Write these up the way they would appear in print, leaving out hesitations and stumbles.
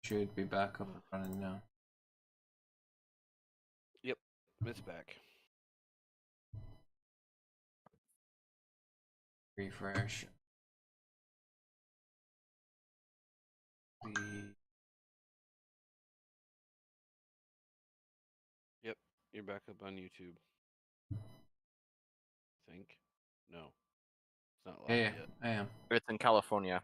Should be back up and running now. Yep, it's back. Refresh. Yep, you're back up on YouTube. I think. No, it's not live Yeah, yet. I am. It's in California.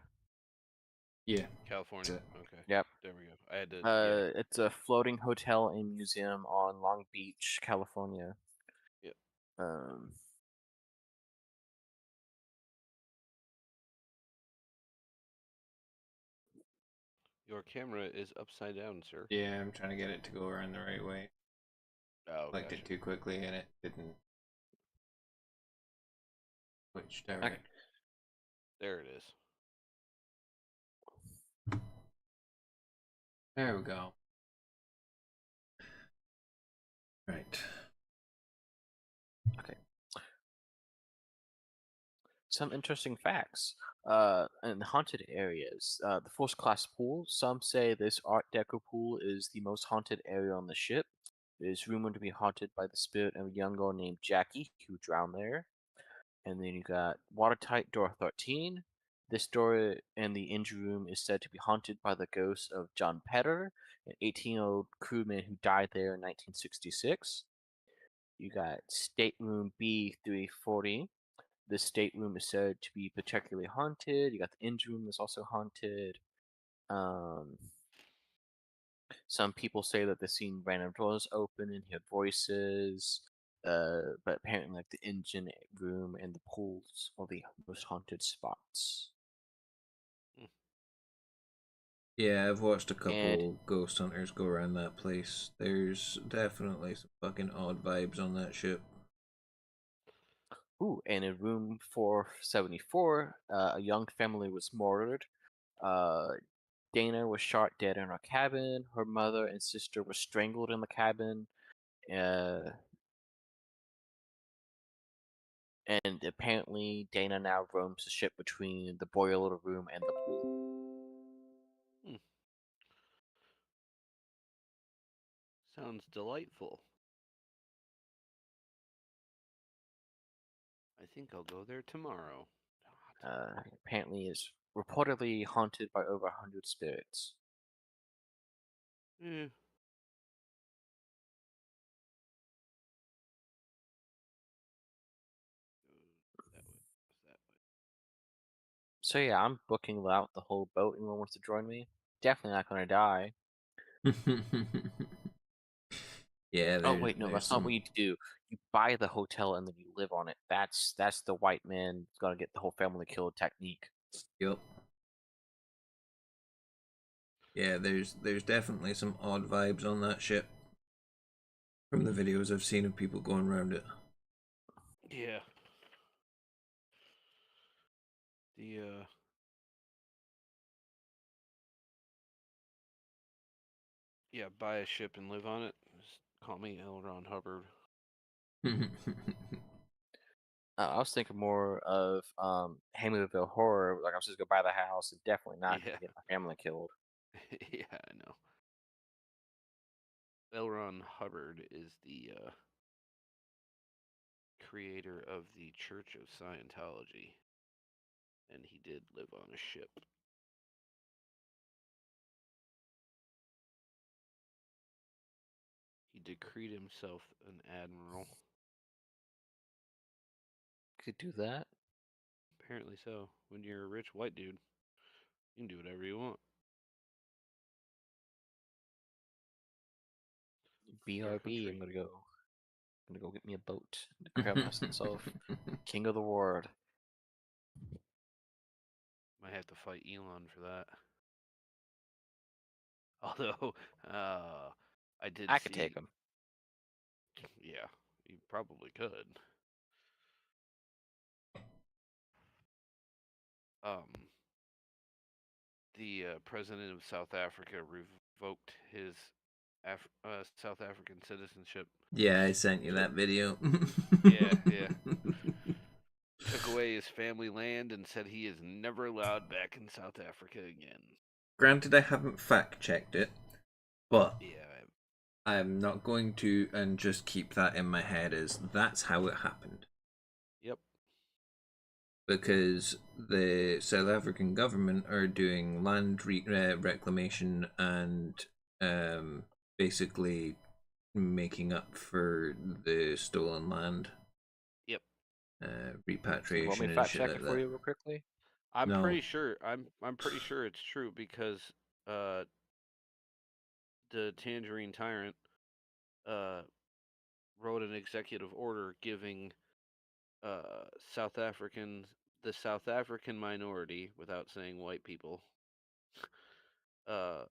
Yeah. California. That's Okay. Yep. There we go. I had to. It's a floating hotel and museum on Long Beach, California. Yep. Your camera is upside down, sir. Yeah, I'm trying to get it to go around the right way. Oh, Clicked it too quickly and it didn't switch direct. Okay. There it is. There we go. Right. Okay. Some interesting facts. In haunted areas, the first class pool. Some say this Art Deco pool is the most haunted area on the ship. It is rumored to be haunted by the spirit of a young girl named Jackie who drowned there. And then you got Watertight Door 13. This door in the engine room is said to be haunted by the ghost of John Petter, an 18-year-old crewman who died there in 1966. You got Stateroom B340. This stateroom is said to be particularly haunted. You got the engine room that's also haunted. Some people say that they've seen random doors open and hear voices. But apparently, like the engine room and the pools are the most haunted spots. Yeah, I've watched a couple ghost hunters go around that place. There's definitely some fucking odd vibes on that ship. Ooh, and in room 474, a young family was murdered. Dana was shot dead in her cabin. Her mother and sister were strangled in the cabin. And apparently Dana now roams the ship between the boiler room and the pool. Sounds delightful. I think I'll go there tomorrow. Apparently is reportedly haunted by over 100 spirits. Eh. So yeah, I'm booking out the whole boat. Anyone wants to join me? Definitely not gonna die. Yeah. Oh wait, no, that's not what you do. You buy the hotel and then you live on it. That's the white man gonna get the whole family killed technique. Yep. Yeah, there's definitely some odd vibes on that ship from the videos I've seen of people going around it. Yeah. Buy a ship and live on it. Just call me L. Ron Hubbard. I was thinking more of Amityville Horror. Like I was just gonna buy the house and definitely not gonna get my family killed. Yeah, I know. L. Ron Hubbard is the creator of the Church of Scientology, and he did live on a ship. He decreed himself an admiral. Could do that. Apparently so. When you're a rich white dude, you can do whatever you want. BRB. I'm gonna go get me a boat and declare myself king of the world. Might have to fight Elon for that. Although, I could take him. Yeah, you probably could. The president of South Africa revoked his South African citizenship. Yeah, I sent you that video. yeah. Took away his family land and said he is never allowed back in South Africa again. Granted, I haven't fact checked it, but Yeah. I'm not going to and just keep that in my head as that's how it happened. Yep. Because the South African government are doing land reclamation and um, basically making up for the stolen land, Yep. You want me repatriation to and fact shit check like it for that. you real quickly? I'm No. pretty sure. I'm pretty sure it's true because uh, the Tangerine Tyrant uh, wrote an executive order giving uh, South Africans, the South African minority, without saying white people, uh,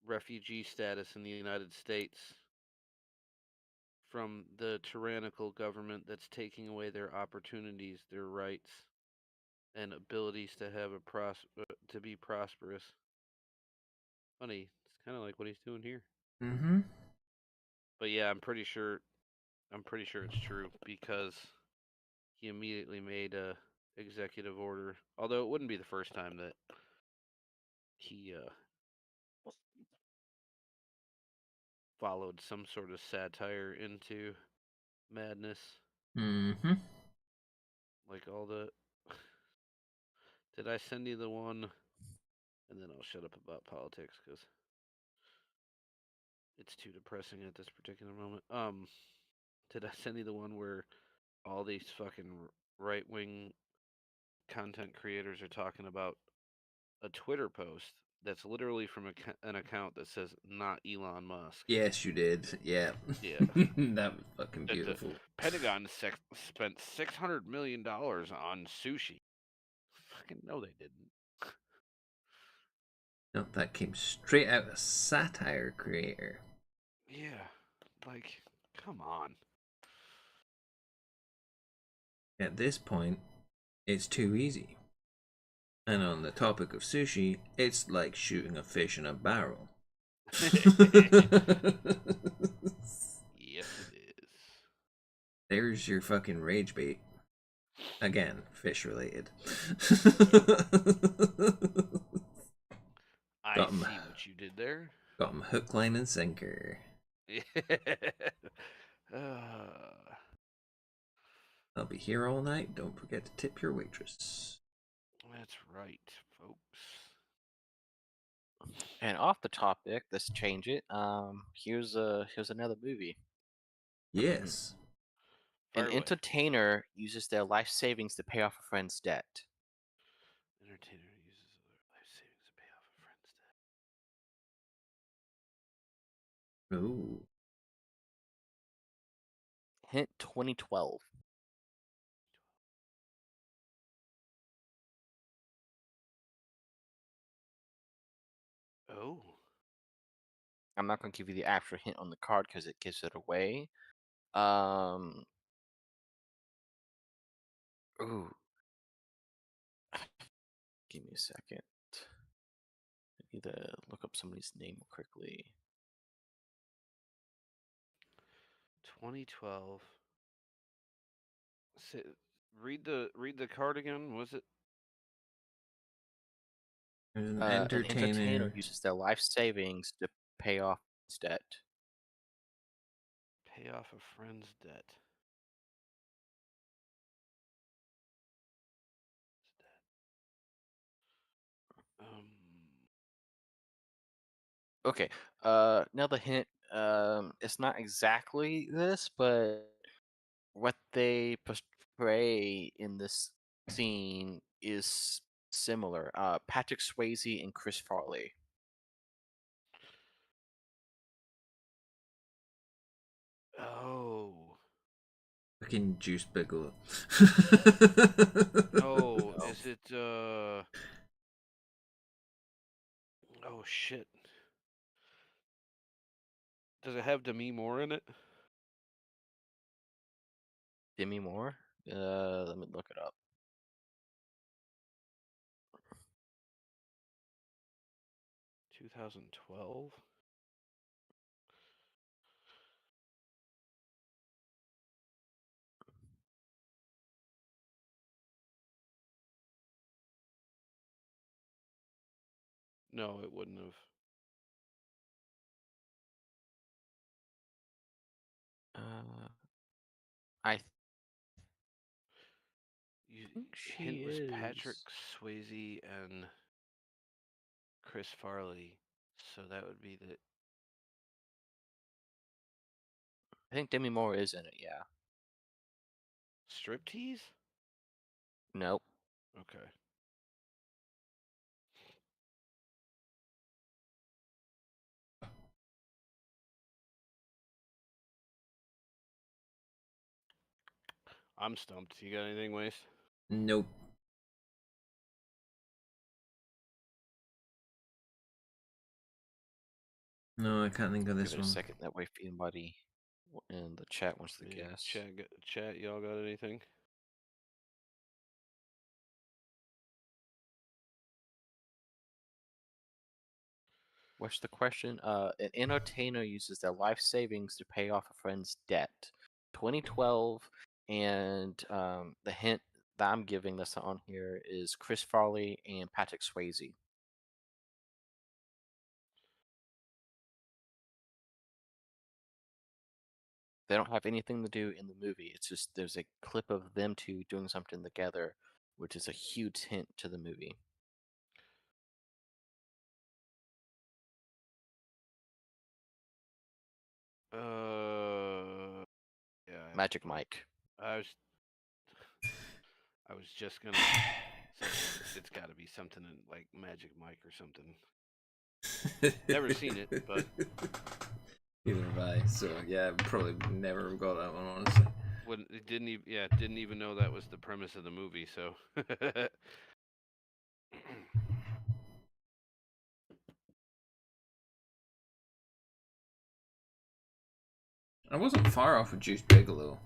refugee status in the United States from the tyrannical government that's taking away their opportunities, their rights, and abilities to have to be prosperous. Funny, it's kind of like what he's doing here. Mm-hmm. But yeah, I'm pretty sure. I'm pretty sure it's true because he immediately made a executive order. Although it wouldn't be the first time that he followed some sort of satire into madness, Mm-hmm. like all the. Did I send you the one? And then I'll shut up about politics because it's too depressing at this particular moment. Did I send you the one where all these fucking right wing content creators are talking about a Twitter post that's literally from an account that says not Elon Musk? Yes, you did. Yeah. Yeah. That was fucking That the beautiful. Pentagon spent $600 million on sushi. Fucking no, they didn't. No, that came straight out of satire creator. Yeah, like, come on. At this point, it's too easy. And on the topic of sushi, it's like shooting a fish in a barrel. Yes, it is. There's your fucking rage bait. Again, fish related. I got him, see what you did there. got him hook, line, and sinker. uh, I'll be here all night. Don't forget to tip your waitress. that's right, folks. And off the topic, let's change it. Here's another movie. Yes. An Fire away. entertainer uses their life savings to pay off a friend's debt. Entertainer uses their life savings to pay off a friend's debt. Ooh. Hint 2012. Oh. I'm not going to give you the actual hint on the card because it gives it away. Um. Ooh. Give me a second. I need to look up somebody's name quickly. 2012. Say, read the card again. Was it There's an An entertainer entertainer. uses their life savings to pay off his debt. pay off a friend's debt? Um. Okay. Another hint. It's not exactly this, but what they portray in this scene is similar. Patrick Swayze and Chris Farley. Oh. Fucking Juice Bigelow. No. Oh, Is it? Oh shit. Does it have Demi Moore in it? Demi Moore. Let me look it up. 2012. No, it wouldn't have. I think Hint she was Patrick is. Swayze and Chris Farley, so that would be the. I think Demi Moore is in it. Yeah. Striptease? Nope. Okay. I'm stumped. You got anything, Waste? Nope. No, I can't think of this Give it a one. second. That way, if anybody in the chat wants to Yeah, guess. chat, y'all got anything? What's the question? An entertainer uses their life savings to pay off a friend's debt. 2012, and the hint that I'm giving that's on here is Chris Farley and Patrick Swayze. They don't have anything to do in the movie. It's just there's a clip of them two doing something together, which is a huge hint to the movie. Yeah. Magic Mike. I was just gonna say it's got to be something in like Magic Mike or something. Never seen it, but neither have I. So yeah, probably never got that one honestly. Didn't even know that was the premise of the movie. So I wasn't far off with Juice Bigelow.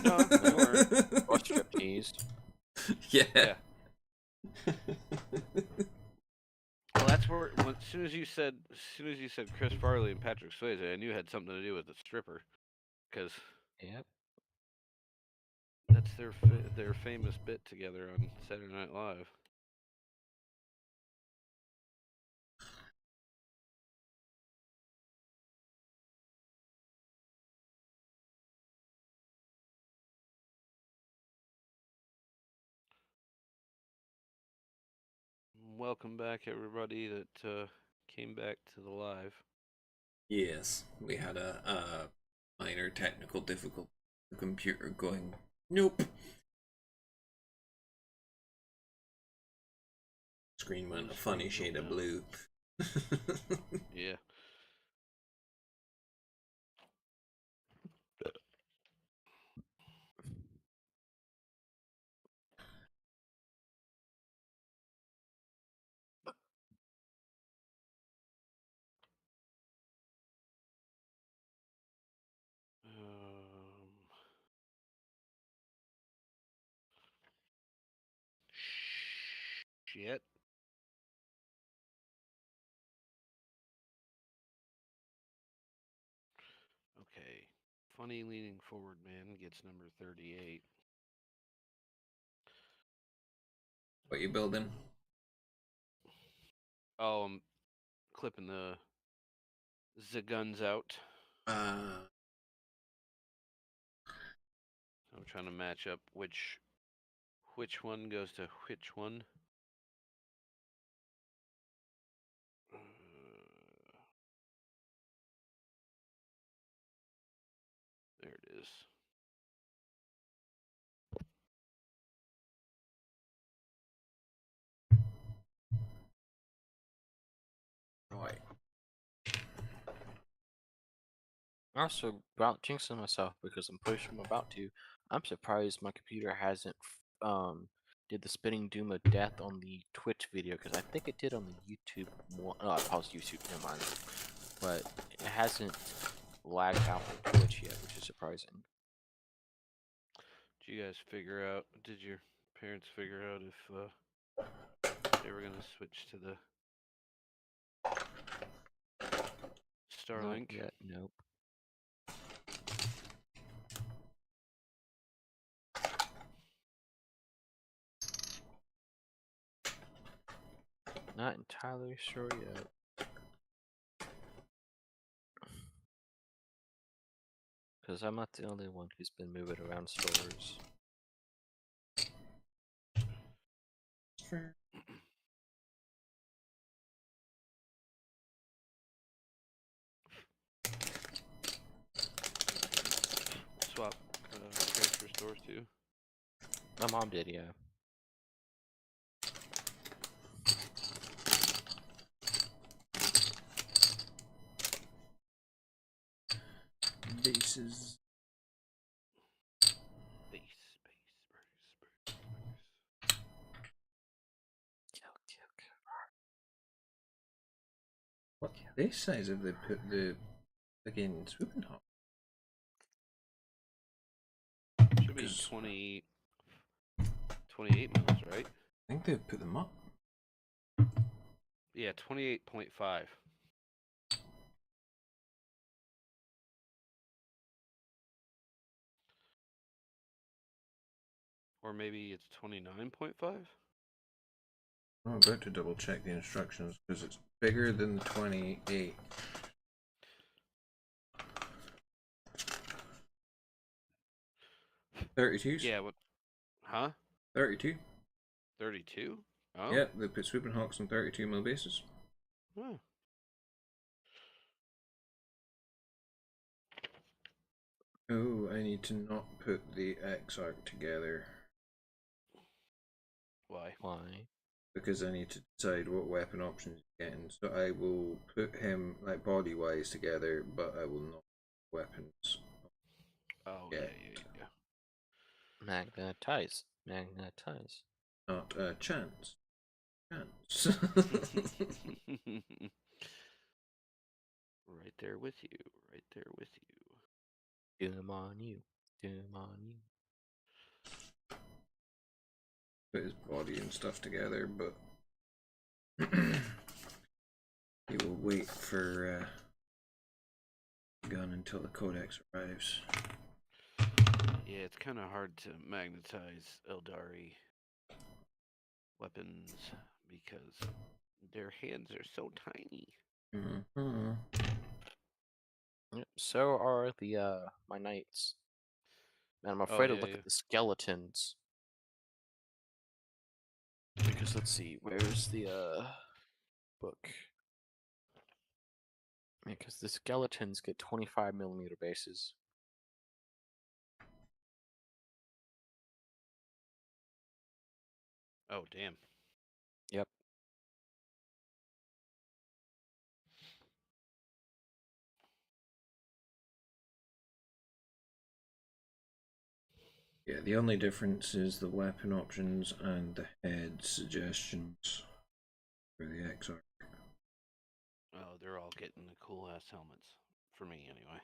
No, you weren't. Or Striptease. Yeah. Well, that's where as soon as you said Chris Farley and Patrick Swayze, I knew it had something to do with the stripper, because Yep. that's their famous bit together on Saturday Night Live. Welcome back, everybody that came back to the live. Yes, we had a minor technical difficulty. The computer going, nope. Screen went a funny shade of blue. Yeah. Shit. Okay. Funny leaning forward man gets number 38. What you building? Oh, I'm clipping the guns out. I'm trying to match up which one goes to which one. There it is. Right. Also, about jinxing myself because I'm pretty sure I'm about to. I'm surprised my computer hasn't did the spinning doom of death on the Twitch video because I think it did on the YouTube one. Oh, I paused YouTube. Never mind. But it hasn't lagged out on Twitch yet, which is surprising. Did you guys figure out? Did your parents figure out if they were gonna switch to the Starlink? Not yet. Nope. Not entirely sure yet. Because I'm not the only one who's been moving around stores. Fair. Swap transfer stores too. My mom did, yeah. Bases. Base. What base size have they put the again swooping hawk? Should be 'Cause 28 mils, right? I think they've put them up. Yeah, 28.5. Or maybe it's 29.5? I'm about to double check the instructions because it's bigger than 28. $32s? Yeah, what? Huh? 32? 32? Oh? Yeah, they put swooping hawks on 32 mil bases. Huh. Oh, I need to not put the X arc together Why? Why? because I need to decide what weapon options he's getting. So I will put him like body wise together, but I will not weapons. Oh, Yeah. yeah. Magnetize. Magnetize. Not a chance. Chance. Right there with you. Right there with you. Doom on you. Doom on you. Put his body and stuff together, but he will wait for gun until the codex arrives. Yeah, it's kind of hard to magnetize Eldari weapons because their hands are so tiny. Mm-hmm. Yep, so are the my knights. Man, I'm Oh, afraid to yeah, look yeah. at the skeletons. Because let's see, where's the book? Because the skeletons get 25mm bases. Oh, damn. Yep. Yeah, the only difference is the weapon options and the head suggestions for the XR. Oh, they're all getting the cool ass helmets. For me, anyway.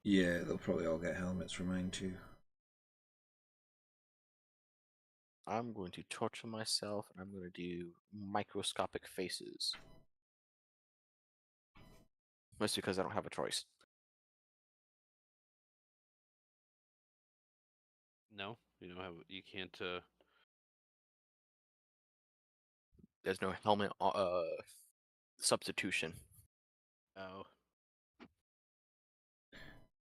Yeah, they'll probably all get helmets for mine too. I'm going to torture myself and I'm going to do microscopic faces. Mostly because I don't have a choice. No, you don't have. You can't. There's no helmet substitution. Oh.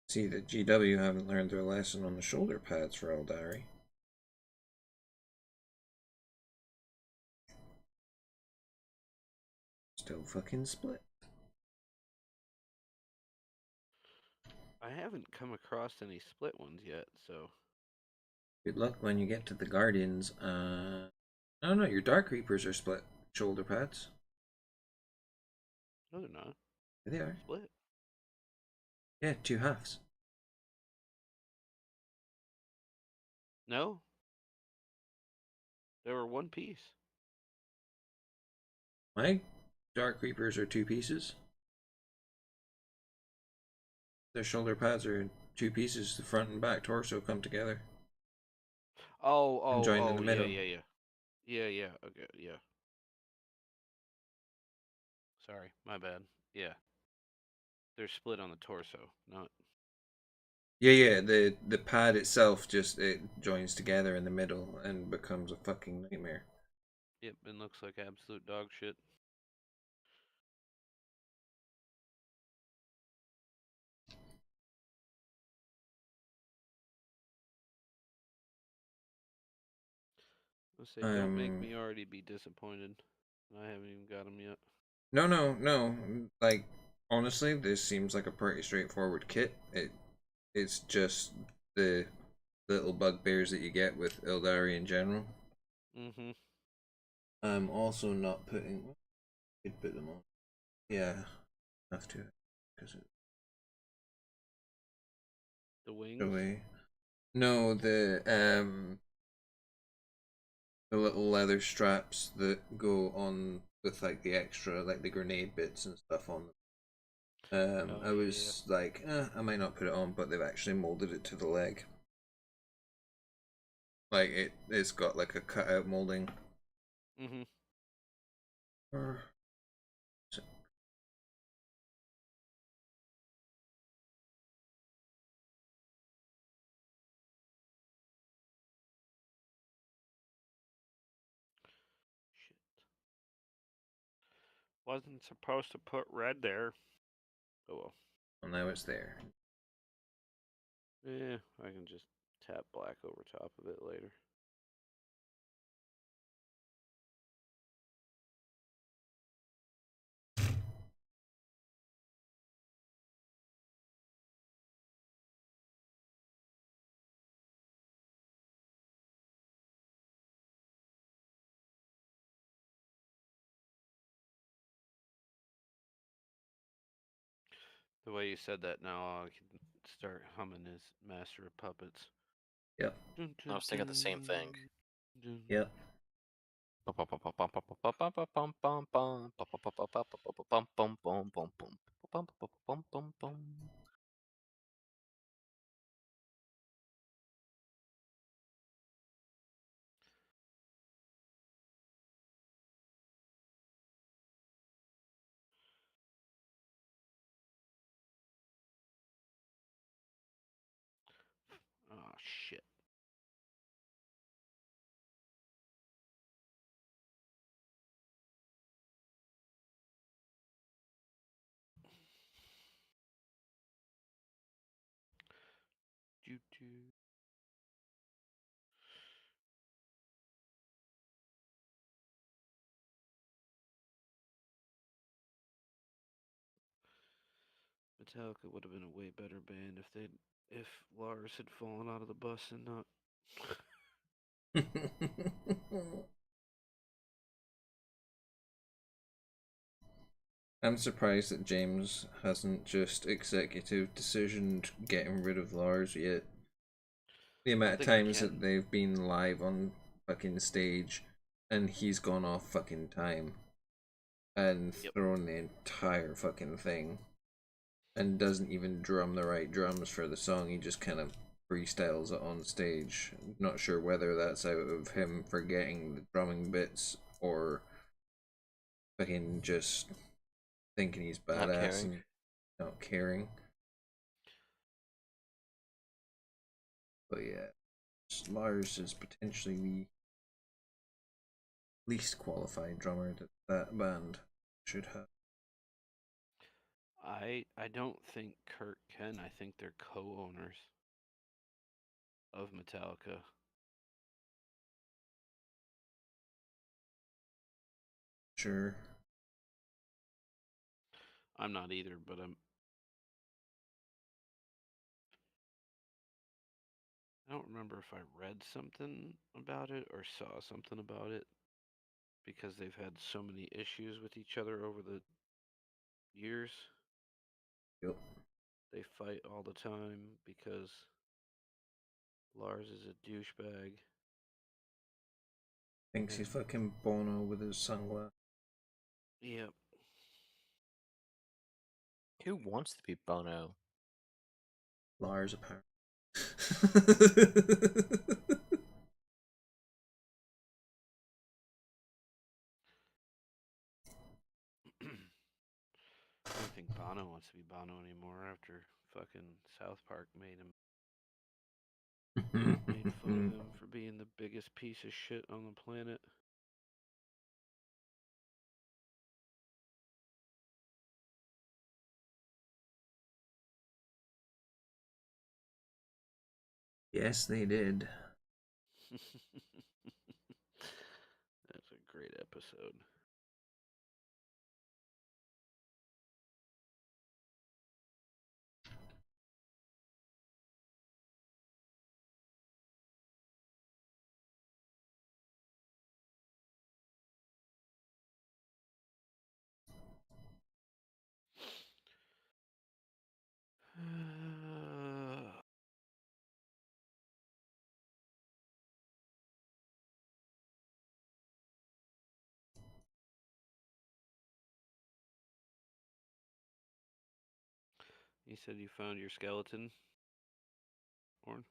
See that GW haven't learned their lesson on the shoulder pads for Eldari. Still fucking split. I haven't come across any split ones yet, so. Good luck when you get to the Guardians. Oh no, your Dark Reapers are split shoulder pads. No, they're not. There they are. Split. Yeah, two halves. No. They were one piece. My Dark Reapers are two pieces. Their shoulder pads are two pieces. The front and back torso come together and join in the Yeah, middle. yeah. Yeah. Okay, yeah. Sorry, my bad. Yeah. They're split on the torso, not. Yeah. The pad itself just it joins together in the middle and becomes a fucking nightmare. Yep, and looks like absolute dog shit. I say, don't make me already be disappointed. I haven't even got them yet. No. Like, honestly, this seems like a pretty straightforward kit. It's just the little bugbears that you get with Ildari in general. Mm-hmm. I'm also not putting. Could put them on. Yeah, have to, because it's The wings? away. No, the little leather straps that go on with like the extra, like the grenade bits and stuff on them. Oh, I yeah. was like, I might not put it on, but they've actually molded it to the leg. Like it's got like a cutout molding. Mm-hmm. Or Shit. Wasn't supposed to put red there. Oh well. well, now it's there. Yeah, I can just tap black over top of it later. The way you said that now, I can start humming his Master of Puppets. Yep. Dun, I dun, was thinking the same thing. dun. Yep. Oh, shit. Doo, doo. Metallica would have been a way better band if Lars had fallen out of the bus and not. I'm surprised that James hasn't just executive decisioned getting rid of Lars yet. The I don't amount of think he times that can. they've been live on fucking stage and he's gone off fucking time and Yep. thrown the entire fucking thing and doesn't even drum the right drums for the song. He just kind of freestyles it on stage. Not sure whether that's out of him forgetting the drumming bits or fucking just thinking he's Not badass caring. and not caring. But yeah, Lars is potentially the least qualified drummer that that band should have. I don't think Kurt can. I think they're co-owners of Metallica. Sure. I'm not either, but I don't remember if I read something about it or saw something about it because they've had so many issues with each other over the years. Yep. They fight all the time because Lars is a douchebag. Thinks he's And fucking Bono with his sunglasses. yep. Who wants to be Bono? Lars apparently. I don't think Bono wants to be Bono anymore after fucking South Park made fun of him for being the biggest piece of shit on the planet. Yes, they did. episode. You said you found your skeleton, Orn?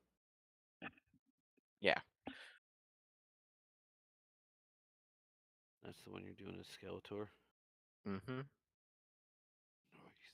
Yeah. That's the one you're doing a Skeletor? Mm-hmm. Nice.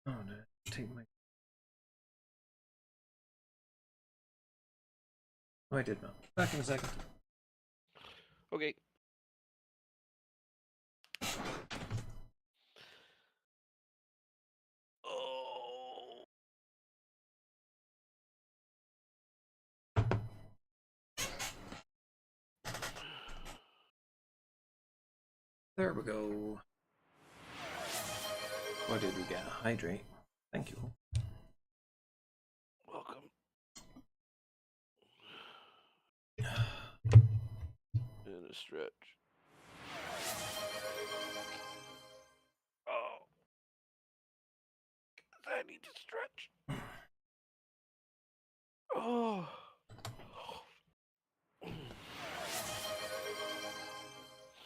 Oh no, take my. Oh, I did not. Back in a second. Okay. Oh. There we go. What did we get? Hydrate. Thank you. Welcome. And a stretch. Oh. I need to stretch. Oh.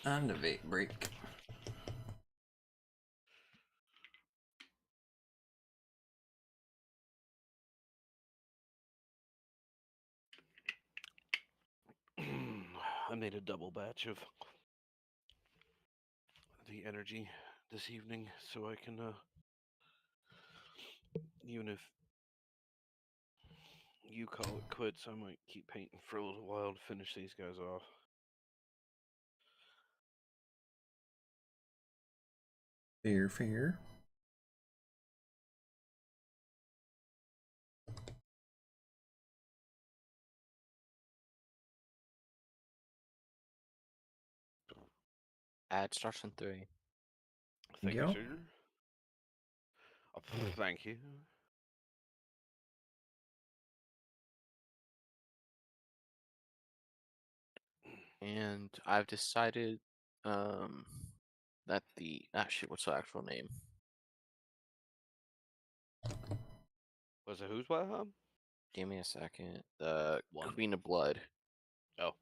And a vape break. I made a double batch of the energy this evening so I can, even if you call it quits, I might keep painting for a little while to finish these guys off. Fair. Ad starts in 3. Thank you, Go. sir. Oh, thank you. And I've decided that the shit, what's the actual name? Was it who's what, Give me a second. The One. Queen of Blood. Oh.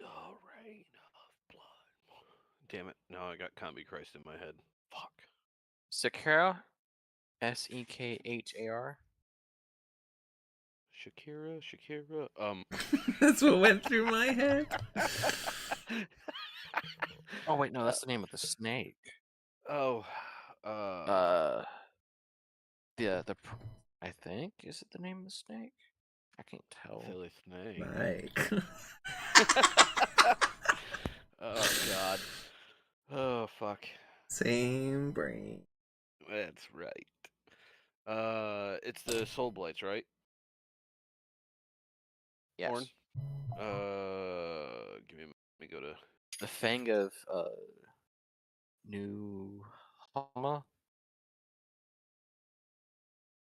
The rain of blood. Damn it. Now I got Combi Christ in my head. Fuck. Sekara? Sekhar? Shakira. That's what went through my head. Oh wait, no, that's the name of the snake. Oh. I think, is it the name of the snake? I can't tell. Silly snake. Mike. Oh god. Oh fuck. Same brain. That's right. It's the Soul Blights, right? Yes. Horn. Give me. Let me go to. The Fang of New Hama.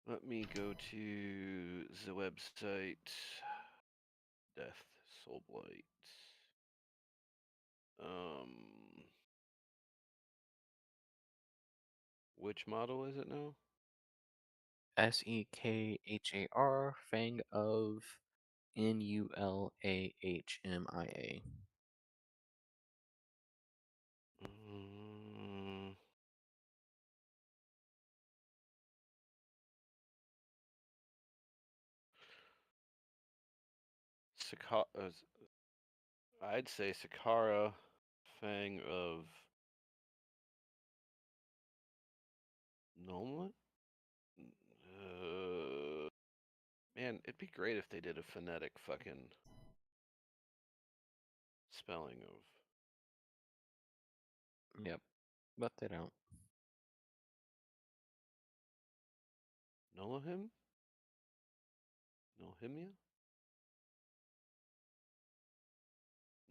Let me go to the website. Death Soul Blight. Which model is it now? Sekhar, Fang of Nulahmia. Mm, I'd say Sakara, Fang of Nolan? Man, it'd be great if they did a phonetic fucking spelling of Yep, but they don't. Nolohim? Nohimia?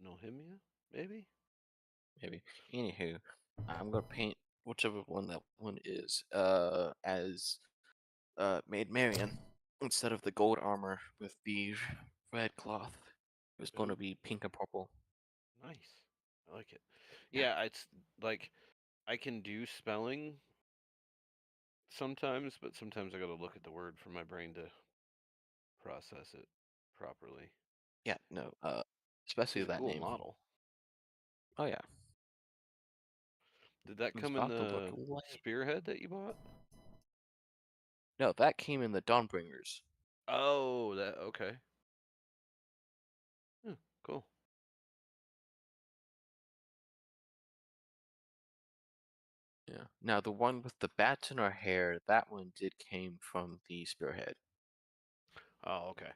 Nohimia? Maybe? Maybe. Anywho, I'm gonna paint whichever one that one is as Maid Marian instead of the gold armor with the red cloth. It was going to Ooh, be pink and purple. nice. I like it. Yeah. Yeah, it's like I can do spelling sometimes, but sometimes I gotta look at the word for my brain to process it properly. Yeah, no, especially It's a that cool name. model. Oh yeah, Did that it was come in about to look the like. spearhead that you bought? No, that came in the Dawnbringers. Oh, that okay. Hmm, cool. Yeah. Now the one with the bats in her hair, that one did came from the spearhead. Oh, okay.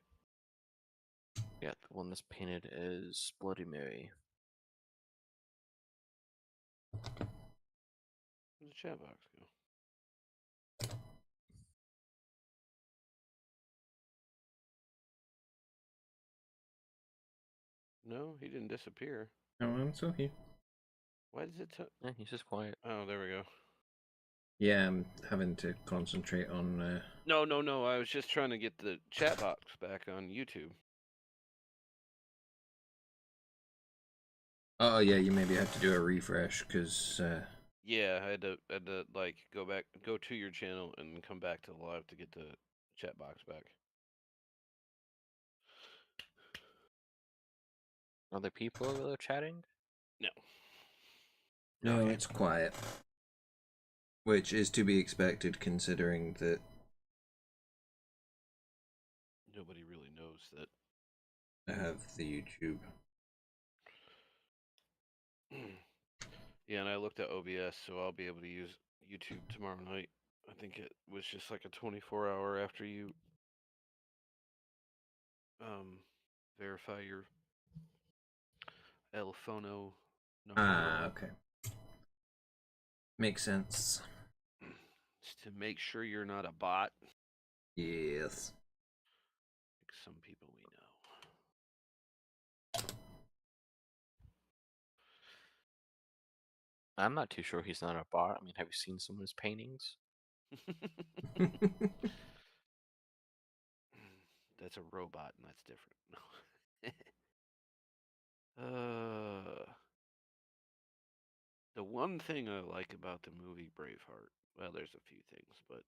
Yeah, the one that's painted as Bloody Mary. Where'd the chat box go? No, he didn't disappear. Oh, I'm so here. Why does it? Yeah, he's just quiet. Oh, there we go. Yeah, I'm having to concentrate on. No, no, no. I was just trying to get the chat box back on YouTube. Oh yeah, you maybe have to do a refresh because. Yeah, I had to like go to your channel and come back to the live to get the chat box back. Other people over there chatting? No, No, Okay. it's quiet. Which is to be expected considering that. nobody really knows that. I have the YouTube. Yeah, and I looked at OBS, so I'll be able to use YouTube tomorrow night. I think it was just like a 24-hour after you verify your El Phono number. Ah, okay. Makes sense. Just to make sure you're not a bot, Yes. like some people we know. I'm not too sure he's not a bot. I mean, have you seen some of his paintings? That's a robot, and that's different. uh, the one thing I like about the movie Braveheart, well, there's a few things, but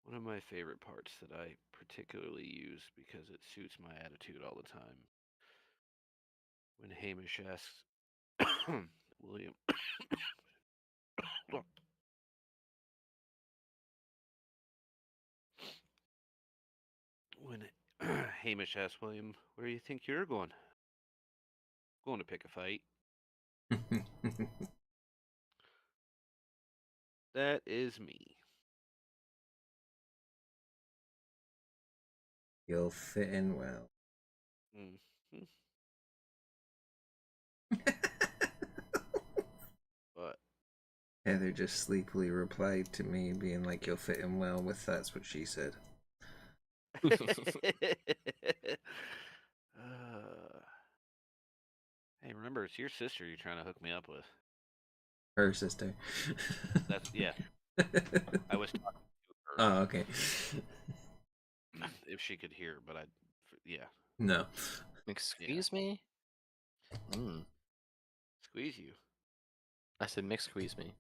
one of my favorite parts that I particularly use because it suits my attitude all the time when Hamish asks William, when Hamish asks William, "Where do you think you're going?" Going to pick a fight. That is me. You'll fit in well. Mm. But Heather just sleepily replied to me, being like, "You'll fit in well with that's what she said." Hey, remember, it's your sister you're trying to hook me up with. Her sister. That's yeah. I was talking to her Oh, okay. if she could hear, but yeah, No. Excuse me? Mm. squeeze you. I said mix squeeze me.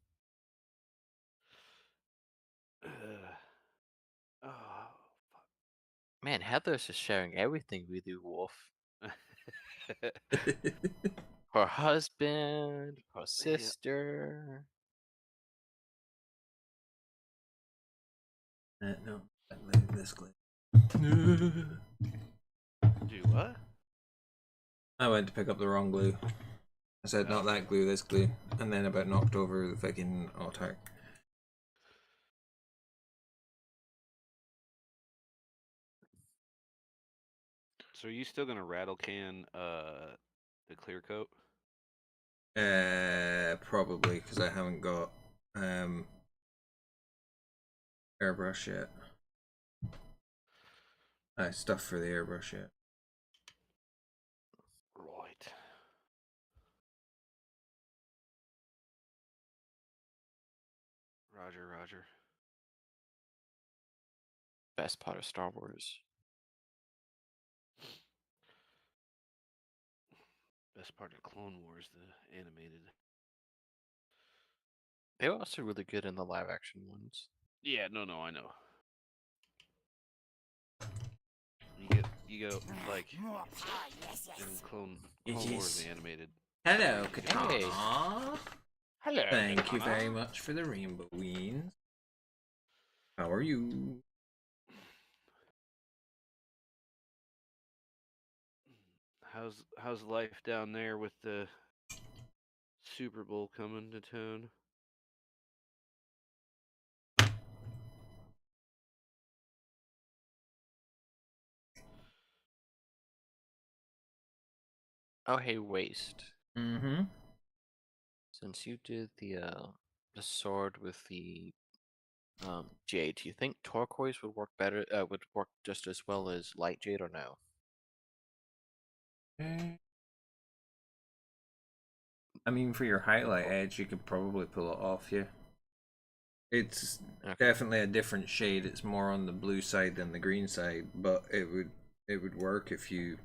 Oh, Man, Heather's just sharing everything with you, Wolf. fuck. Her husband, her Yeah. sister. No. This clip. Do what? I went to pick up the wrong glue. I said, not that glue, this glue. And then about knocked over the fucking autark. So are you still gonna rattle can the clear coat? Probably, because I haven't got airbrush yet. Stuff for the airbrush yet. Right. Roger, Roger. Best part of Star Wars. Best part of Clone Wars, the animated. They were also really good in the live action ones. Yeah, no, I know. You go like in Clone Wars the animated. Hello, Katana. Hey. Hello. Thank you very much for the rainbow beans. How are you? How's life down there with the Super Bowl coming to town? Oh, hey, Waste. Mm-hmm. Since you did the sword with the jade, do you think turquoise would work better? Would work just as well as light jade, or no? I mean, for your highlight edge, you could probably pull it off, yeah. It's Okay. definitely a different shade. It's more on the blue side than the green side, but it would work if you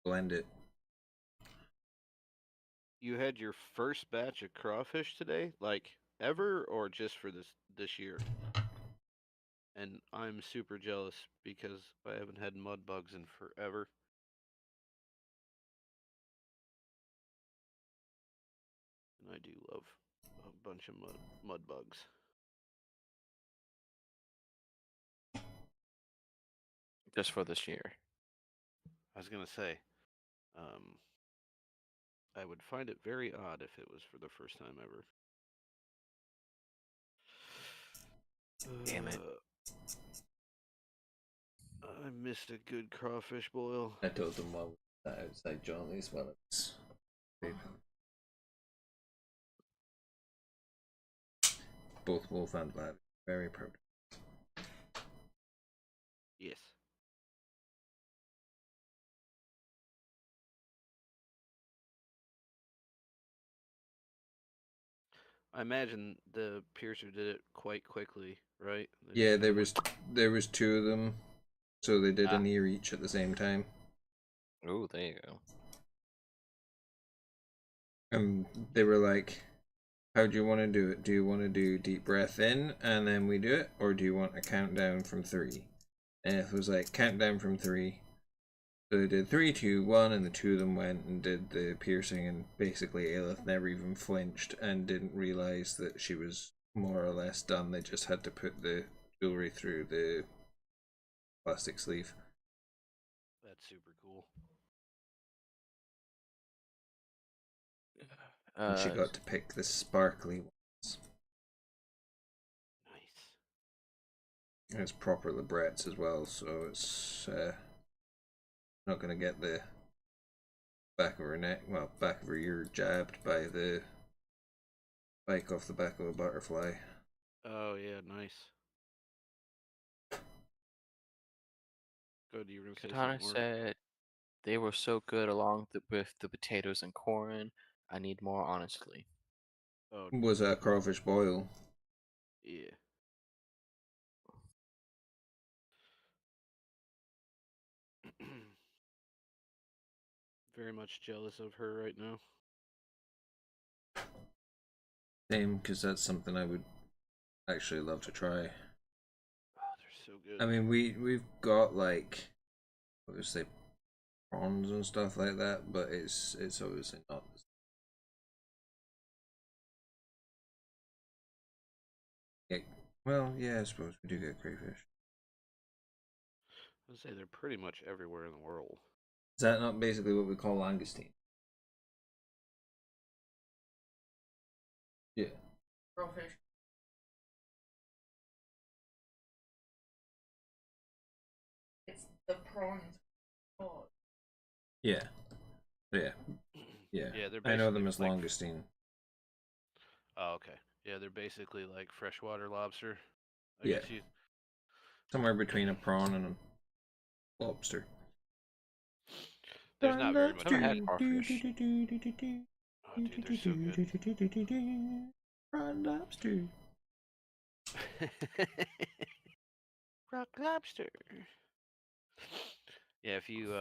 blend it. You had your first batch of crawfish today, like ever, or just for this year? And I'm super jealous because I haven't had mud bugs in forever. And I do love a bunch of mud bugs. Just for this year. I was gonna say, um, I would find it very odd if it was for the first time ever. Damn it. I missed a good crawfish boil. I told them while that outside Johnny's while it's both Wolf and Lad very proud. Yes. I imagine the piercer did it quite quickly, right? They Yeah, just there was two of them, so they did Ah. an ear each at the same time. Oh, there you go. And they were like, how do you want to do it? Do you want to do deep breath in and then we do it? Or do you want a countdown from 3? And it was like, countdown from 3. So they did 3, 2, 1, and the two of them went and did the piercing, and basically Aelith never even flinched and didn't realize that she was more or less done. They just had to put the jewelry through the plastic sleeve. That's super cool. And she got to pick the sparkly ones. Nice. And it's proper librets as well, so it's not going to get the back of her neck, well, back of her ear jabbed by the spike off the back of a butterfly. Oh yeah, nice. Good, you were gonna say Katana something. said they were so good along with the potatoes and corn. I need more, honestly. Oh, Was a crawfish boil. yeah. Very much jealous of her right now. Same, because that's something I would actually love to try. Oh, they're so good. I mean, we've got like obviously prawns and stuff like that, but it's obviously not. Well, yeah, I suppose we do get crayfish. I'd say they're pretty much everywhere in the world. Is that not basically what we call langoustine? Yeah. crawfish. It's the prawns. Oh, Yeah. Yeah. Yeah. Yeah, they're I know basically them as like. langoustine. Oh, okay. Yeah, they're basically like freshwater lobster. I Yeah. guess you. Somewhere between a prawn and a lobster. There's not very much. Never had crawfish. Oh, dude, they're so good. Prawn lobster. Rock lobster. Yeah, if you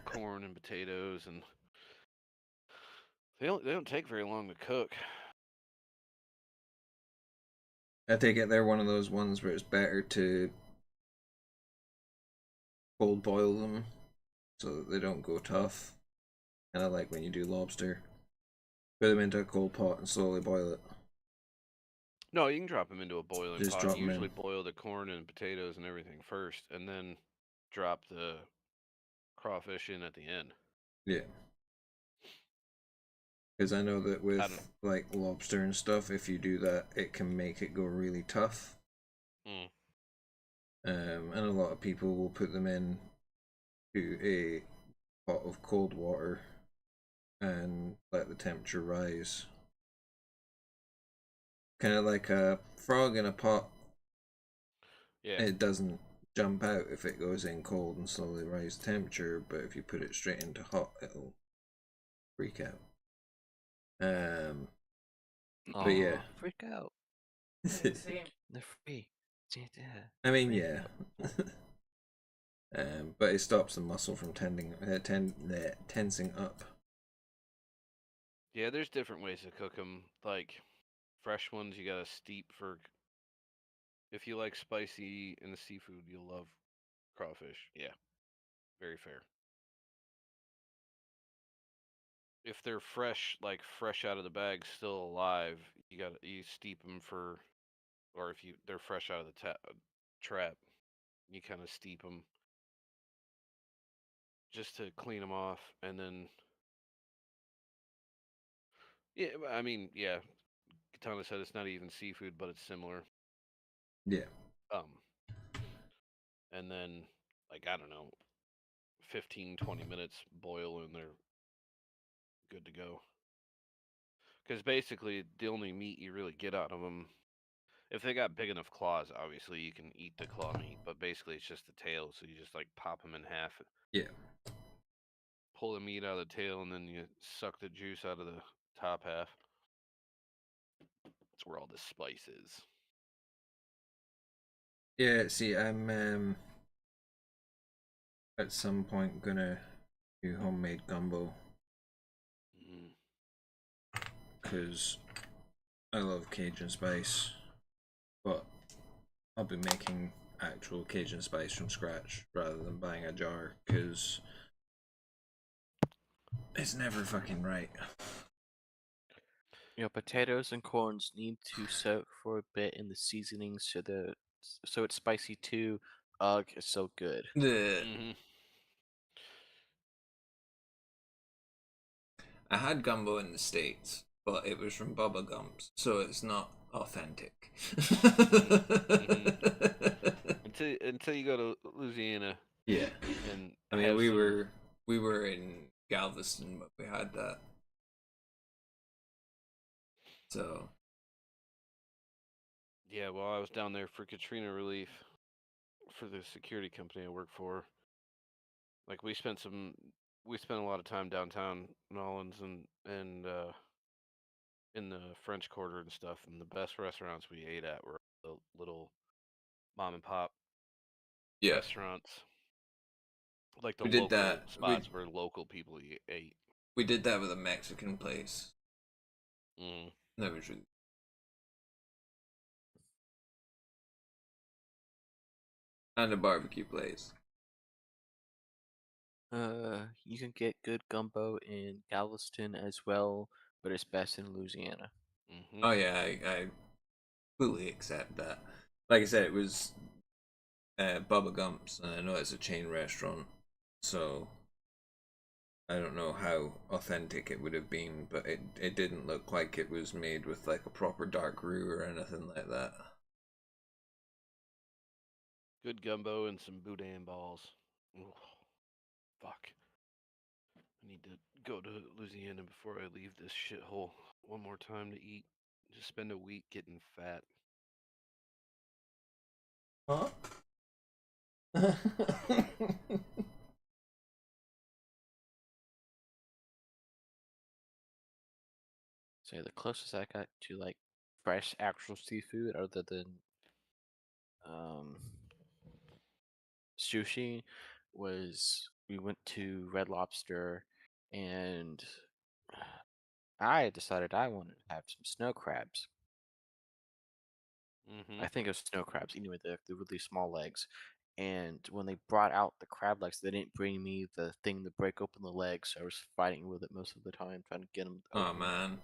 corn and potatoes and they don't take very long to cook. I take it they're one of those ones where it's better to cold boil them so that they don't go tough. Kind of like when you do lobster. Put them into a cold pot and slowly boil it. No, you can drop them into a boiling Just pot. drop You 'em usually in. boil the corn and potatoes and everything first, and then drop the crawfish in at the end. Yeah. Because I know that I with don't. like lobster and stuff, if you do that, it can make it go really tough. Mm. And a lot of people will put them in to a pot of cold water and let the temperature rise. Kind of like a frog in a pot. Yeah. It doesn't jump out if it goes in cold and slowly rise temperature, but if you put it straight into hot, it'll freak out. But yeah. Freak out. same. They're free. I mean, yeah. But it stops the muscle from tensing up. Yeah, there's different ways to cook them. Like fresh ones, you gotta steep for. If you like spicy in the seafood, you'll love crawfish. Yeah, very fair. If they're fresh, like fresh out of the bag, still alive, you steep them for, or if they're fresh out of the trap, you kind of steep them just to clean them off, and then yeah, I mean yeah, Katana said it's not even seafood, but it's similar. Yeah. Um, and then like I don't know, 15-20 minutes boil and they're good to go. Because basically the only meat you really get out of them, if they got big enough claws, obviously you can eat the claw meat, but basically it's just the tail, so you just like pop them in half, Yeah. pull the meat out of the tail, and then you suck the juice out of the top half. That's where all the spice is. Yeah, see, I'm at some point gonna do homemade gumbo because I love Cajun spice, but I'll be making actual Cajun spice from scratch rather than buying a jar because it's never fucking right. Potatoes and corns need to soak for a bit in the seasoning so it's spicy too. Ugh, it's so good. Mm-hmm. I had gumbo in the States, but it was from Bubba Gumps, so it's not authentic. Mm-hmm. Until you go to Louisiana. Yeah. And I mean, we were in Galveston, but we had that. So yeah, well, I was down there for Katrina relief for the security company I work for. Like we spent a lot of time downtown New Orleans and in the French Quarter and stuff. And the best restaurants we ate at were the little mom and pop yeah, restaurants, like the we did local that. spots where local people ate. We did that with a Mexican place. Mm. That was really. And a barbecue place. You can get good gumbo in Galveston as well, but it's best in Louisiana. Mm-hmm. Oh yeah, I fully accept that. Like I said, it was Bubba Gumps, and I know it's a chain restaurant, so I don't know how authentic it would have been, but it didn't look like it was made with like a proper dark roux or anything like that. Good gumbo and some boudin balls. Ugh, fuck. I need to go to Louisiana before I leave this shithole one more time to eat. Just spend a week getting fat. Huh? So the closest I got to like fresh actual seafood other than um sushi was we went to Red Lobster and I decided I wanted to have some snow crabs. Mm-hmm. I think it was snow crabs, anyway, the really small legs. And when they brought out the crab legs, they didn't bring me the thing to break open the legs, so I was fighting with it most of the time, trying to get them Oh open. man.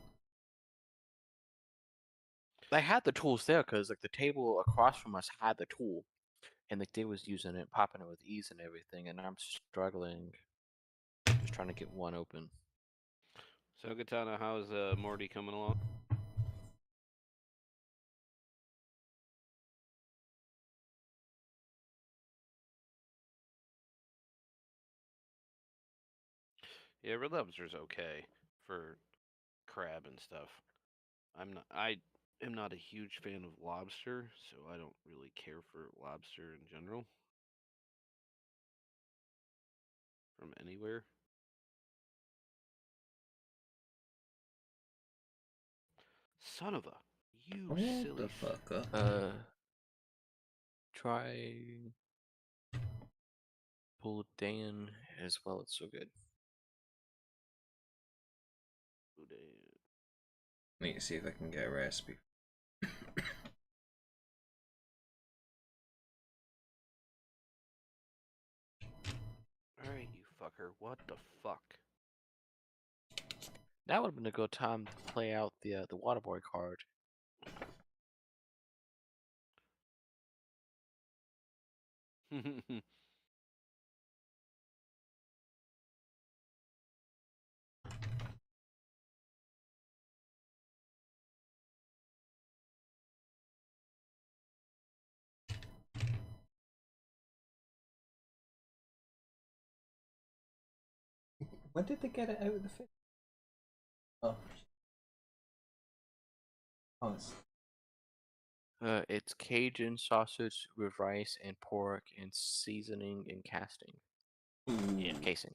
I had the tools there because like the table across from us had the tool, and the kid was using it, popping it with ease and everything, and I'm struggling, just trying to get one open. So, Katana, how's Morty coming along? Yeah, red lobster's okay for crab and stuff. I am not a huge fan of lobster, so I don't really care for lobster in general from anywhere. Son of a, you Hold silly the fuck up. Try pulled Dan as well. It's so good. Need to see if I can get a recipe. Alright, you fucker. What the fuck? That would have been a good time to play out the Waterboy card. When did they get it out of the fish? Oh. Oh, It's Cajun sausage with rice and pork and seasoning and casting. Yeah, casing.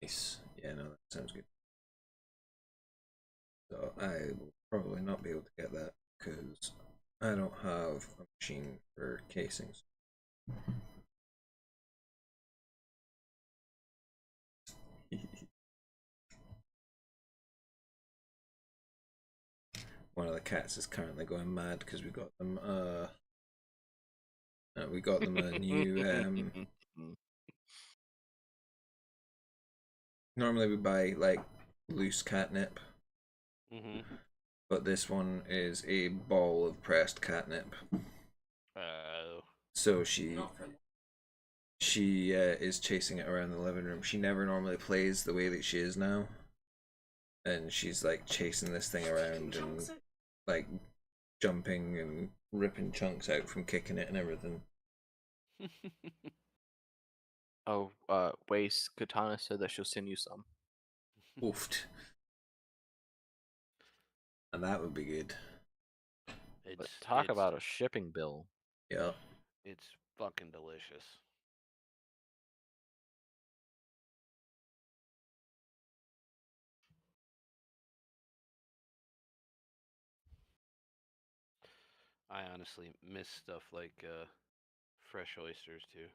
Nice. Yeah, no, that sounds good. So I will probably not be able to get that because I don't have a machine for casings. One of the cats is currently going mad because we got them a new normally we buy like loose catnip, Mm-hmm. but this one is a ball of pressed catnip. Oh. So she is chasing it around the living room. She never normally plays the way that she is now, and she's like chasing this thing around and like jumping and ripping chunks out from kicking it and everything. Oh, Waste Katana said that she'll send you some. Oofed. And that would be good. But talk about a shipping bill. Yeah. It's fucking delicious. I honestly miss stuff like fresh oysters too.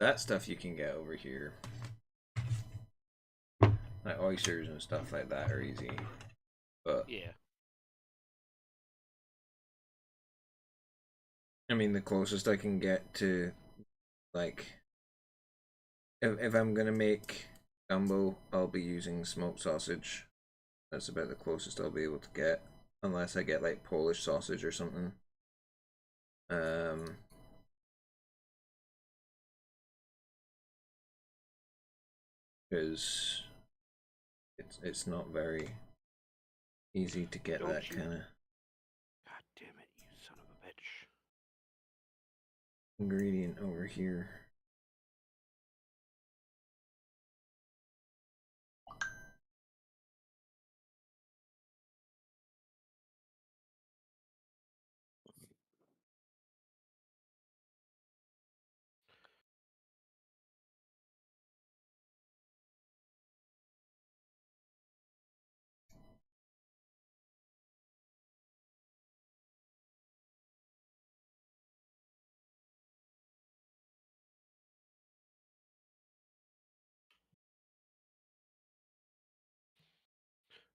That stuff you can get over here. Like oysters and stuff like that are easy. But Yeah. I mean the closest I can get to like if I'm gonna make gumbo, I'll be using smoked sausage. That's about the closest I'll be able to get. Unless I get like Polish sausage or something. because it's not very easy to get Don't that you? kind of God damn it, you son of a bitch. ingredient over here.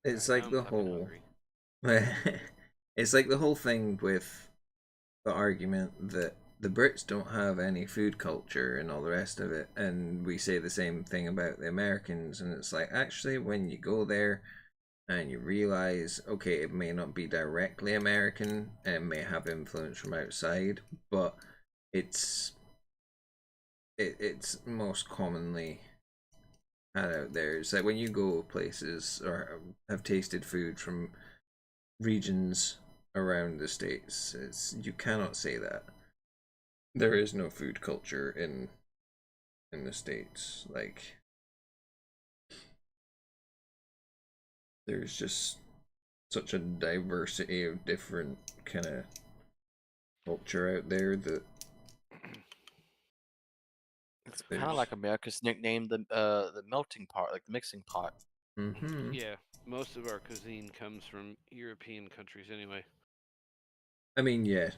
It's Alright, now like I'm the fucking whole hungry. it's like the whole thing with the argument that the Brits don't have any food culture and all the rest of it, and we say the same thing about the Americans, and it's like actually when you go there and you realize, okay, it may not be directly American and it may have influence from outside, but it's it's most commonly had out there. It's like when you go places or have tasted food from regions around the states, you cannot say that there is no food culture in the states. Like there's just such a diversity of different kind of culture out there that It's kind of there's like America's nickname the melting pot, like the mixing pot. mm-hmm. Yeah, most of our cuisine comes from European countries anyway. I mean, yeah,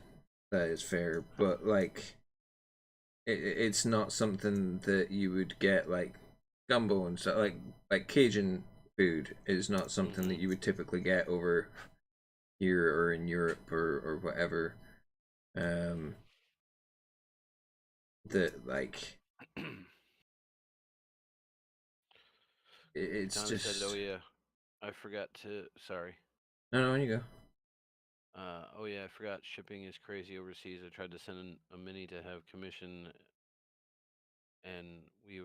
that is fair, but like it's not something that you would get like gumbo and stuff like Cajun food is not something that Mm-hmm. you would typically get over here or in Europe or whatever. Um, that like it's Katana said, "Oh just yeah, I forgot to. Sorry. no, on you go. Oh yeah, I forgot. Shipping is crazy overseas. I tried to send a mini to have commission, and we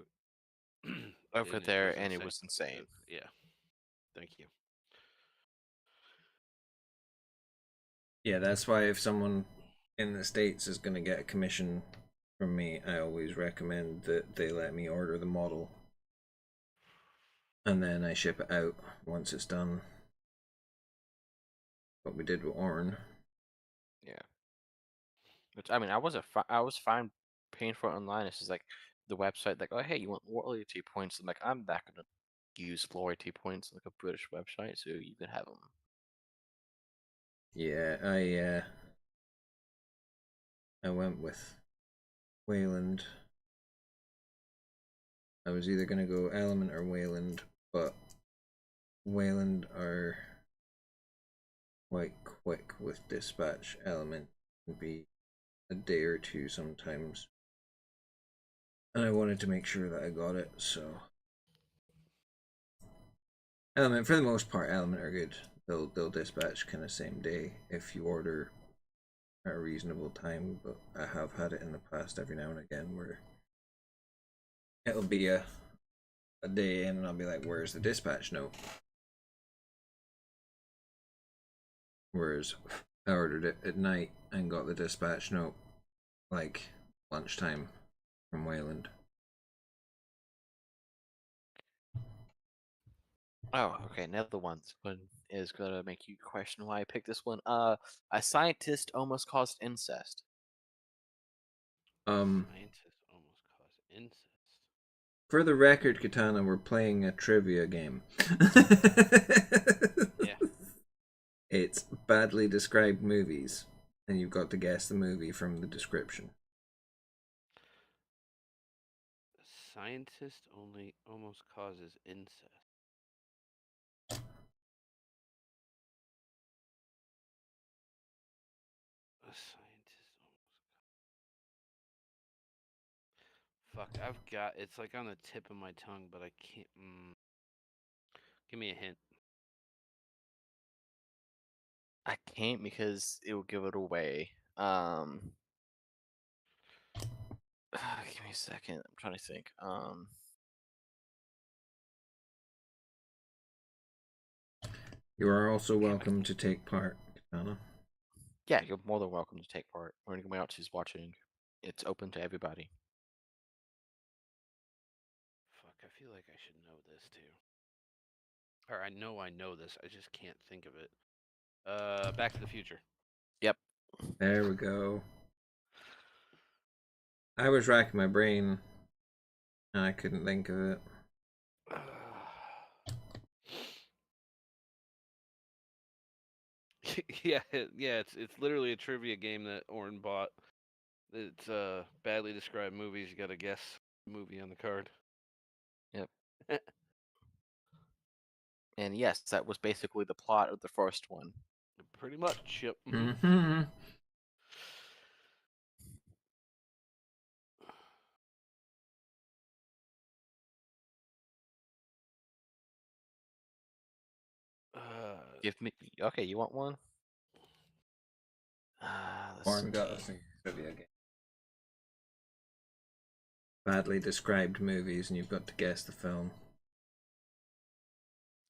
Over and it there, was and it insane. was insane. Yeah. Thank you. Yeah, that's why if someone in the States is going to get a commission from me, I always recommend that they let me order the model and then I ship it out once it's done. What we did with Orn. Yeah. Which I mean, I was fine paying for it online. It's just like the website, like, oh hey, you want loyalty points? I'm like, I'm not gonna use loyalty points like a British website, so you can have them. Yeah, I went with Wayland. I was either gonna go Element or Wayland, but Wayland are quite quick with dispatch. Element can be a day or two sometimes. And I wanted to make sure that I got it, so Element for the most part, Element are good. They'll dispatch kind of same day if you order at a reasonable time, but I have had it in the past every now and again where it'll be a day in and I'll be like, where's the dispatch note? Whereas I ordered it at night and got the dispatch note like lunchtime from Wayland. Oh, okay. Another one is gonna make you question why I picked this one. A scientist almost caused incest. Scientists almost cause incest. For the record, Katana, we're playing a trivia game. Yeah. It's badly described movies, and you've got to guess the movie from the description. Scientist only almost causes incest. A scientist almost. Fuck, I've got. It's like on the tip of my tongue, but I can't. Give me a hint. I can't because it will give it away. Give me a second. I'm trying to think. You are also welcome to take part, Katana. Yeah, you're more than welcome to take part, or anyone else who's watching. It's open to everybody. Fuck, I feel like I should know this too. Or I know this. I just can't think of it. Back to the Future. Yep. There we go. I was racking my brain, and I couldn't think of it. Yeah, it's literally a trivia game that Oren bought. It's badly described movies. You gotta guess the movie on the card. Yep. And yes, that was basically the plot of the first one. Pretty much, yep. Mm-hmm. Give me. Okay, you want one? Let's Warren got see. us in trivia game. Badly described movies, and you've got to guess the film.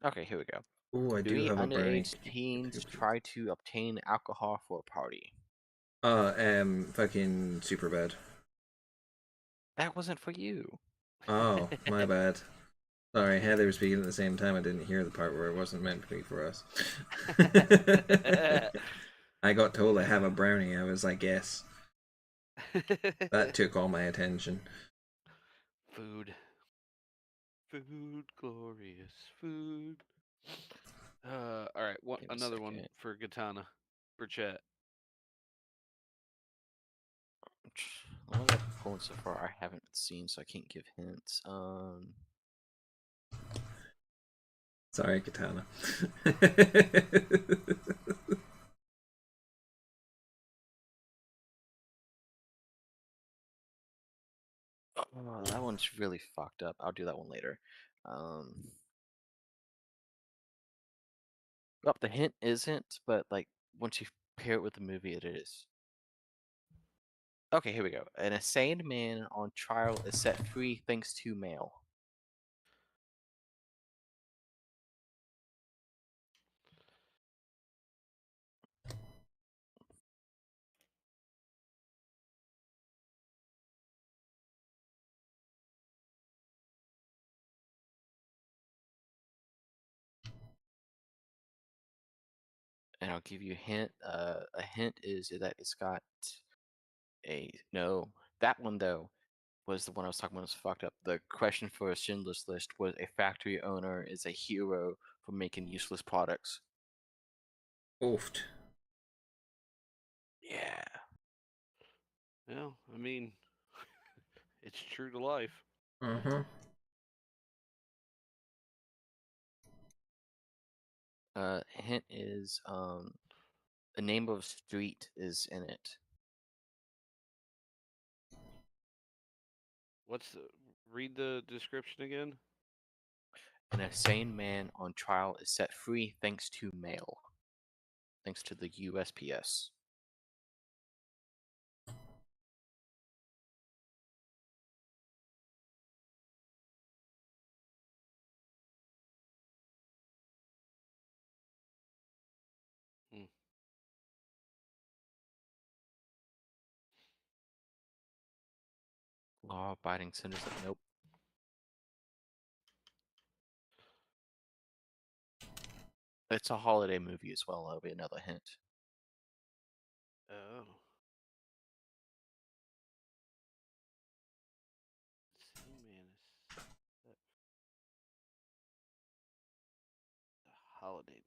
Okay, here we go. Oh, I do Three have a brownie. underage teens try to obtain alcohol for a party. Fucking Superbad. That wasn't for you. Oh, my bad. Sorry, Heather was speaking at the same time. I didn't hear the part where it wasn't meant to be for us. I got told I have a brownie. I was like, yes. That took all my attention. Food. Food, glorious food. Alright, Give me a another one second. for Katana. For chat. The ones I've pulled so far I haven't seen, so I can't give hints. Sorry, Katana. Oh, that one's really fucked up. I'll do that one later. Well, the hint isn't, but like once you pair it with the movie, it is. Okay, here we go. An insane man on trial is set free thanks to mail. And I'll give you a hint. A hint is that it's got a no. That one though was the one I was talking about. Was fucked up. The question for a Schindler's List was a factory owner is a hero for making useless products. Oofed. Yeah. Well, I mean, it's true to life. Uh-huh. Hint is the name of a street is in it. Read the description again? An insane man on trial is set free thanks to mail. Thanks to the USPS. Hmm. Law-abiding citizen. Nope. It's a holiday movie as well. That'll be another hint. Oh. Same man is a holiday movie.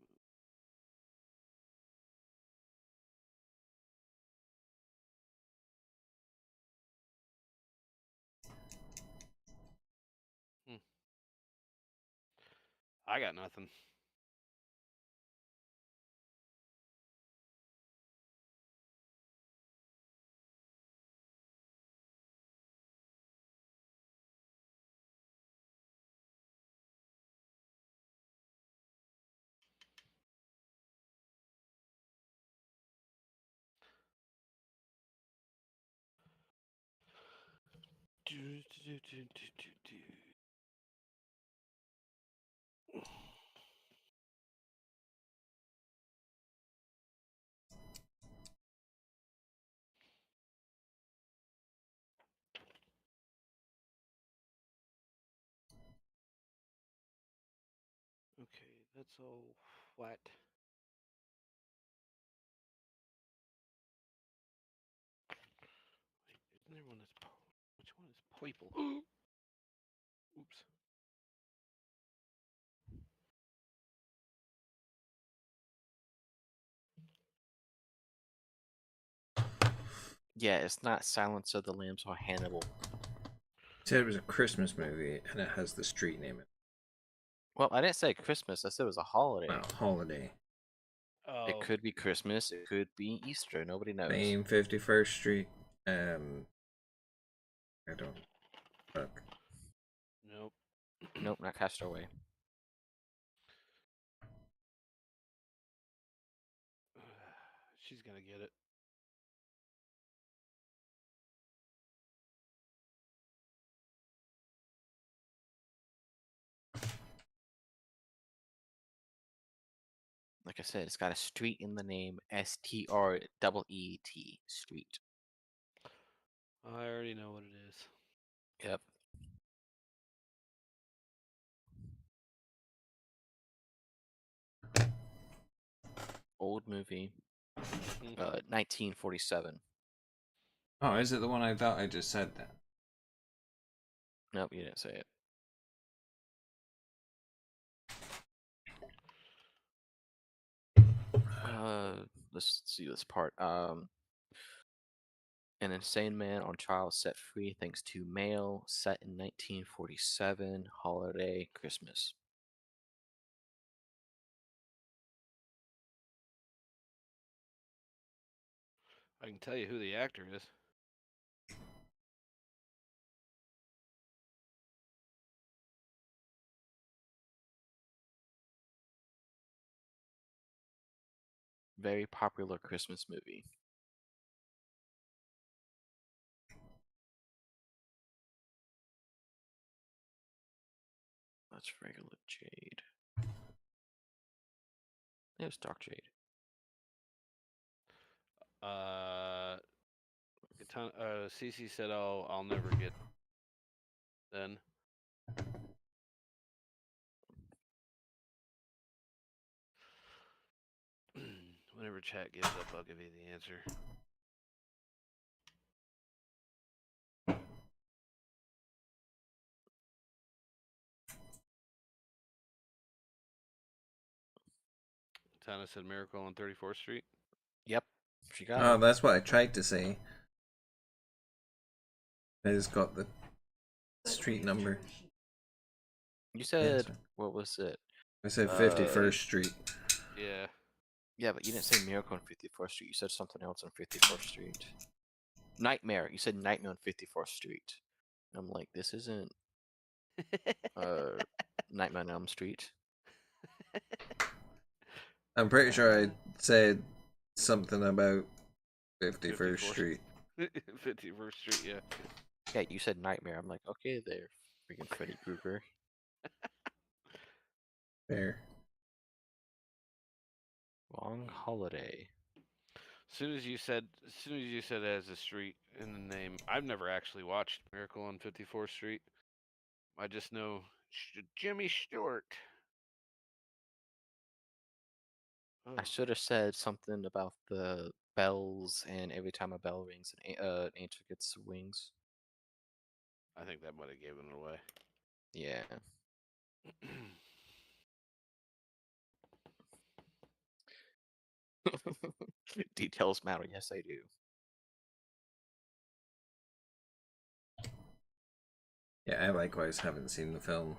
Hmm. I got nothing. Okay, that's all flat. Wait, isn't there one that's which one is purple? Oops. Yeah, it's not Silence of the Lambs or Hannibal. Said it was a Christmas movie and it has the street name in it. Well, I didn't say Christmas. I said it was a holiday. Well, holiday. Oh, It could be Christmas. It could be Easter. Nobody knows. Same 51st Street. I don't. Fuck. nope. Nope, not Castaway. She's gonna get it. Like I said, it's got a street in the name. Street. Street. I already know what it is. Yep. Old movie. 1947. Oh, is it the one I thought I just said that? Nope, you didn't say it. Let's see this part. An insane man on trial set free thanks to mail. Set in 1947. Holiday. Christmas. I can tell you who the actor is. Very popular Christmas movie. That's regular Jade. There's Dark Jade. Cece said, "Oh, I'll never get." Then. Whenever chat gives up, I'll give you the answer. Tana said Miracle on 34th Street. Yep, she got Oh, it. that's what I tried to say. I just got the street number. You said, Answer. what was it? I said 51st Street. Yeah. Yeah, but you didn't say Miracle on 54th Street. You said something else on 54th Street. Nightmare. You said Nightmare on 54th Street. I'm like, this isn't Nightmare on Elm Street. I'm pretty sure I said something about 51st 54th. Street. 51st Street, yeah. Yeah, you said Nightmare. I'm like, okay, there, freaking Freddy Krueger. There. Long Holiday. As soon as you said it as a street in the name, I've never actually watched Miracle on 54th Street. I just know Jimmy Stewart. Oh. I should have said something about the bells and every time a bell rings, an angel gets wings. I think that might have given it away. Yeah. Details matter. Yes, I do. Yeah, I likewise haven't seen the film.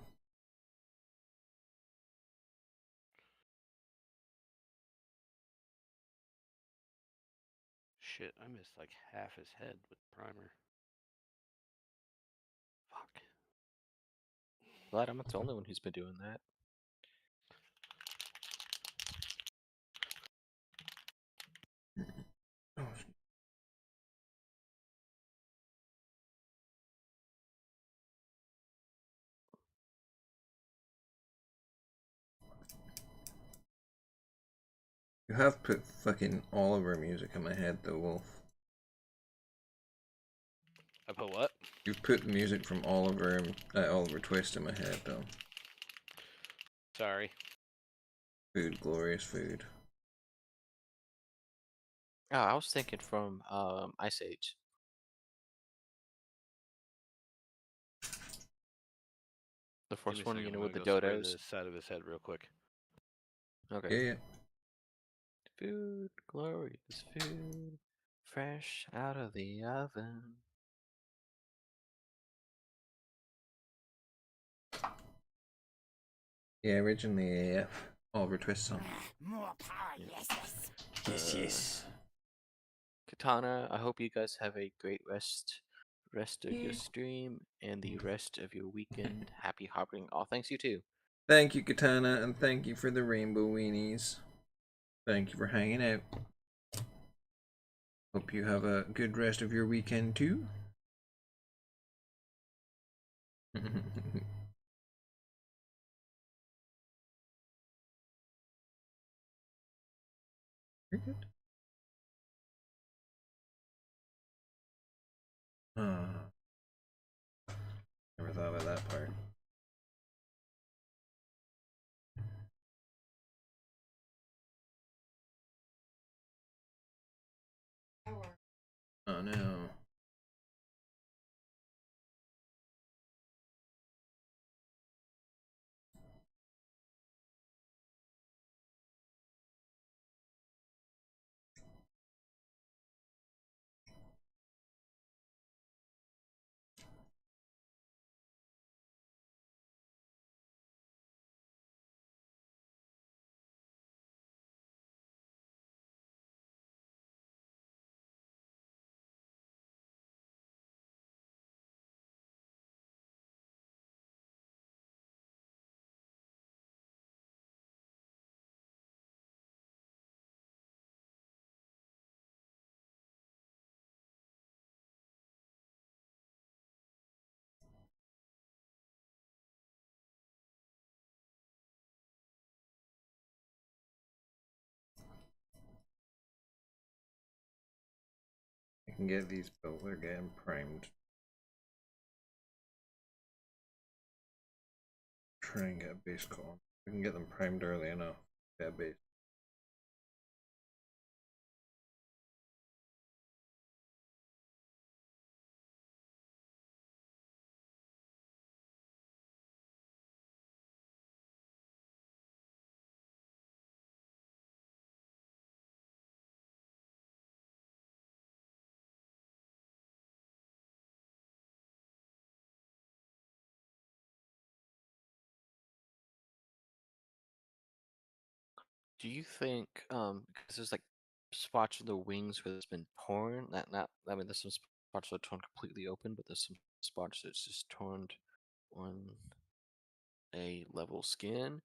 Shit, I missed like half his head with primer. Fuck. Glad I'm not the only one who's been doing that. You have put fucking Oliver music in my head though, Wolf. I put what? You've put music from Oliver Twist in my head though. Sorry. Food, glorious food. Oh, I was thinking from Ice Age. The Give me first a one, second. you I'm know, gonna with the go spray dodos. the side of his head real quick. Okay. Yeah. Food, glorious food, fresh out of the oven. Yeah, originally Oliver Twist song. More power, yes, yes. Yes, yes. Katana, I hope you guys have a great rest of your Yeah. stream and the rest of your weekend. Happy hopping. Oh, thanks you too. Thank you, Katana, and thank you for the rainbow weenies. Thank you for hanging out. Hope you have a good rest of your weekend too. Very good. Never thought about that part. Oh no. I can get these built. They're getting primed. Try and get a base call. We can get them primed early enough. Get a base. Do you think because there's like spots of the wings where it's been torn, not I mean there's some spots that are torn completely open, but there's some spots that's just torn on a level skin.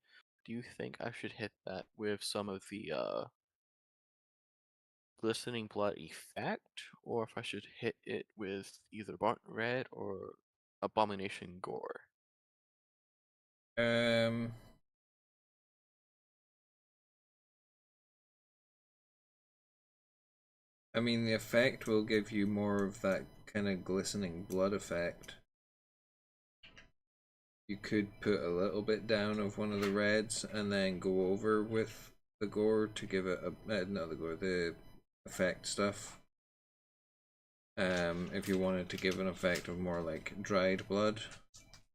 Do you think I should hit that with some of the glistening blood effect, or if I should hit it with either burnt red or abomination gore? Um. I mean, the effect will give you more of that kind of glistening blood effect. You could put a little bit down of one of the reds and then go over with the gore to give it a not the gore, the effect stuff. If you wanted to give an effect of more like dried blood,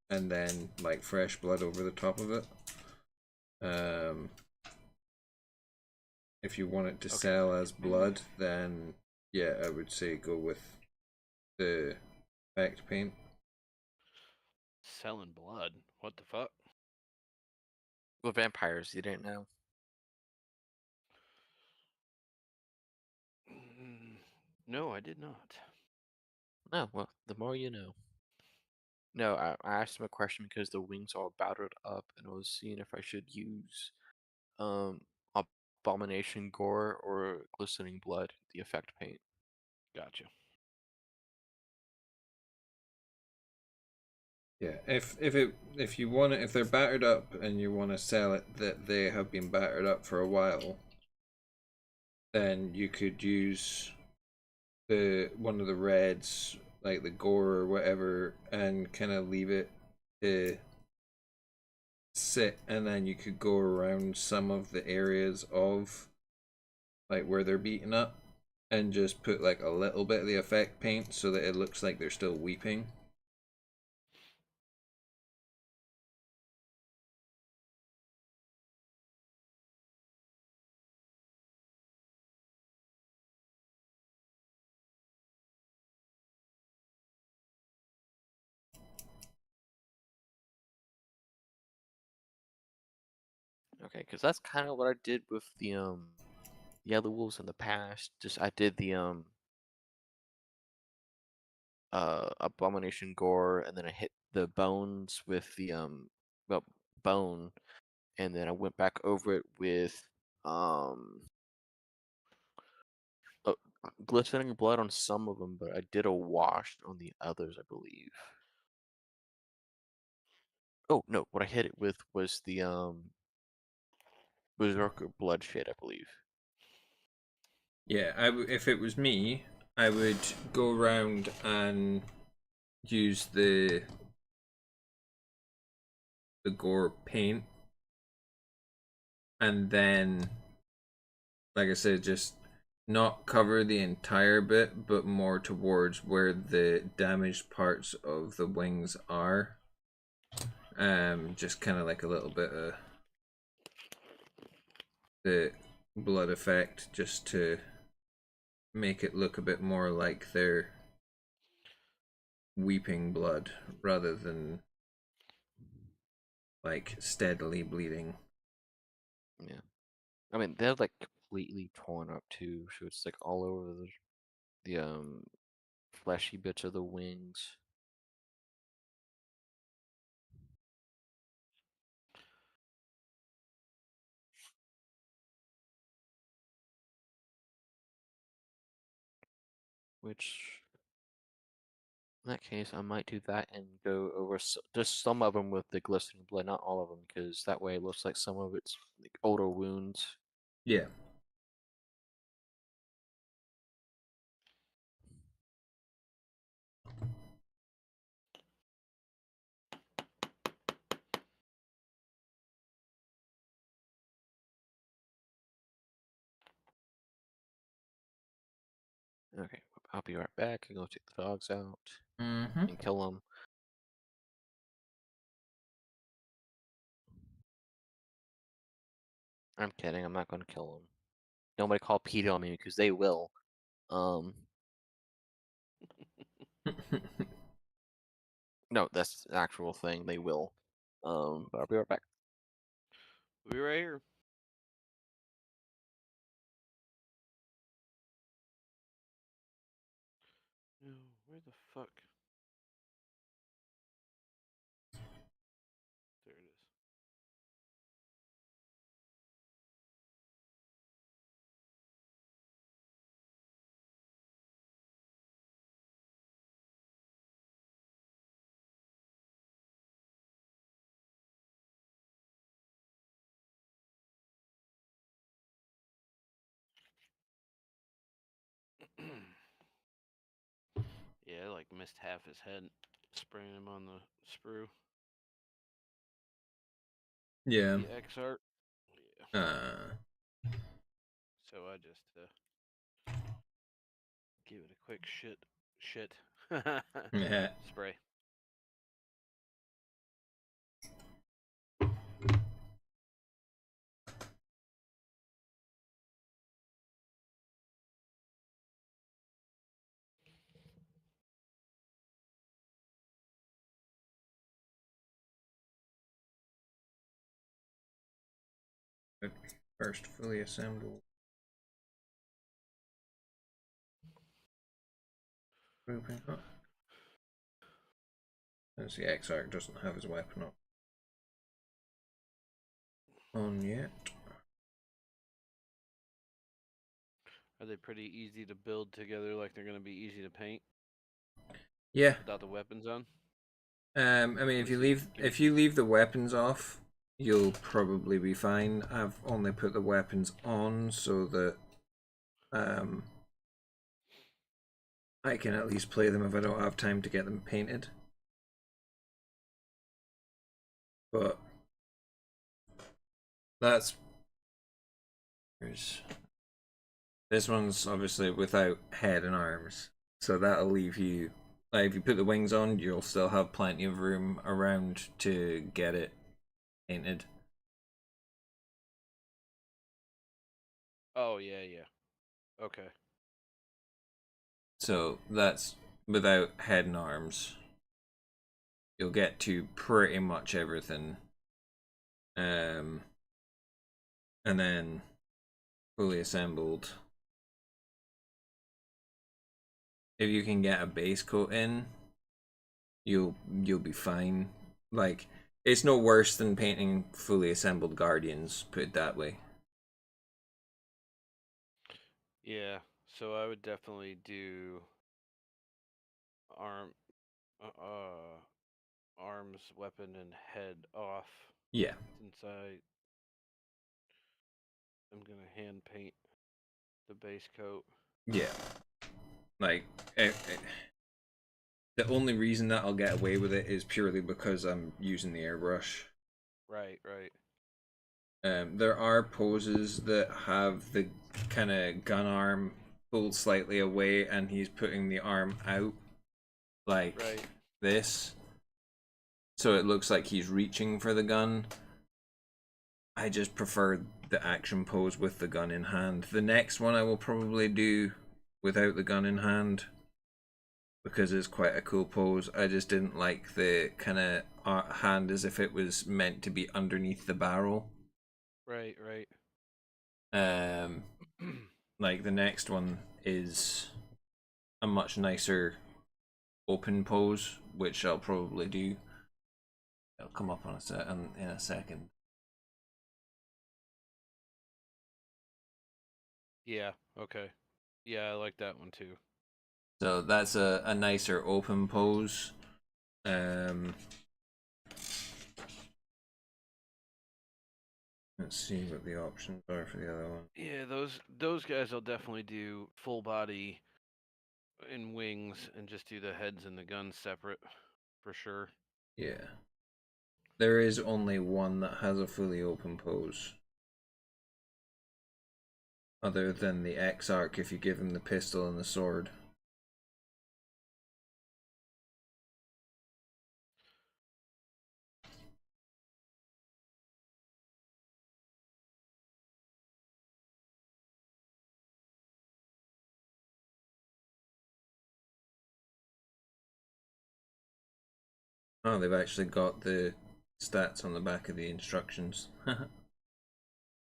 and then like fresh blood over the top of it. If you want it to sell as blood, then yeah, I would say go with the effect paint. Selling blood. What the fuck? With vampires, you didn't know. No, I did not. No, well, the more you know. No, I asked him a question because the wings are battered up, and I was seeing if I should use um abomination gore or glistening blood, the effect paint. Gotcha. Yeah, if you want it, if they're battered up and you want to sell it that they have been battered up for a while, then you could use the one of the reds, like the gore or whatever, and kind of leave it to sit, and then you could go around some of the areas of like where they're beaten up and just put like a little bit of the effect paint so that it looks like they're still weeping. Okay, because that's kind of what I did with the yellow wolves in the past. Just I did the abomination gore, and then I hit the bones with the well, bone, and then I went back over it with um uh, glistening blood on some of them, but I did a wash on the others, I believe. Oh no, what I hit it with was the berserker bloodshed, I believe. Yeah, if it was me, I would go around and use the gore paint, and then, like I said, just not cover the entire bit, but more towards where the damaged parts of the wings are. Just kind of like a little bit of the blood effect, just to make it look a bit more like they're weeping blood rather than like steadily bleeding. Yeah. I mean, they're like completely torn up too, so it's like all over the fleshy bits of the wings. Which, in that case, I might do that and go over just some of them with the glistening blood, not all of them, because that way it looks like some of it's like older wounds. Yeah. Okay, I'll be right back. I'm gonna take the dogs out Mm-hmm. and kill them. I'm kidding. I'm not gonna kill them. Nobody call Peter on me because they will. Um, no, that's an actual thing. They will. But I'll be right back. We'll be right here. No, where the fuck? There it is. Yeah, I like missed half his head spraying him on the sprue. Yeah. The X art. Yeah. So I just give it a quick shit Yeah. spray. First fully assembled grouping up. As the X-Arc doesn't have his weapon up on yet. Are they pretty easy to build together? Like they're gonna be easy to paint Yeah. without the weapons on? I mean, if you leave the weapons off, you'll probably be fine. I've only put the weapons on so that I can at least play them if I don't have time to get them painted. But That's this one's obviously without head and arms, so that'll leave you like if you put the wings on, you'll still have plenty of room around to get it painted. Oh yeah, yeah. Okay. So that's without head and arms. You'll get to pretty much everything. And then fully assembled. If you can get a base coat in, you'll be fine. Like it's no worse than painting fully assembled guardians, put it that way. Yeah. So I would definitely do arm, arms, weapon, and head off. Yeah. Since I am gonna hand paint the base coat. Yeah. Like the only reason that I'll get away with it is purely because I'm using the airbrush. Right. Right. There are poses that have the kind of gun arm pulled slightly away and he's putting the arm out like Right. this. So it looks like he's reaching for the gun. I just prefer the action pose with the gun in hand. The next one I will probably do without the gun in hand because it's quite a cool pose. I just didn't like the kind of hand as if it was meant to be underneath the barrel. Right. Right. Like the next one is a much nicer open pose, which I'll probably do. It'll come up on in a second. Yeah. Okay. Yeah, I like that one too. So that's a nicer open pose. Let's see what the options are for the other one. Yeah, those guys I'll definitely do full body and wings and just do the heads and the guns separate for sure. Yeah. There is only one that has a fully open pose. Other than the X-Arc if you give him the pistol and the sword. Oh, they've actually got the stats on the back of the instructions.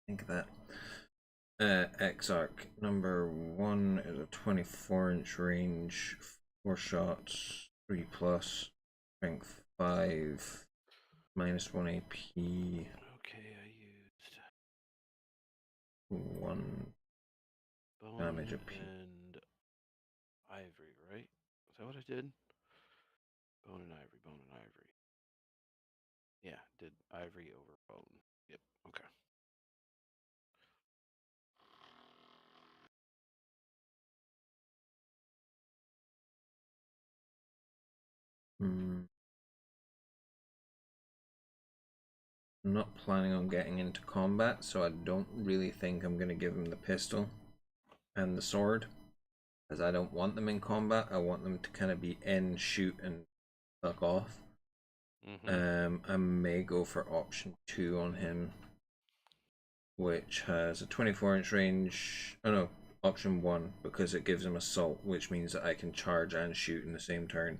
Think of that. X-Arc number 1 is a 24-inch range, 4 shots, 3 plus, strength 5, minus 1 AP, Okay, I used 1 bone damage apiece. and ivory, right? Is that what I did? Bone and ivory, bone and ivory. Yeah, did ivory over bone. Yep, okay. I'm not planning on getting into combat, so I don't really think I'm going to give him the pistol and the sword. Because I don't want them in combat, I want them to kind of be in, shoot, and fuck off. I may go for option 2 on him, which has a 24-inch range. Oh no, option 1, because it gives him assault, which means that I can charge and shoot in the same turn.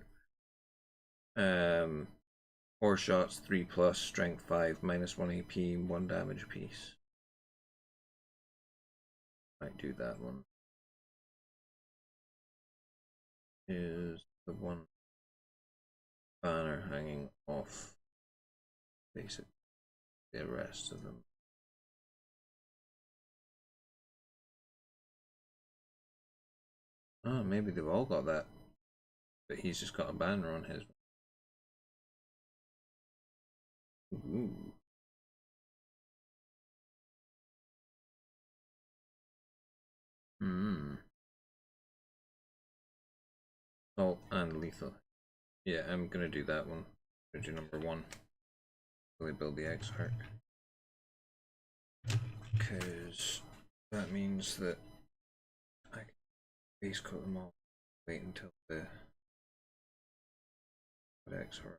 4 shots, 3 plus, strength 5, minus 1 AP, 1 damage apiece. Might do that one. Is the one banner hanging off basically the rest of them. Oh, maybe they've all got that, but he's just got a banner on his. Ooh. Oh, and lethal. Yeah, I'm gonna do that one. I'm gonna do number 1. Really build the X-Arc. Because that means that I can base coat them all. Wait until the codex or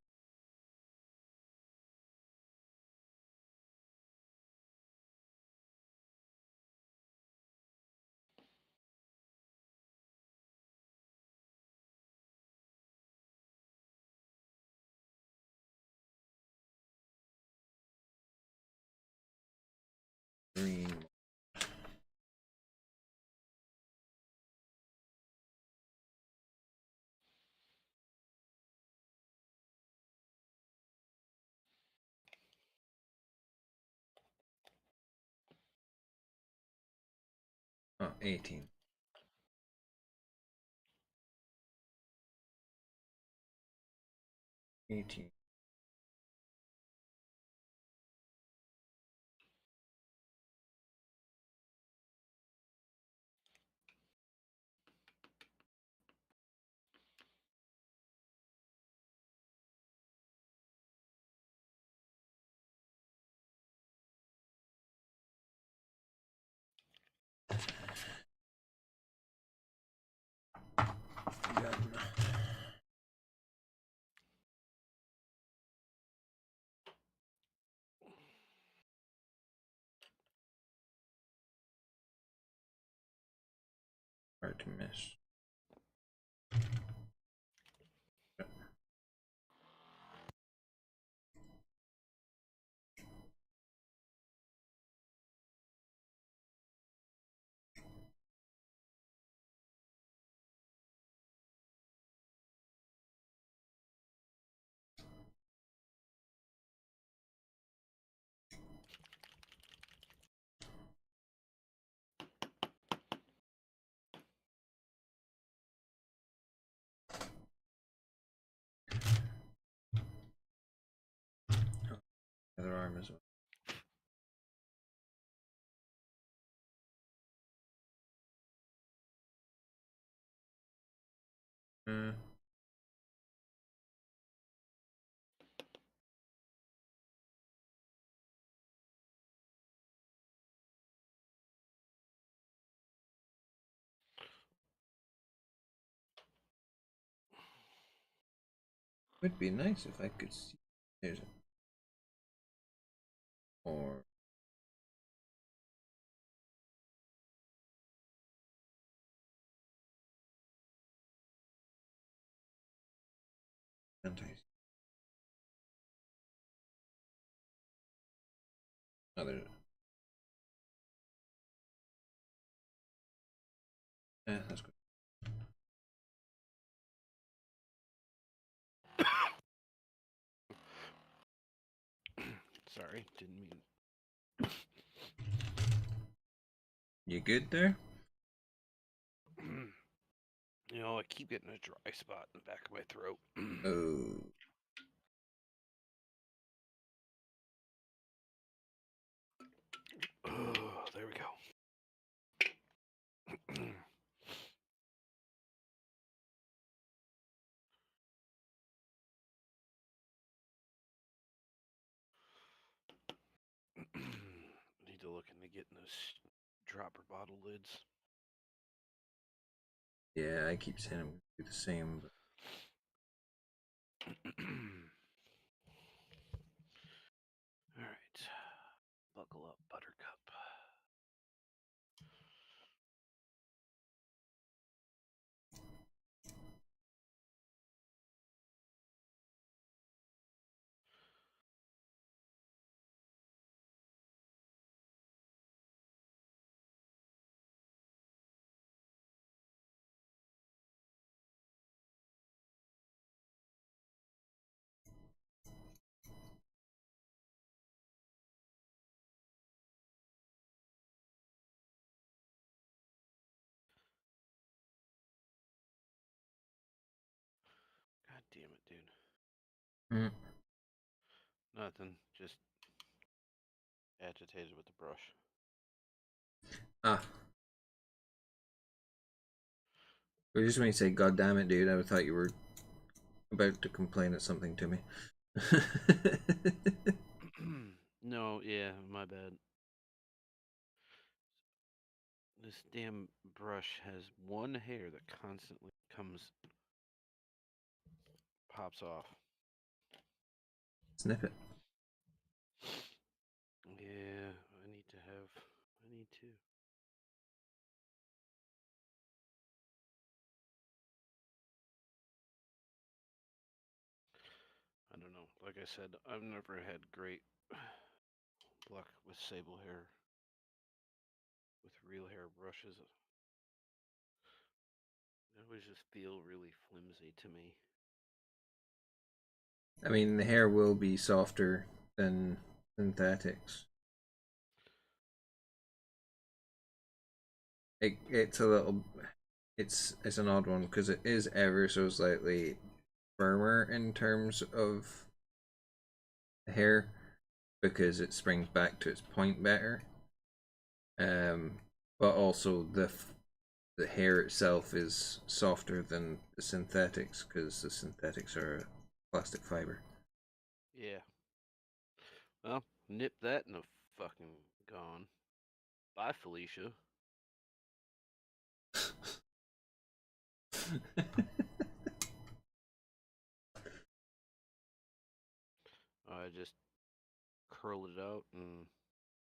green. Oh, 18. Done. Hard to miss. Other arm as well. Would be nice if I could see. There's a or anti. Other. Yeah, that's good. Sorry, didn't mean. You good there? You know, I keep getting a dry spot in the back of my throat. Oh. Oh, there we go. Need to look into getting those dropper bottle lids. Yeah, I keep saying I'm gonna do the same, but All right, buckle up, Buttercup. God damn it, dude. mm. Nothing. Just agitated with the brush. Ah. I just when you say "God damn it, dude," I thought you were about to complain at something to me. No, yeah, my bad. This damn brush has one hair that constantly pops off. Snip it. Yeah, I need to. I don't know. Like I said, I've never had great luck with sable hair, with real hair brushes. They always just feel really flimsy to me. I mean, the hair will be softer than synthetics. It's a little, it's an odd one because it is ever so slightly firmer in terms of the hair because it springs back to its point better. But also the hair itself is softer than the synthetics because the synthetics are a plastic fiber. Yeah. Well, nip that in the fucking gone. Bye, Felicia. I just curled it out and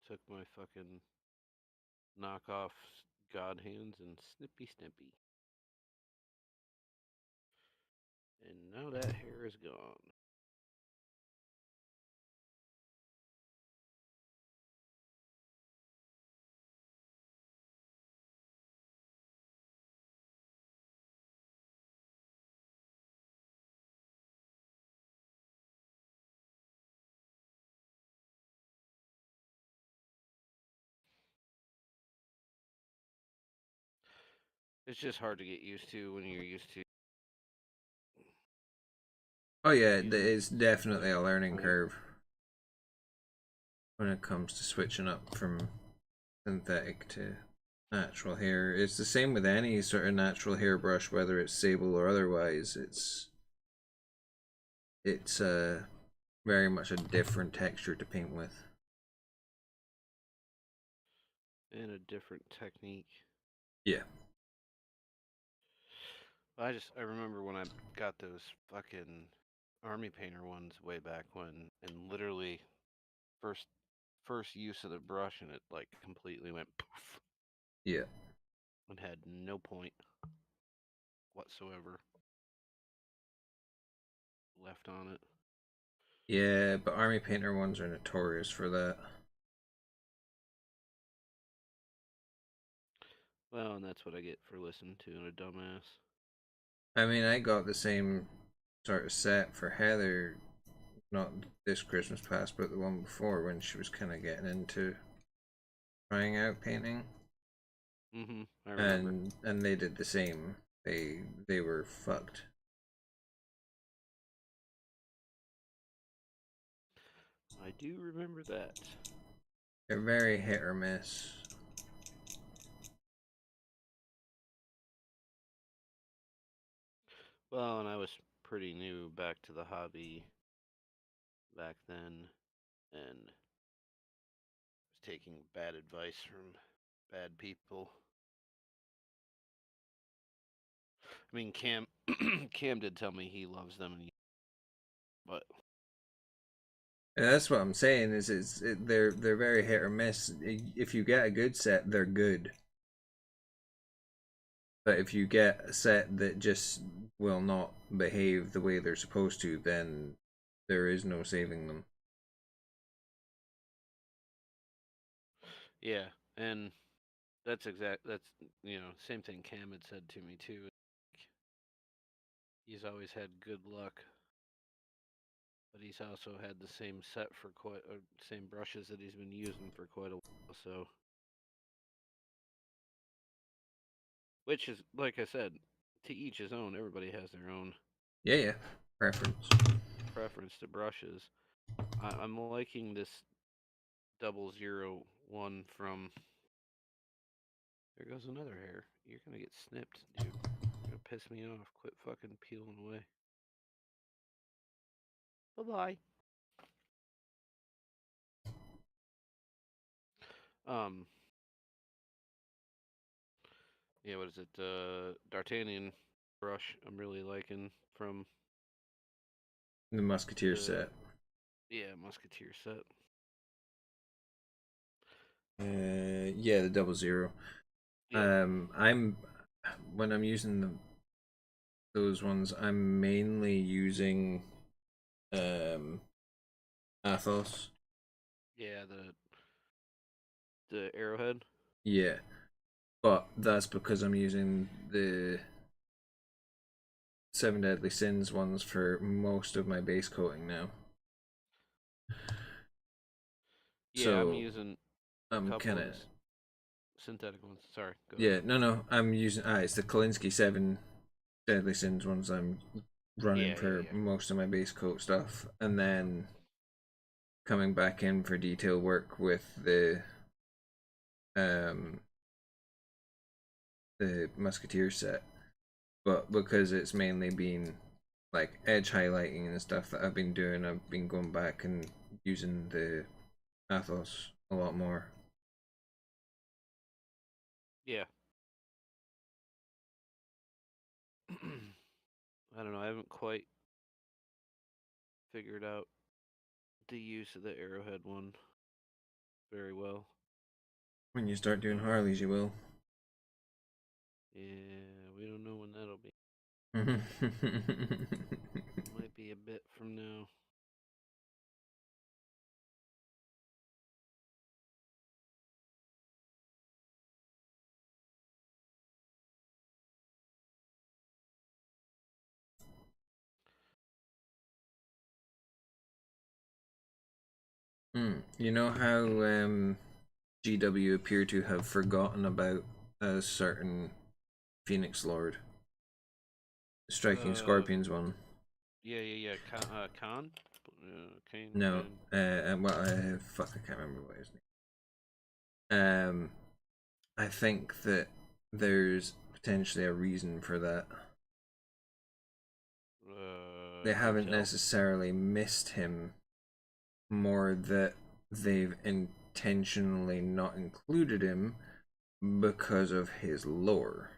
took my fucking knockoff god hands and snippy. And now that hair is gone. It's just hard to get used to when you're used to. Oh yeah, Using it's definitely a like learning old- curve when it comes to switching up from synthetic to natural hair. It's the same with any sort of natural hairbrush, whether it's sable or otherwise. It's very much a different texture to paint with. and a different technique. Yeah. I remember when I got those fucking army painter ones way back when, and literally first first use of the brush, and it like completely went poof Yeah. and had no point whatsoever left on it. Yeah, but army painter ones are notorious for that. Well, and that's what I get for listening to a dumbass. I mean, I got the same sort of set for Heather, not this Christmas past, but the one before when she was kind of getting into trying out painting. I remember. And they did the same. They were fucked. I do remember that. They're very hit or miss. Well, and I was pretty new back to the hobby back then, and was taking bad advice from bad people. I mean, Cam Cam did tell me he loves them, but And that's what I'm saying. They're very hit or miss. If you get a good set, they're good. But if you get a set that just will not behave the way they're supposed to, then there is no saving them. yeah, and that's same thing Cam had said to me too. He's always had good luck, but he's also had the same set for same brushes that he's been using for quite a while. So, which is like I said, to each his own. Everybody has their own Yeah, yeah. Preference. preference to brushes. I'm liking this 001 from. There goes another hair. You're gonna get snipped, dude. You're gonna piss me off. Quit fucking peeling away. Bye bye. Um, Yeah, what is it? D'Artagnan brush. I'm really liking from The Musketeer the set. Musketeer set. Yeah, the 00. Yeah. I'm when I'm using those ones, I'm mainly using Athos. Yeah, the arrowhead. Yeah, but that's because I'm using the Seven Deadly Sins ones for most of my base coating now. Yeah, I'm So using a I'm couple kind of of the synthetic ones. Sorry, go ahead. yeah. No. I'm using it's the Kolinsky Seven Deadly Sins ones I'm running Yeah, yeah, for yeah. most of my base coat stuff, and then coming back in for detail work with um the Musketeer set. But because it's mainly been like edge highlighting and stuff that I've been doing, I've been going back and using the Athos a lot more. Yeah. I don't know. I haven't quite figured out the use of the arrowhead one very well. When you start doing Harleys, you will. Yeah, we don't know when that'll be. Might be a bit from now. You know how GW appear to have forgotten about a certain Phoenix Lord, the Striking Uh, Scorpions one. yeah. Khan? Kane, No, Kane. fuck, I can't remember what his name. I think that there's potentially a reason for that. They haven't Hotel? necessarily missed him, more that they've intentionally not included him because of his lore.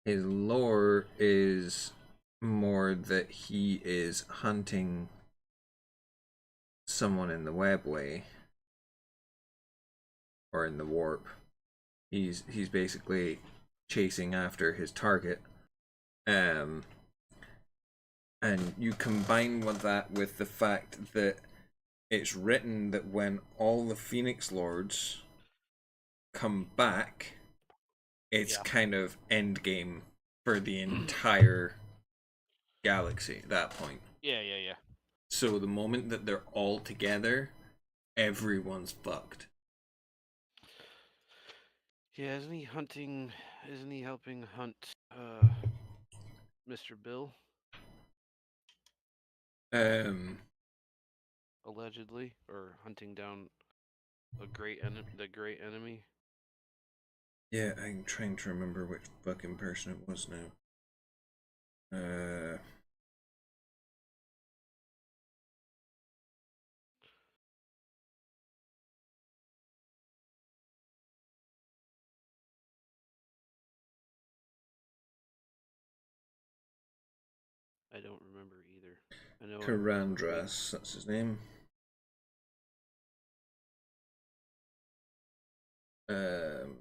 His lore is more that he is hunting someone in the webway or in the warp. He's basically chasing after his target. And you combine with that with the fact that it's written that when all the Phoenix Lords come back, it's Yeah. kind of endgame for the entire galaxy at that point. Yeah. So the moment that they're all together, everyone's fucked. Yeah, isn't he hunting? Isn't he helping hunt Mr. Bill? Allegedly, or hunting down the great enemy. Yeah, I'm trying to remember which fucking person it was now. I don't remember either. I know I remember being. Karandras, that's his name. Um,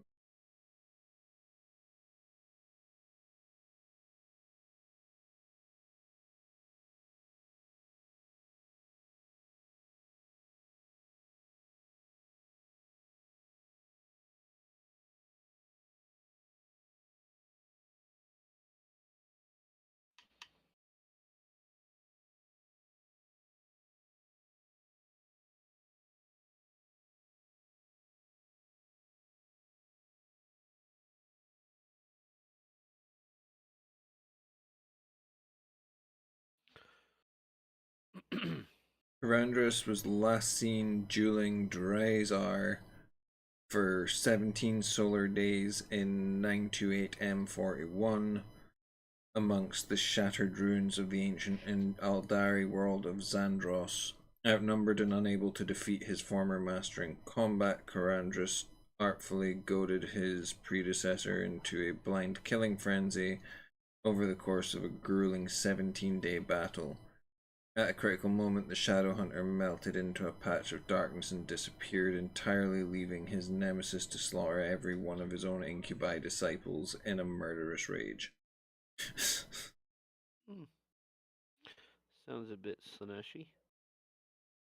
Karandras was last seen dueling Drazar for 17 solar days in 928 M41 amongst the shattered ruins of the ancient Aldari world of Xandros. Outnumbered and unable to defeat his former master in combat, Karandras artfully goaded his predecessor into a blind killing frenzy over the course of a grueling 17-day battle. At a critical moment, the Shadow Hunter melted into a patch of darkness and disappeared entirely, leaving his nemesis to slaughter every one of his own incubi disciples in a murderous rage. Sounds a bit Slaneshy.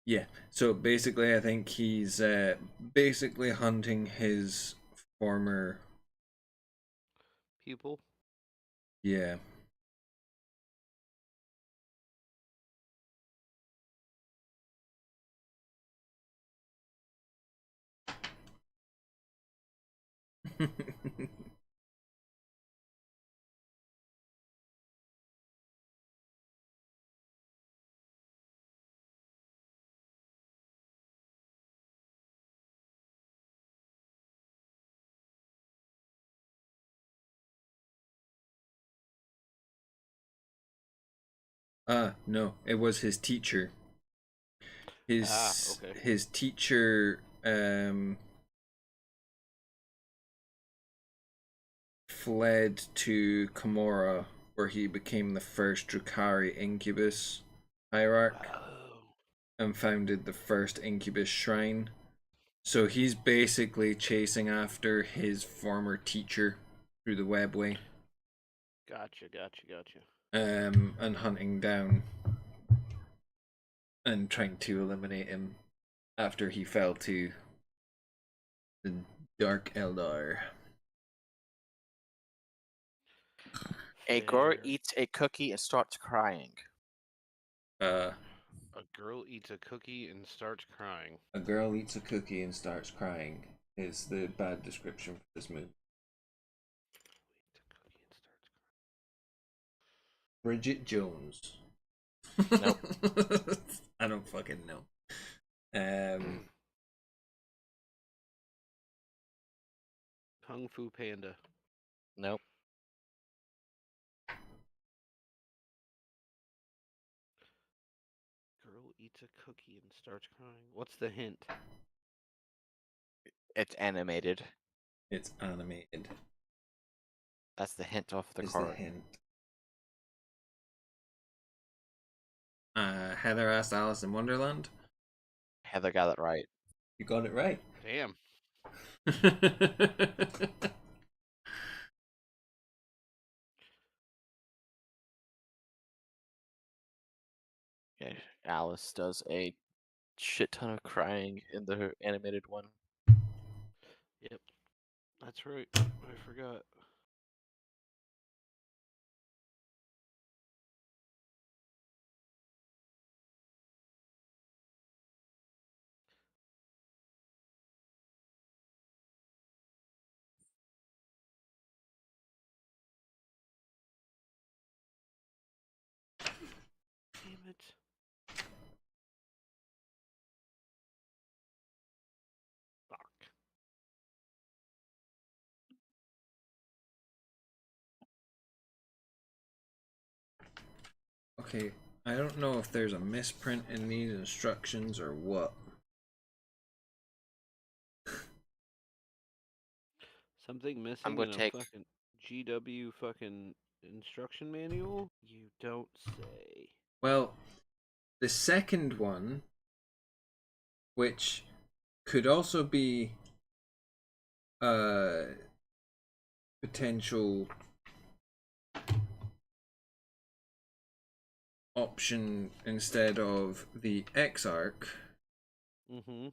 Yeah, so basically I think he's basically hunting his former... Pupil. Yeah. No, it was his teacher. Okay. His teacher fled to Komorra, where he became the first Drukhari incubus hierarch and founded the first incubus shrine. So he's basically chasing after his former teacher through the webway. Gotcha. And hunting down and trying to eliminate him after he fell to the Dark Eldar. A girl Fair. eats a cookie and starts crying. A girl eats a cookie and starts crying. A girl eats a cookie and starts crying is the bad description for this movie. Bridget Jones. Nope. I don't fucking know. Kung Fu Panda. Nope. Girl eats a cookie and starts crying. What's the hint? It's animated. It's animated. That's the hint off the Is card. the hint. Heather asked Alice in Wonderland. Heather got it right. You got it right. Damn. Yeah, Alice does a shit ton of crying in the animated one. Yep. That's right. I forgot. Damn it. Fuck. Okay, I don't know if there's a misprint in these instructions or what. Something missing I'm gonna in a take. fucking GW fucking instruction manual? You don't say. Well, the second one, which could also be a potential option instead of the X-Arc, Mm-hmm.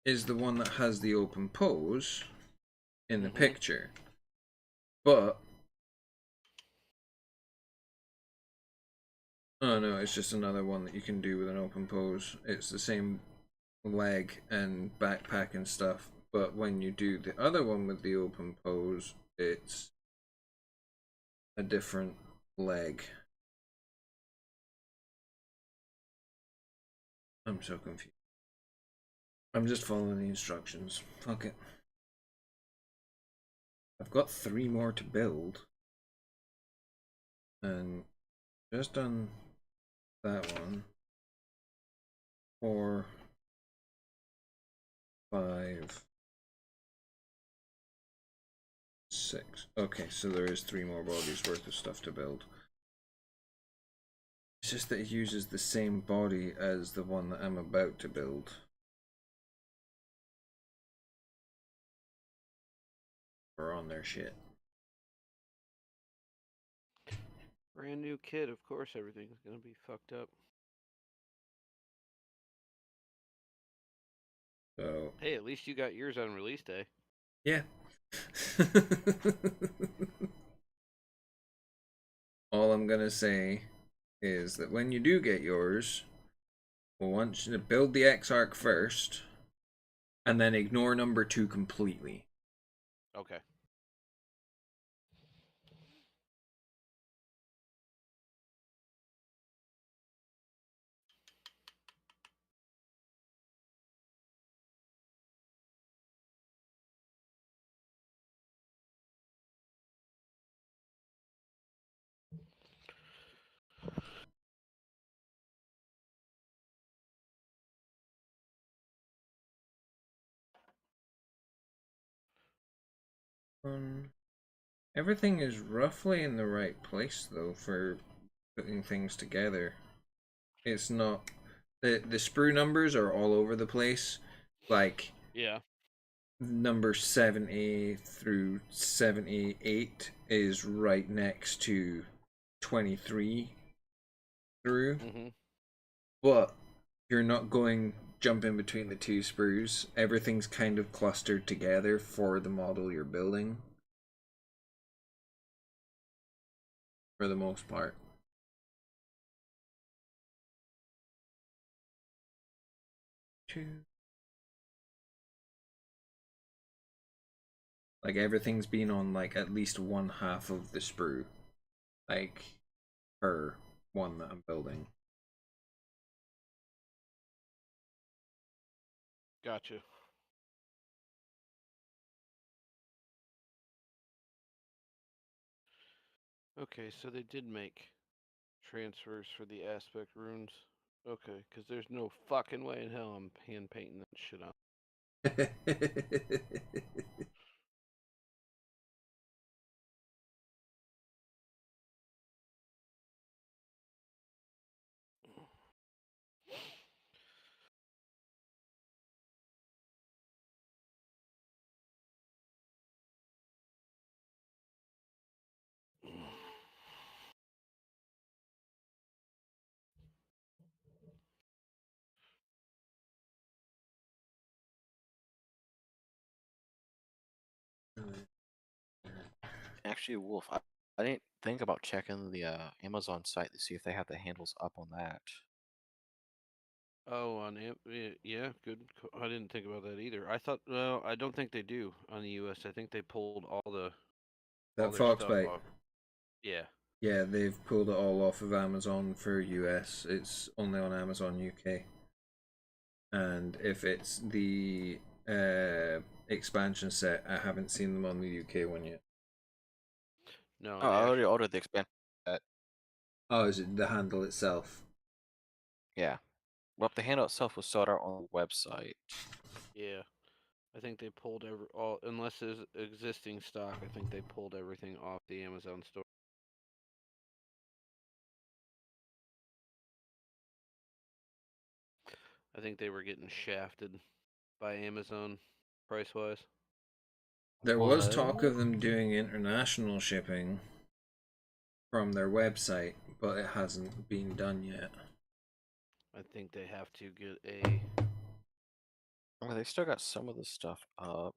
is the one that has the open pose in the Mhm. picture. But oh no, it's just another one that you can do with an open pose. It's the same leg and backpack and stuff, but when you do the other one with the open pose, it's a different leg. I'm so confused. I'm just following the instructions. Fuck it. I've got 3 more to build. And just done that one. 4, 5, 6. Okay, so there is 3 more bodies worth of stuff to build. It's just that it uses the same body as the one that I'm about to build. Or on their shit. Brand new kit, of course everything's gonna be fucked up. So Hey, at least you got yours on release day. yeah. All I'm gonna say is that when you do get yours, we'll want you to build the X-Arc first, and then ignore number 2 completely. Okay. Everything is roughly in the right place though for putting things together. It's not the sprue numbers are all over the place. Like Yeah. number 70 through 78 is right next to 23 through. Mm-hmm. But you're not going jumping between the 2 sprues. Everything's kind of clustered together for the model you're building. For the most part. Like everything's been on like at least one half of the sprue. Like per one that I'm building. Gotcha. Okay, so they did make transfers for the aspect runes. Okay, because there's no fucking way in hell I'm hand painting that shit on. Actually, Wolf, I didn't think about checking the Amazon site to see if they have the handles up on that. Oh, on yeah, good. I didn't think about that either. I thought, well, I don't think they do on the U.S. I think they pulled all that their fox stuff bite. off. Yeah. Yeah, they've pulled it all off of Amazon for US. It's only on Amazon UK. And if it's the expansion set, I haven't seen them on the UK one yet. No, Oh, I already ordered the expansion set. Oh, is it the handle itself? Yeah. Well, the handle itself was sold out on the website. Yeah. I think they pulled all unless there's existing stock. I think they pulled everything off the Amazon store. I think they were getting shafted by Amazon price wise. There was talk What? of them doing international shipping from their website, but it hasn't been done yet. I think they have to get a. Well, they still got some of the stuff up.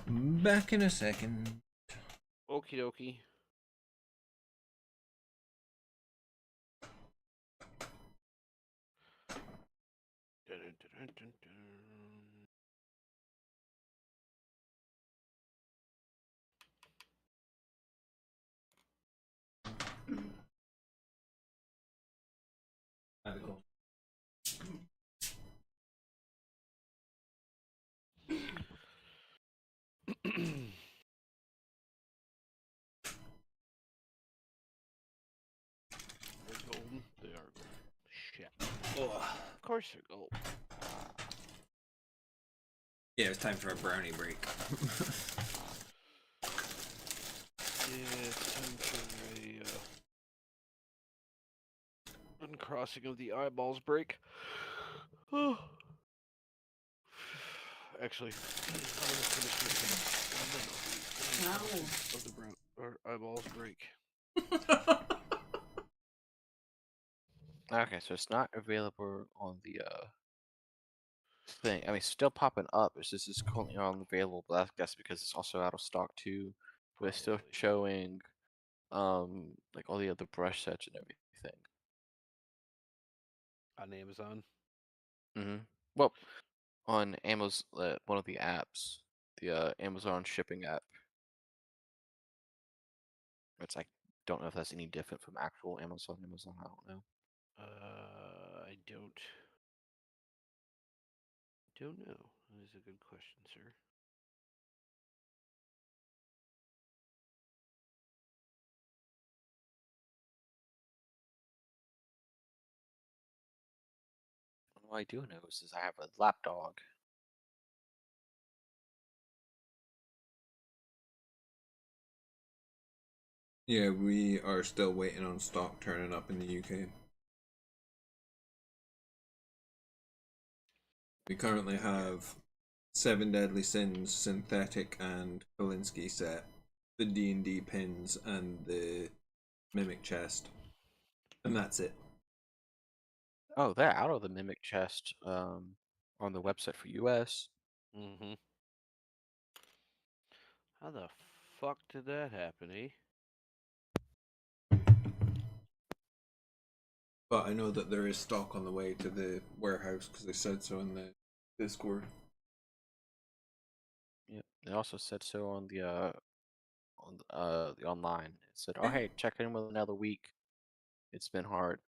Back in a second. Okie dokie. Dun, dun, dun, dun. They're golden. They are golden. Shit. Of course they're gold. Yeah, it's time for a brownie break. Yeah, it's time for a uncrossing of the eyeballs break. Oh. Actually, I'm gonna finish this and then I'll be of the brown or eyeballs break. Okay, so it's not available on the thing. I mean, it's still popping up. It's just it's currently unavailable, but I guess because it's also out of stock too. But it's still Probably. showing like all the other brush sets and everything. On Amazon. Well, on Amazon, one of the apps, the Amazon shipping app. It's like don't know if that's any different from actual Amazon. I don't know. I don't know. That is a good question, sir. What I do know is I have a lapdog. Yeah, we are still waiting on stock turning up in the UK. We currently have Seven Deadly Sins synthetic and Kolinsky set, the D&D pins, and the mimic chest, and that's it. Oh, they're out of the Mimic chest on the website for US. Mm-hmm. How the fuck did that happen, eh? But I know that there is stock on the way to the warehouse because they said so in the Discord. Yep. They also said so on the online. It said, "Oh, hey, check in with another week. It's been hard."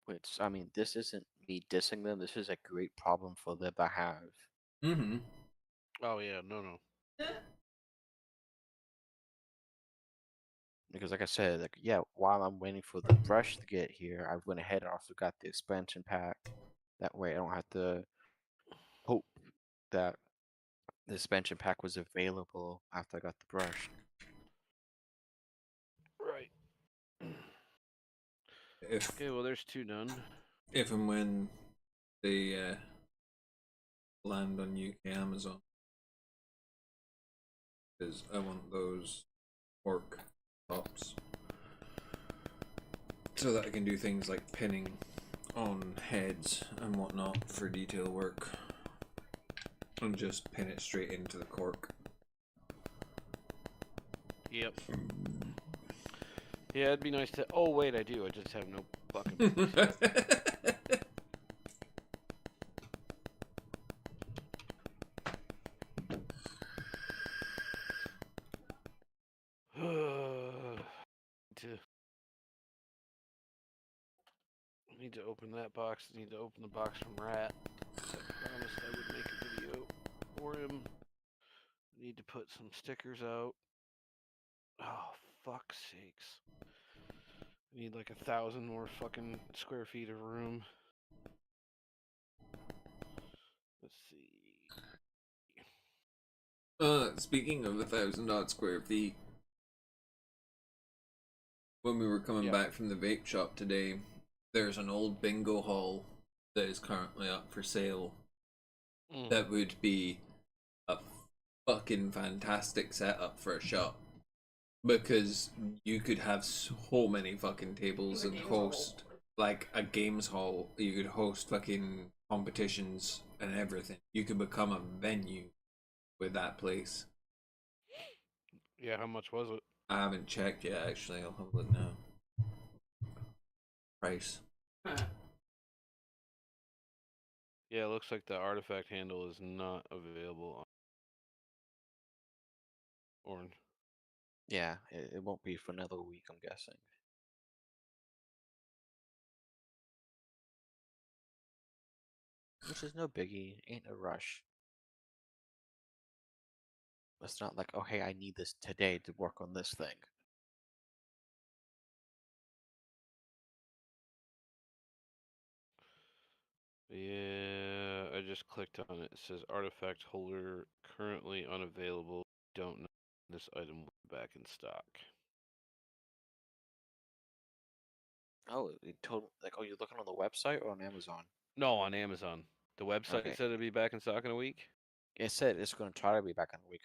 Which, I mean, this isn't me dissing them. This is a great problem for them to have. Mm-hmm. Oh yeah, no. Because, like I said, like yeah, while I'm waiting for the brush to get here, I went ahead and also got the expansion pack. That way, I don't have to hope that the expansion pack was available after I got the brush. Right. If Okay, well there's two done. if and when they land on UK Amazon, because I want those orc tops so that I can do things like pinning on heads and whatnot for detail work, and just pin it straight into the cork. Yep. Yeah, it'd be nice to. Oh wait, I do. I just have no fucking. to need to open that box. Need to open the box from Rat. I promised I would make a video for him. Need to put some stickers out. Oh fuck's sakes! I need like 1,000 more fucking square feet of room. Let's see. Speaking of 1,000 odd square feet, when we were coming back from the vape shop today, there's an old bingo hall that is currently up for sale. That would be a fucking fantastic setup for a shop, because you could have so many fucking tables and host like a games hall. You could host fucking competitions and everything. You could become a venue with that place. Yeah, how much was it? I haven't checked yet, actually. I'll have a look now. Price. Yeah, it looks like the artifact handle is not available on Orange. Yeah, it won't be for another week, I'm guessing. Which is no biggie, ain't no rush. It's not like, oh hey, I need this today to work on this thing. Yeah, I just clicked on it. It says artifact holder currently unavailable. Don't know when this item will be back in stock. Oh, it told like, oh, you're looking on the website or on Amazon? No, on Amazon. The website Okay. said it'd be back in stock in a week. It said it's going to try to be back in a week.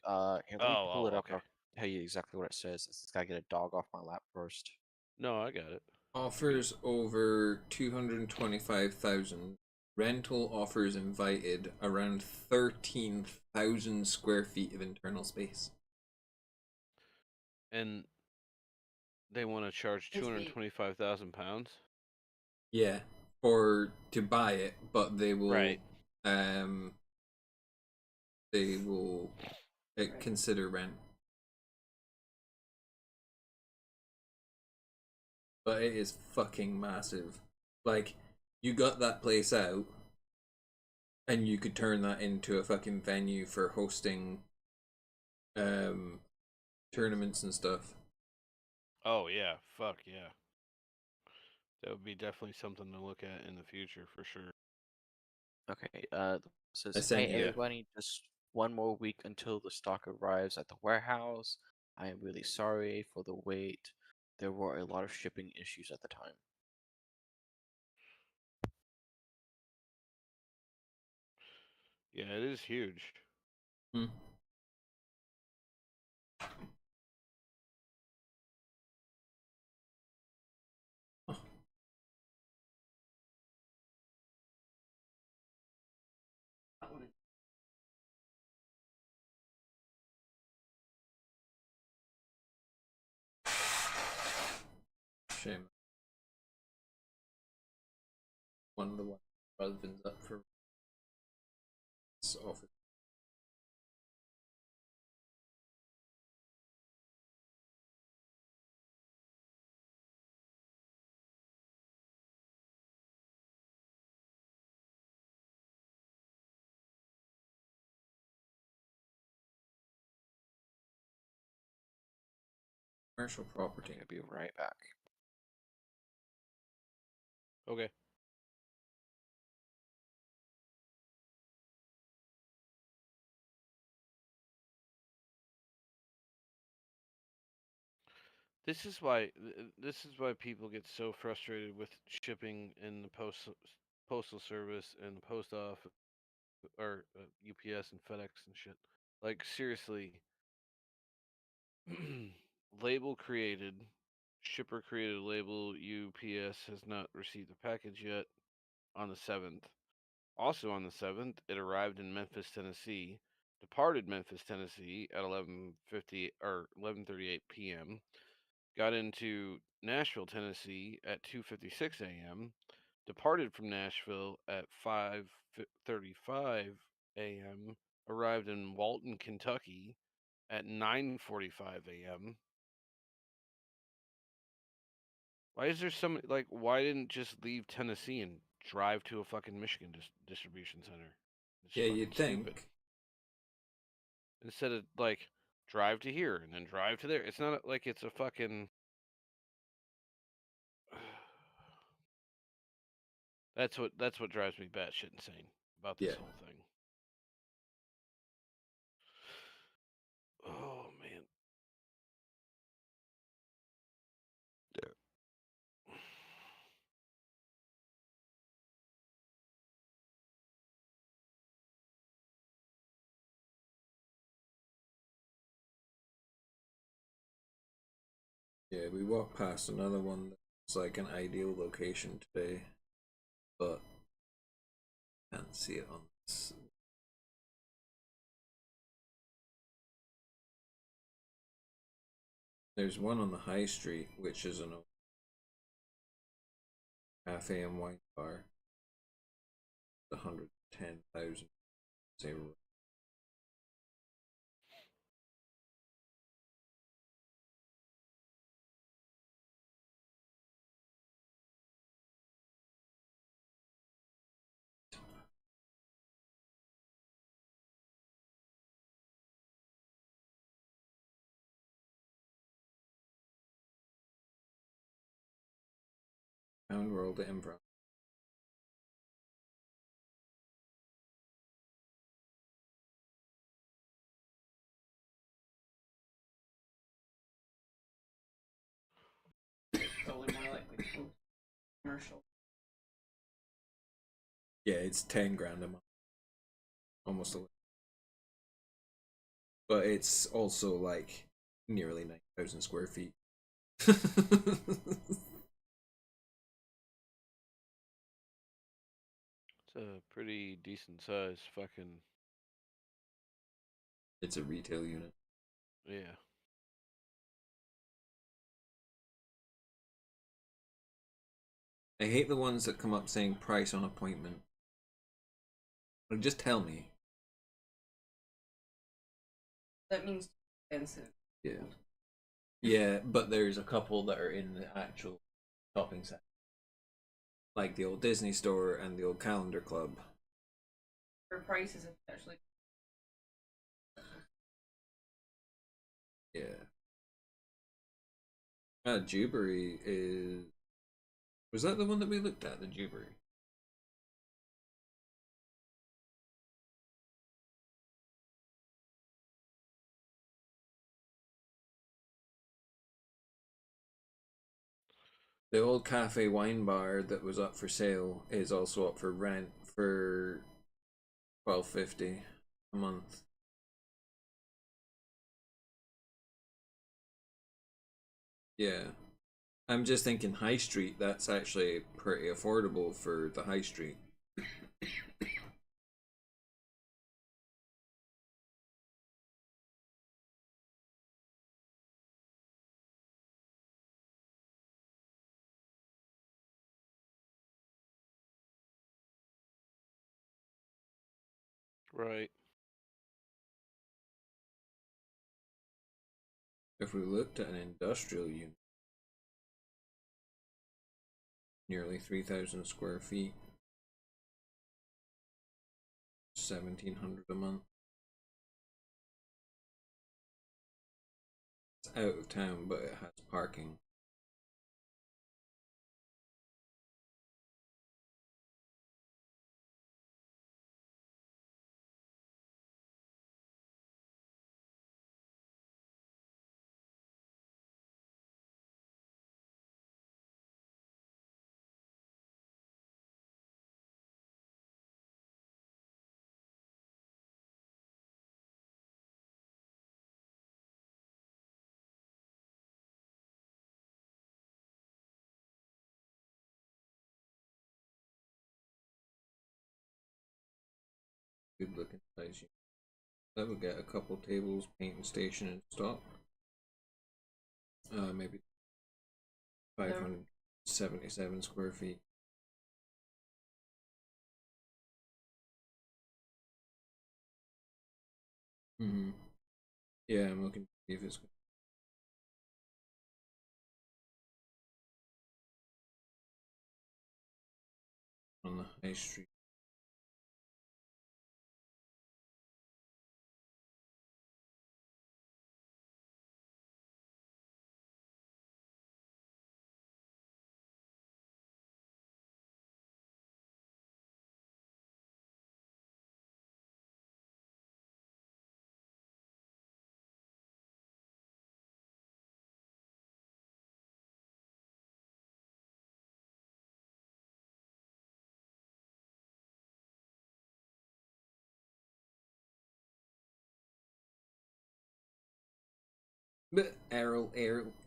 Here, let me pull it up. Okay. I'll tell you exactly what it says. It's gotta get a dog off my lap first. No, I got it. Offers over 225,000. Rental offers invited around 13,000 square feet of internal space. And they want to charge £225,000. Yeah, or to buy it, but they will. Right. They will consider rent. But it is fucking massive. Like, you got that place out, and you could turn that into a fucking venue for hosting tournaments and stuff. Oh yeah, fuck yeah. That would be definitely something to look at in the future for sure. Okay. I Says, sent hey you. everybody, just one more week until the stock arrives at the warehouse. I am really sorry for the wait. There were a lot of shipping issues at the time. Yeah, it is huge. Hmm. Oh. Shame. One of the ones husband's up for this office. Commercial property. I'll be right back. Okay. This is why people get so frustrated with shipping in the postal service and the post office or UPS and FedEx and shit. Like seriously, label created, shipper created label. UPS has not received the package yet on the 7th. Also on the 7th, it arrived in Memphis, Tennessee, departed Memphis, Tennessee at 11:50 or 11:38 p.m. Got into Nashville, Tennessee at 2:56 a.m. Departed from Nashville at 5:35 a.m. Arrived in Walton, Kentucky at 9:45 a.m. Why is there some like why didn't just leave Tennessee and drive to a fucking Michigan distribution center? It's Yeah, fucking you'd stupid. think. Instead of like drive to here and then drive to there. It's not like it's a fucking that's what drives me batshit insane about this Yeah. whole thing. Oh man. Yeah, we walked past another one that's like an ideal location today, but can't see it on this. There's one on the high street, which is an cafe and wine bar. 110,000. Pound World at Improv. Probably more likely commercial. Yeah, it's 10 grand a month. Almost a lot. But it's also like nearly 9,000 square feet. It's a pretty decent size fucking. It's a retail unit. Yeah. I hate the ones that come up saying price on appointment. Like, just tell me. That means expensive. Yeah. Yeah, but there's a couple that are in the actual shopping center. Like the old Disney store and the old Calendar Club. For prices, it's actually. Yeah. Dewberry is. Was that the one that we looked at, the Dewberry? The old cafe wine bar that was up for sale is also up for rent for $12.50 a month. Yeah. I'm just thinking High Street, that's actually pretty affordable for the High Street. Right. If we looked at an industrial unit, nearly 3,000 square feet, 1,700 a month. It's out of town, but it has parking. Good looking place. That would get a couple tables, painting station in stock. Maybe 577 square feet. Mm-hmm. Yeah, I'm looking to see if it's on the high street. The Errol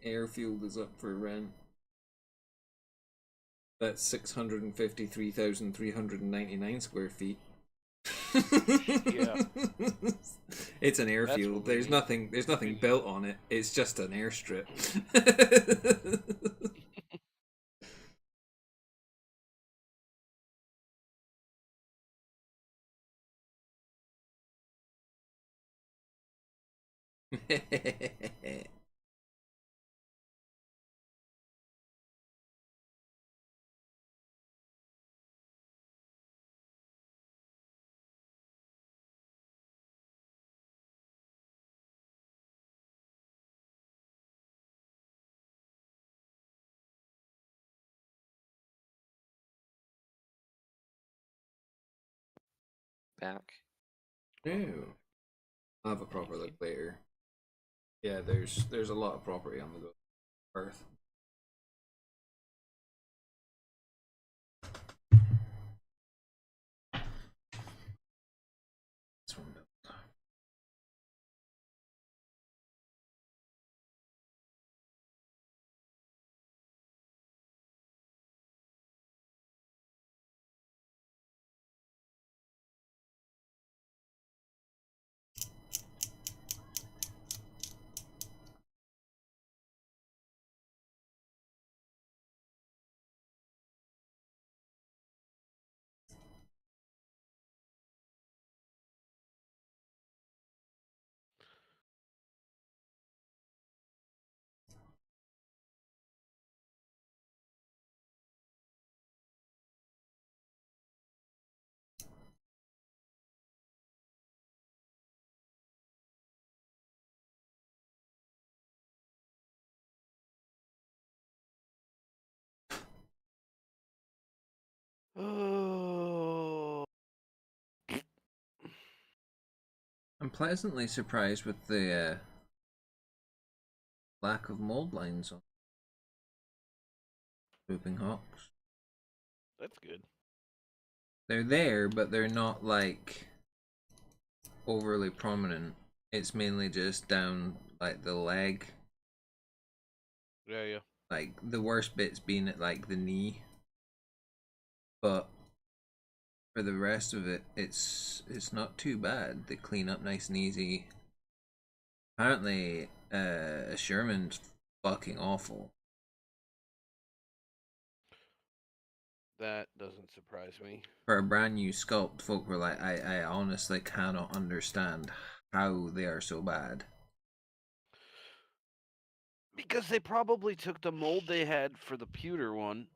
Airfield is up for rent. That's 653,399 square feet. Yeah. It's an That's airfield. what we There's need. nothing built on it. It's just an airstrip. back? No. I'll have a proper look later. Yeah, there's a lot of property on the go. Earth. This one built. Oh. I'm pleasantly surprised with the lack of mold lines on Whooping Hawks. That's good. They're there, but they're not like overly prominent. It's mainly just down like the leg. Yeah, yeah. Like the worst bits being at like the knee. But for the rest of it, it's not too bad. They clean up nice and easy. Apparently, Sherman's fucking awful. That doesn't surprise me. For a brand new sculpt, folk were like, I honestly cannot understand how they are so bad. Because they probably took the mold they had for the pewter one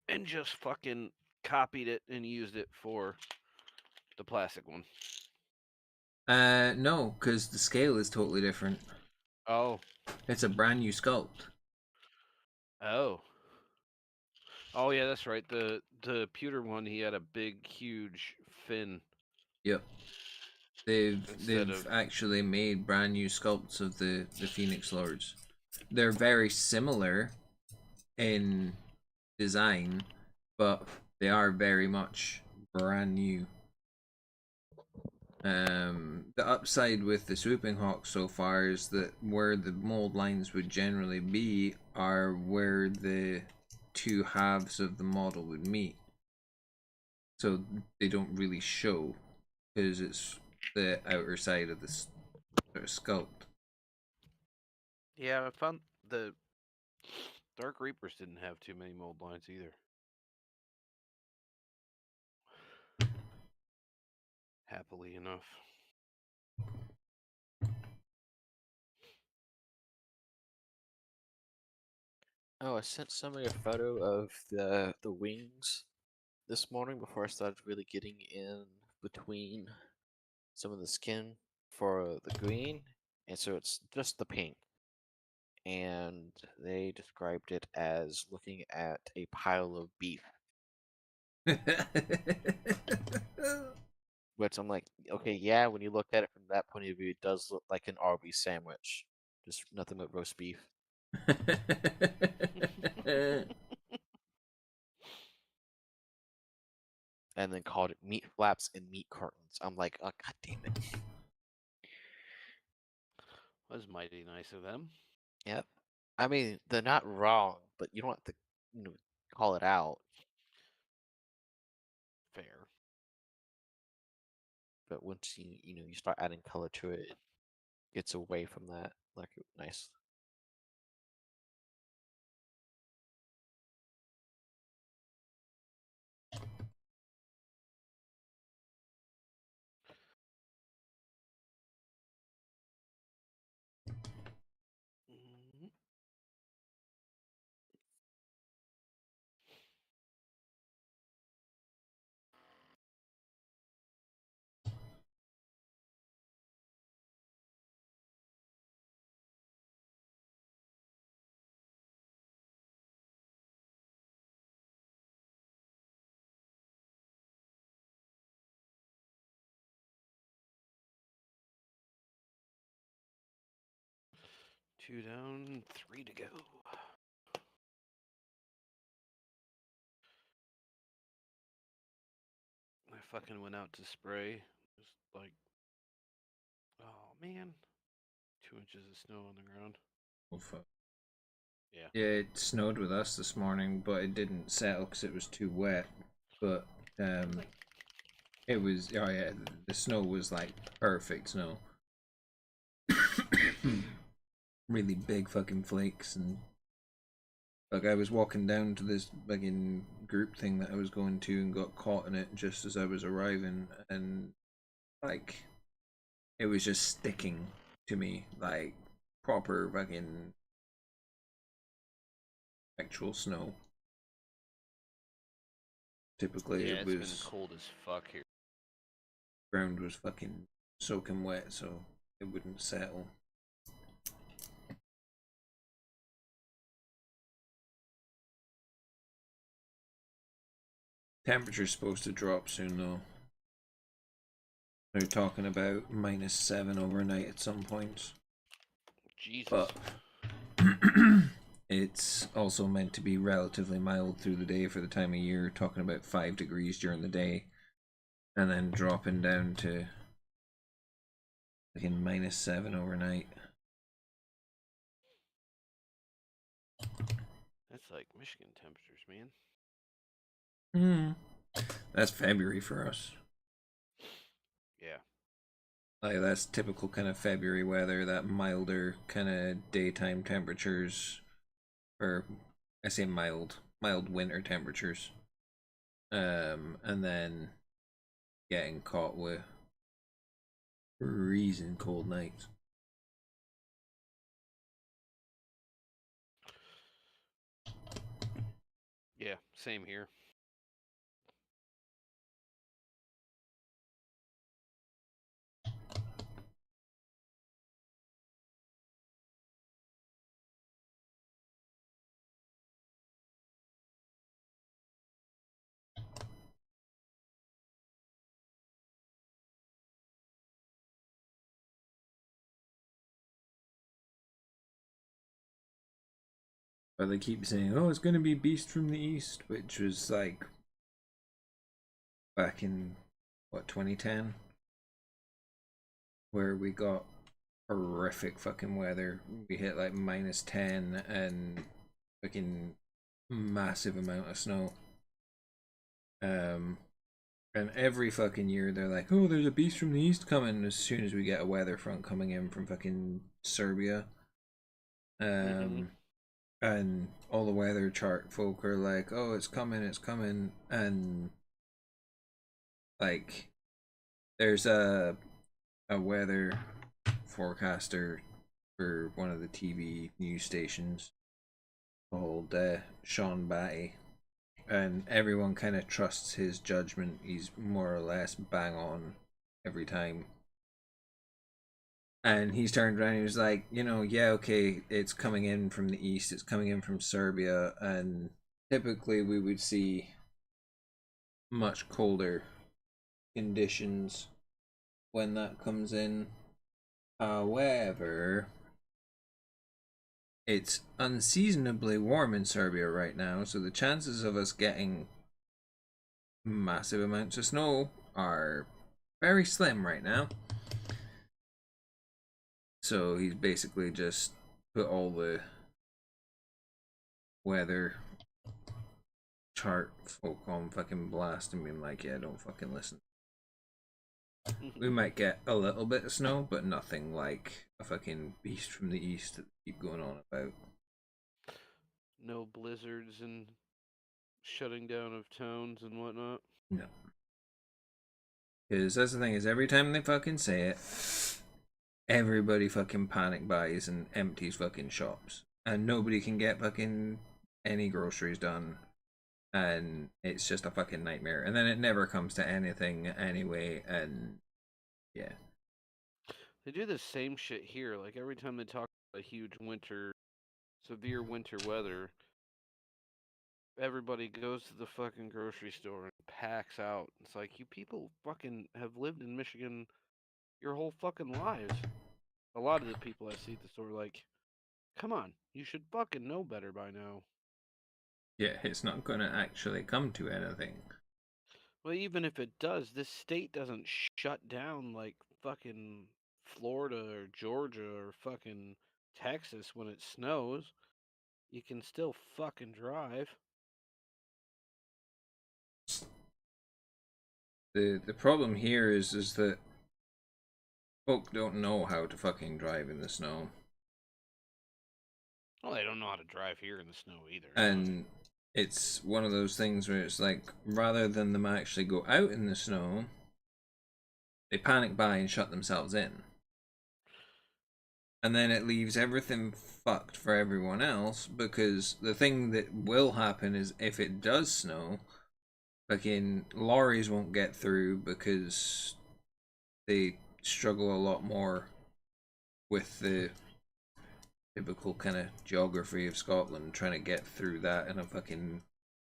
and just fucking copied it and used it for the plastic one. No, because the scale is totally different. Oh. It's a brand new sculpt. Oh. Oh yeah, that's right. The pewter one, he had a big, huge fin. Yep. Instead They've of actually made brand new sculpts of the Phoenix Lords. They're very similar in design, but they are very much brand new. The upside with the Swooping Hawk so far is that where the mold lines would generally be are where the two halves of the model would meet. So they don't really show because it's the outer side of the sort of sculpt. Yeah, I found the Dark Reapers didn't have too many mold lines either. Happily enough. Oh, I sent somebody a photo of the wings this morning before I started really getting in between some of the skin for the green, and so it's just the pink. And they described it as looking at a pile of beef. Which I'm like, okay, yeah, when you look at it from that point of view, it does look like an Arby's sandwich. Just nothing but roast beef. And then called it meat flaps and meat cartons. I'm like, oh, god damn it. Was mighty nice of them. Yep. I mean, they're not wrong, but you don't have to, call it out. Fair. But once you start adding color to it, it gets away from that. Like, nice. Mhm. 2 down, 3 to go. I fucking went out to spray. Just like, oh man, 2 inches of snow on the ground. Oh fuck. Yeah. Yeah, it snowed with us this morning, but it didn't settle because it was too wet. But it was, oh yeah, the snow was like perfect snow. Really big fucking flakes, and like I was walking down to this fucking group thing that I was going to and got caught in it just as I was arriving, and like it was just sticking to me like proper fucking actual snow. Typically Yeah, it it's been was cold as fuck here. ground was fucking soaking wet, so it wouldn't settle. Temperature's supposed to drop soon though. They're talking about -7 overnight at some points. Jesus. But it's also meant to be relatively mild through the day for the time of year, talking about 5 degrees during the day, and then dropping down to like in -7 overnight. That's like Michigan temperatures, man. That's February for us. Yeah. Like that's typical kind of February weather, that milder kind of daytime temperatures, or I say mild winter temperatures. And then getting caught with freezing cold nights. Yeah, same here. But they keep saying, "Oh, it's going to be Beast from the East," which was like back in what 2010, where we got horrific fucking weather. We hit like -10 and fucking massive amount of snow. And every fucking year they're like, "Oh, there's a Beast from the East coming." As soon as we get a weather front coming in from fucking Serbia, and all the weather chart folk are like, "Oh, it's coming," and like there's a weather forecaster for one of the TV news stations called Sean Batty, and everyone kind of trusts his judgment. He's more or less bang on every time. And he's turned around and he was like, yeah, okay, it's coming in from the east, it's coming in from Serbia, and typically we would see much colder conditions when that comes in. However, it's unseasonably warm in Serbia right now, so the chances of us getting massive amounts of snow are very slim right now. So he's basically just put all the weather chart folk on fucking blast and being like, yeah, don't fucking listen. We might get a little bit of snow, but nothing like a fucking Beast from the East that they keep going on about. No blizzards and shutting down of towns and whatnot. No. Because that's the thing, is every time they fucking say it, everybody fucking panic buys and empties fucking shops. And nobody can get fucking any groceries done. And it's just a fucking nightmare. And then it never comes to anything anyway, and yeah. They do the same shit here. Like every time they talk about a huge winter, severe winter weather, everybody goes to the fucking grocery store and packs out. It's like, you people fucking have lived in Michigan your whole fucking lives. A lot of the people I see at the store, like, Come on, you should fucking know better by now. Yeah, it's not gonna actually come to anything. Well, even if it does, this state doesn't shut down like fucking Florida or Georgia or fucking Texas when it snows. You can still fucking drive. The problem here is that folk don't know how to fucking drive in the snow. Well, they don't know how to drive here in the snow either. And it's one of those things where it's like, rather than them actually go out in the snow, they panic buy and shut themselves in. And then it leaves everything fucked for everyone else, because the thing that will happen is if it does snow, fucking lorries won't get through because they struggle a lot more with the typical kind of geography of Scotland, trying to get through that in a fucking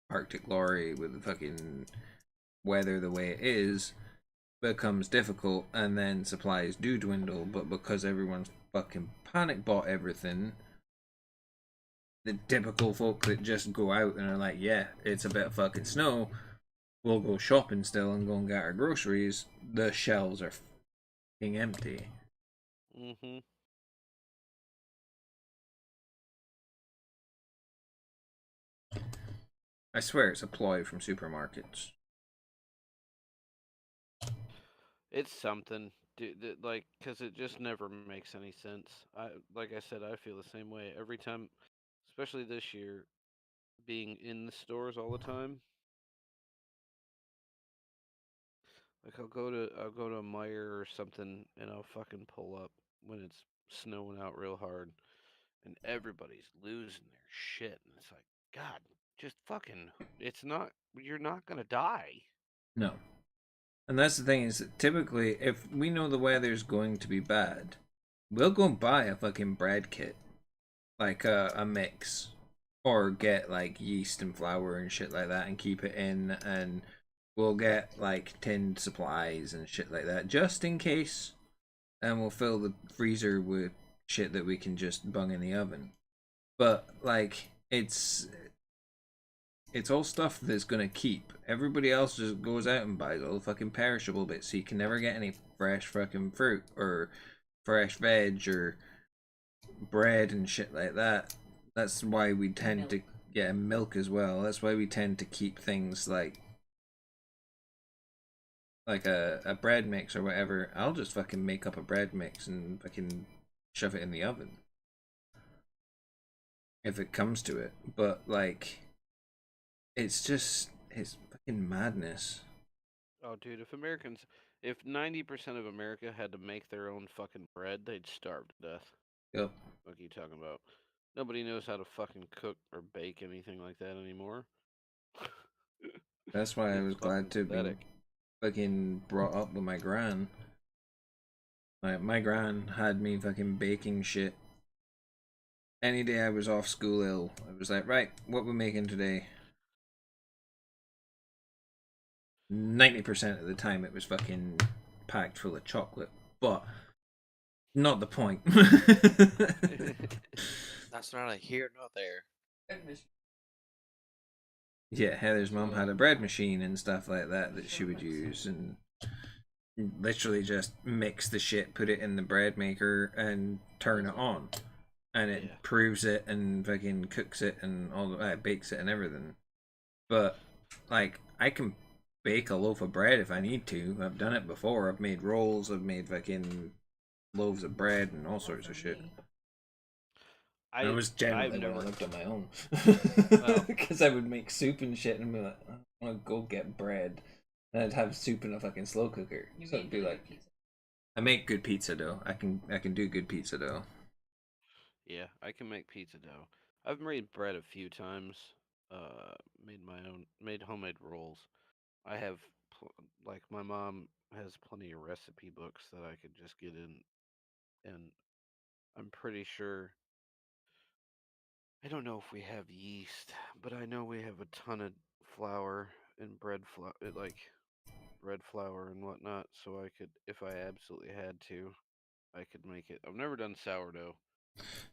Arctic lorry with the fucking weather the way it is becomes difficult, and then supplies do dwindle. But because everyone's fucking panic bought everything, the typical folk that just go out and are like, yeah, it's a bit of fucking snow, we'll go shopping still and go and get our groceries, the shelves are fucking empty. Mm-hmm. I swear it's a ploy from supermarkets. It's something, dude. Like, cause it just never makes any sense. Like I said, I feel the same way every time, especially this year, being in the stores all the time. Like I'll go to a Meijer or something, and I'll fucking pull up when it's snowing out real hard, and everybody's losing their shit, and it's like, God, just fucking, it's not. You're not gonna die. No. And that's the thing, is that typically, if we know the weather's going to be bad, we'll go and buy a fucking bread kit. Like a mix. Or get like yeast and flour and shit like that and keep it in, and we'll get like tinned supplies and shit like that just in case. And we'll fill the freezer with shit that we can just bung in the oven. But like it's all stuff that's gonna keep. Everybody else just goes out and buys all the fucking perishable bits, so you can never get any fresh fucking fruit or fresh veg or bread and shit like that. That's why we tend to get milk as well. That's why we tend to keep things like a bread mix or whatever. I'll just fucking make up a bread mix and fucking shove it in the oven if it comes to it. But like, it's fucking madness. Oh, dude, if 90% of America had to make their own fucking bread, they'd starve to death. Yep. What are you talking about? Nobody knows how to fucking cook or bake anything like that anymore. That's why I It's was fucking glad to be pathetic. fucking brought up with my gran. Like, my gran had me fucking baking shit. Any day I was off school ill, I was like, right, what we making today? 90% of the time it was fucking packed full of chocolate. But not the point. That's neither here nor there. Yeah, Heather's mom had a bread machine and stuff like that that she would use, and literally just mix the shit, put it in the bread maker, and turn it on, and it Yeah. proves it and fucking cooks it and all bakes it and everything. But like, I can bake a loaf of bread if I need to. I've done it before. I've made rolls. I've made fucking loaves of bread and all sorts of shit. I was I've generally when I never. lived on my own, Well, because I would make soup and shit and be like, I want to go get bread, and I'd have soup in a fucking slow cooker. So it'd be like, I make good pizza dough. I can do good pizza dough. yeah, I can make pizza dough. I've made bread a few times. Made homemade rolls. I have, like, my mom has plenty of recipe books that I could just get in, and I'm pretty sure. I don't know if we have yeast, but I know we have a ton of flour and bread flour, like bread flour and whatnot. So I could, if I absolutely had to, I could make it. I've never done sourdough.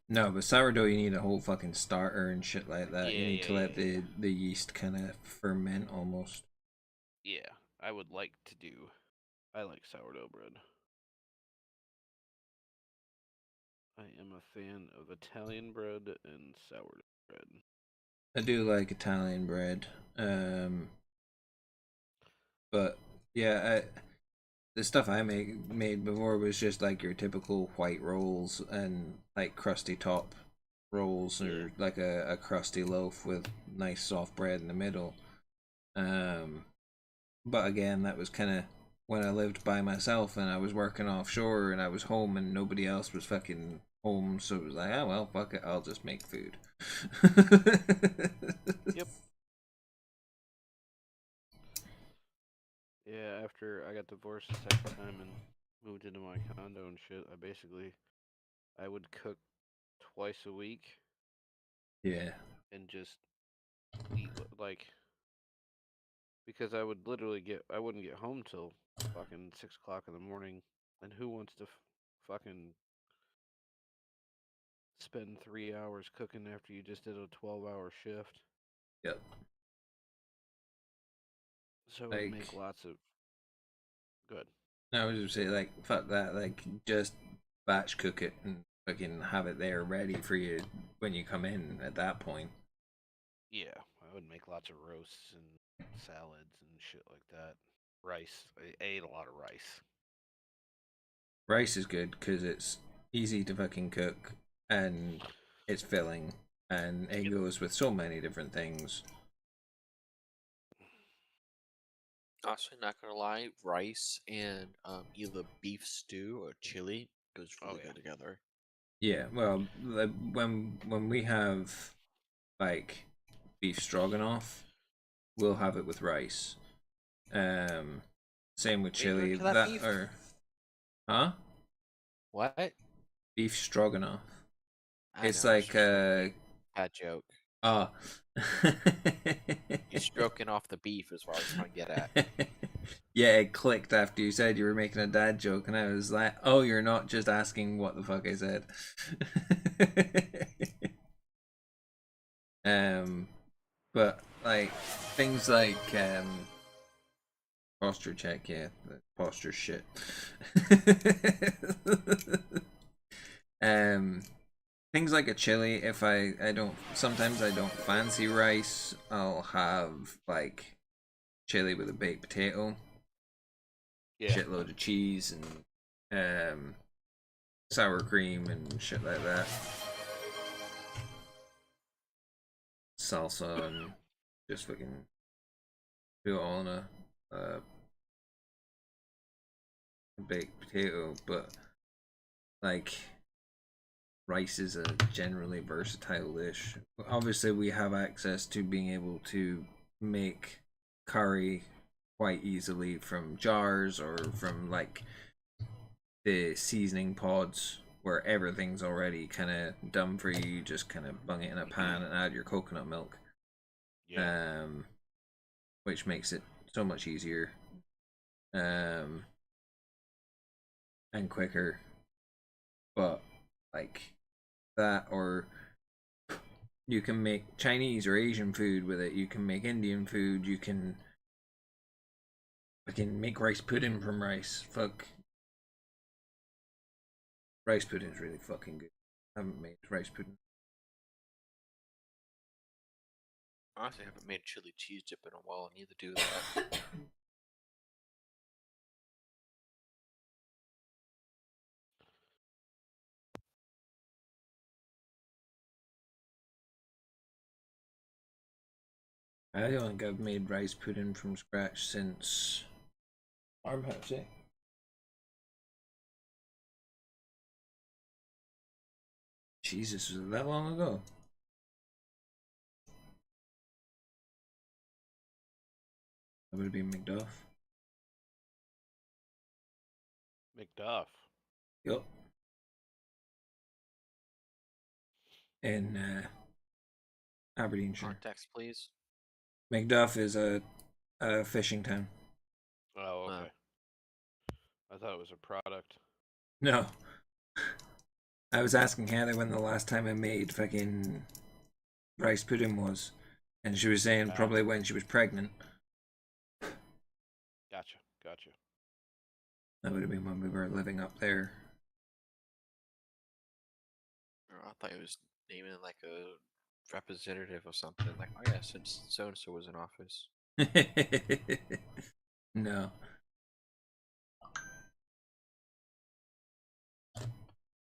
No, but sourdough you need a whole fucking starter and shit like that. You Yeah, need yeah, to let yeah, the yeast kind of ferment almost. yeah. I would like to do. I like sourdough bread. I am a fan of Italian bread and sourdough bread. I do like Italian bread, but yeah, the stuff I made before was just like your typical white rolls and like crusty top rolls, Yeah. or like a crusty loaf with nice soft bread in the middle. Um, but again, that was kind of when I lived by myself and I was working offshore and I was home and nobody else was fucking home, so it was like, oh well, fuck it, I'll just make food. Yep. Yeah, after I got divorced the second time and moved into my condo and shit, I would cook twice a week Yeah. and just eat like because I wouldn't get home till fucking 6 o'clock in the morning, and who wants to fucking spend 3 hours cooking after you just did a 12-hour shift? Yep. So I would make Like, lots of good. I was just say like fuck that, like just batch cook it and fucking have it there ready for you when you come in at that point. Yeah, I would make lots of roasts and salads and shit like that. Rice. I ate a lot of rice. Rice is good because it's easy to fucking cook and it's filling and it Yep. goes with so many different things. Also, not gonna lie, rice and either beef stew or chili goes Oh really yeah. good together. Yeah, well, when we have like beef stroganoff, we'll have it with rice. Um, Same with What are you doing chili. to that That beef? or huh? What? Beef stroganoff. I It's know, it's like just a bad joke. oh. You're stroking off the beef is what I was trying to get at. Yeah, it clicked after you said you were making a dad joke, and I was like, "Oh, you're not just asking what the fuck I said." um, but like things like posture check, yeah, the posture shit. um, Things like a chili. If I don't, sometimes I don't fancy rice, I'll have like chili with a baked potato, Yeah. shitload of cheese, and sour cream and shit like that, salsa, and just fucking do it all in a baked potato. But like rice is a generally versatile dish. Obviously, we have access to being able to make curry quite easily from jars or from like the seasoning pods where everything's already kind of done for you. You just kind of bung it in a pan and add your coconut milk, Yeah. um, which makes it so much easier um, and quicker. But like that, or you can make Chinese or Asian food with it. You can make Indian food. You can make rice pudding from rice. Fuck, rice pudding's really fucking good. I haven't made rice pudding. Honestly, I haven't made chili cheese dip in a while. I need to do that. I don't think I've made rice pudding from scratch since Farmhouse, eh? Jesus, was it that long ago? That would have been Macduff. McDuff. Yup. In Aberdeenshire. Context, please. Macduff is a fishing town. Oh, Wow. okay. I thought it was a product. No. I was asking Heather when the last time I made fucking rice pudding was, and she was saying probably when she was pregnant. Gotcha. Gotcha. That would have been when we were living up there. I thought it was naming like a representative or something. Like, oh yeah, since so and so was in office. No.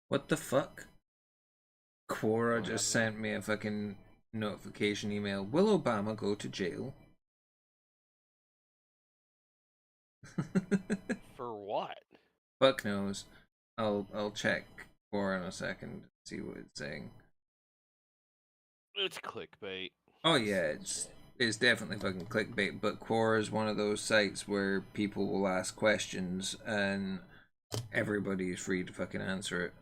What the fuck? Quora What just happened? sent me a fucking notification email. Will Obama go to jail? For what? Fuck knows. I'll check Quora in a second. See what it's saying. It's clickbait. Oh yeah, it's definitely fucking clickbait. But Quora is one of those sites where people will ask questions and everybody is free to fucking answer it.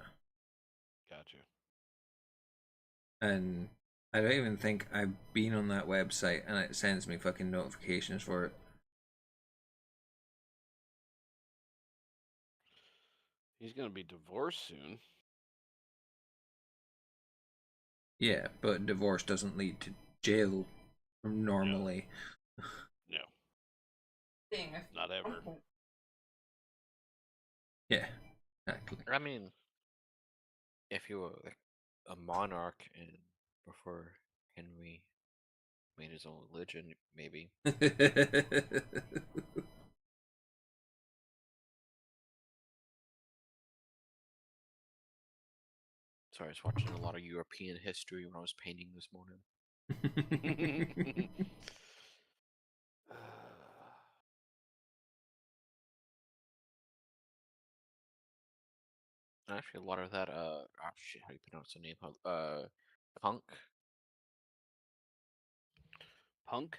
Gotcha. And I don't even think I've been on that website and it sends me fucking notifications for it. He's gonna be divorced soon. Yeah, but divorce doesn't lead to jail normally. No, Thing. not ever. Yeah, exactly. I mean, if you were like a monarch and before Henry made his own religion, maybe. Sorry, I was watching a lot of European history when I was painting this morning. Actually, a lot of that, oh shit, how do you pronounce the name? Kunk? Punk?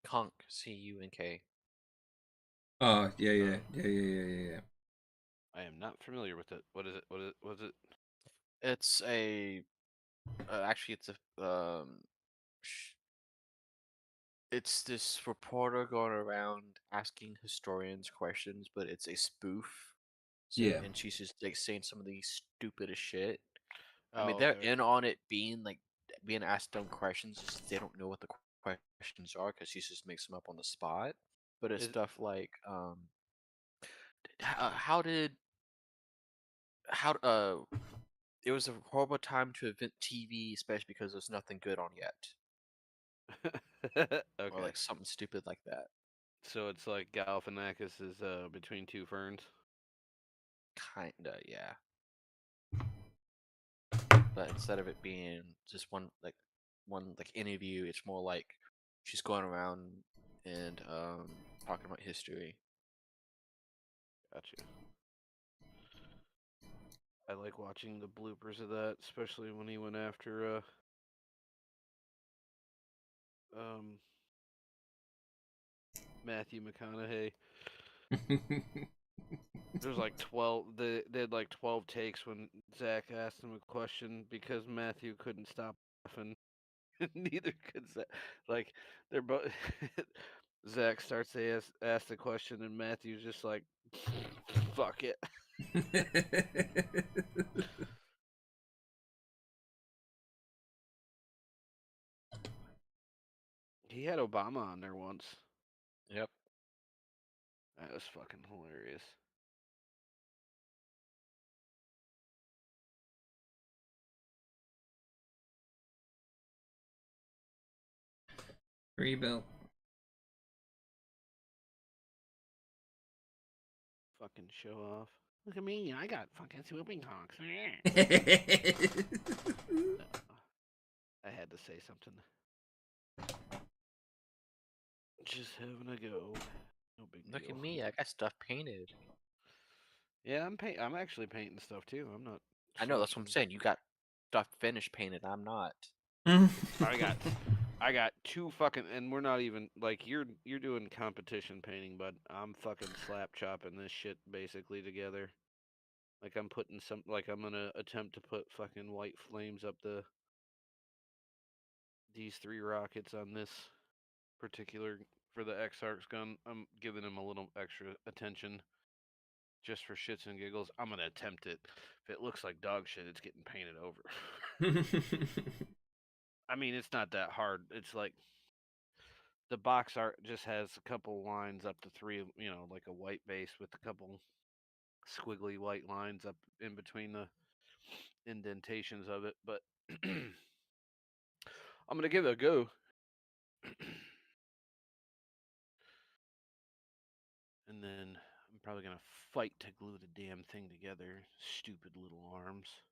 Kunk, C-U-N-K. Oh yeah, yeah, Oh, yeah. I am not familiar with it. What is it? What is it? What is it? It's a, actually, it's a, it's this reporter going around asking historians questions, but it's a spoof. So, Yeah. and she's just like saying some of the stupidest shit. I mean, Oh, they're okay. in on it being like being asked dumb questions, just they don't know what the questions are because she just makes them up on the spot. But it's Is stuff like, how did how it was a horrible time to invent TV, especially because there's nothing good on yet, or okay. like something stupid like that. So it's like Galifianakis is between two ferns. Kinda, yeah. But instead of it being just one like interview, it's more like she's going around and talking about history. Gotcha. I like watching the bloopers of that, especially when he went after um Matthew McConaughey. There's like 12. They had like 12 takes when Zach asked him a question because Matthew couldn't stop laughing. Neither could Zach. Like they're both. Zach starts to ask the question, and Matthew's just like, "Fuck it." He had Obama on there once. Yep. That was fucking hilarious. Rebuilt. Fucking show off. Look at me, I got fucking swooping honks. I had to say something. Just having a go. No big Look deal. at me, I got stuff painted. Yeah, I'm actually painting stuff too. I'm not. I know, that's what I'm slouching. saying. You got stuff finished painted, I'm not. I got two fucking, and we're not even like you're doing competition painting, but I'm fucking slap chopping this shit basically together. Like I'm putting some, like I'm gonna attempt to put fucking white flames up these three rockets on this particular for the X-Arcs gun. I'm giving him a little extra attention. just for shits and giggles. I'm gonna attempt it. If it looks like dog shit, it's getting painted over. I mean, it's not that hard. It's like the box art just has a couple lines up to 3, like a white base with a couple squiggly white lines up in between the indentations of it. But I'm gonna give it a go. And then I'm probably gonna fight to glue the damn thing together. Stupid little arms.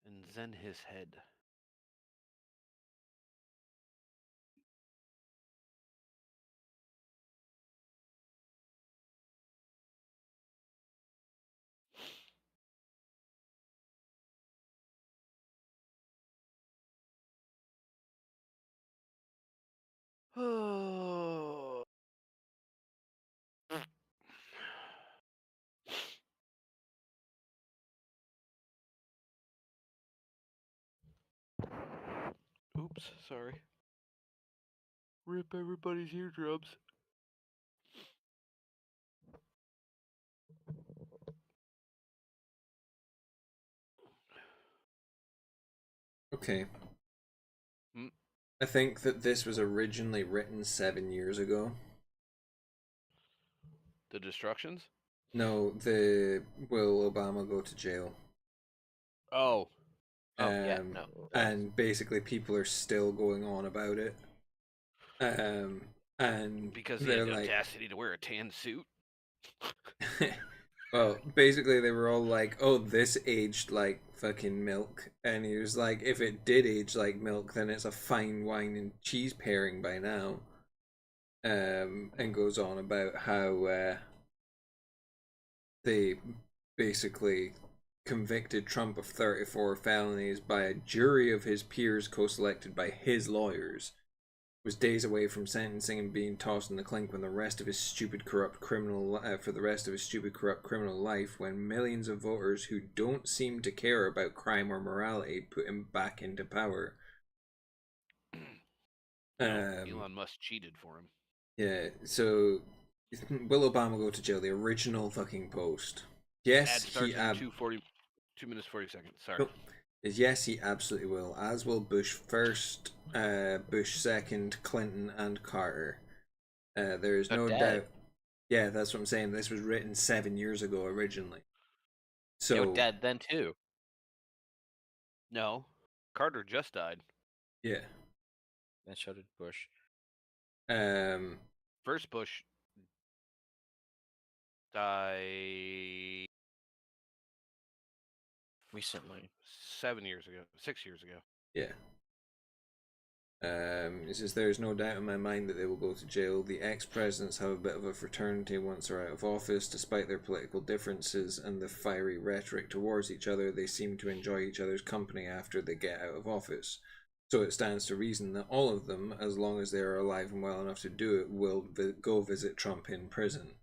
And then his head. Oh. Oops, sorry. Rip everybody's eardrums. Okay. Hmm? I think that this was originally written 7 years ago. The destructions? No, the Will Obama go to jail? Oh. Oh, yeah, no. And basically people are still going on about it. And Because he they're had the like, audacity to wear a tan suit? well, basically they were all like, oh, this aged like fucking milk. And he was like, if it did age like milk, then it's a fine wine and cheese pairing by now. And goes on about how they basically convicted Trump of 34 felonies by a jury of his peers co-selected by his lawyers, was days away from sentencing and being tossed in the clink when the rest of his stupid corrupt criminal for the rest of his stupid corrupt criminal life, when millions of voters who don't seem to care about crime or morality put him back into power. Elon Musk cheated for him. Yeah, so will Obama go to jail? The original fucking post. Yes, Ad starts in 2 minutes 40 seconds. Sorry. Nope. Yes, he absolutely will. As will Bush first, Bush second, Clinton, and Carter. There's no doubt. Yeah, that's what I'm saying. This was written 7 years ago originally. So They were dead then too. No. Carter just died. yeah. And so did Bush. First Bush died Recently. 7 years ago. 6 years ago. Yeah. It says there's no doubt in my mind that they will go to jail. The ex-presidents have a bit of a fraternity once they're out of office. Despite their political differences and the fiery rhetoric towards each other, they seem to enjoy each other's company after they get out of office. So it stands to reason that all of them, as long as they are alive and well enough to do it, will go visit Trump in prison.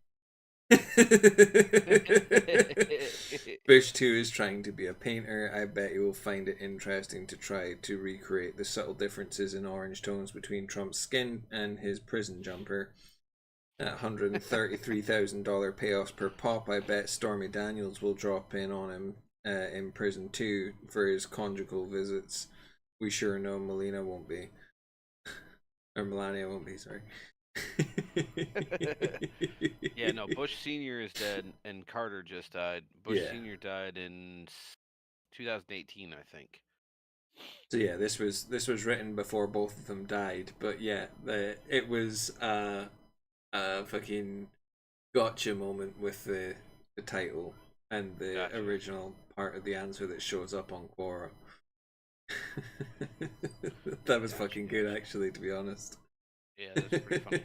Bush 2 is trying to be a painter. I bet you will find it interesting to try to recreate the subtle differences in orange tones between Trump's skin and his prison jumper. At $133,000 payoffs per pop, I bet Stormy Daniels will drop in on him in prison too for his conjugal visits. We sure know Melania won't be. Or Melania won't be, sorry. Yeah, no, Bush Sr. is dead and Carter just died. Bush Sr. died in 2018, I think. So yeah, this was written before both of them died, but yeah, it was a fucking gotcha moment with the title and the Gotcha. original part of the answer that shows up on Quora. That was fucking good, actually, to be honest. Yeah, that's pretty funny.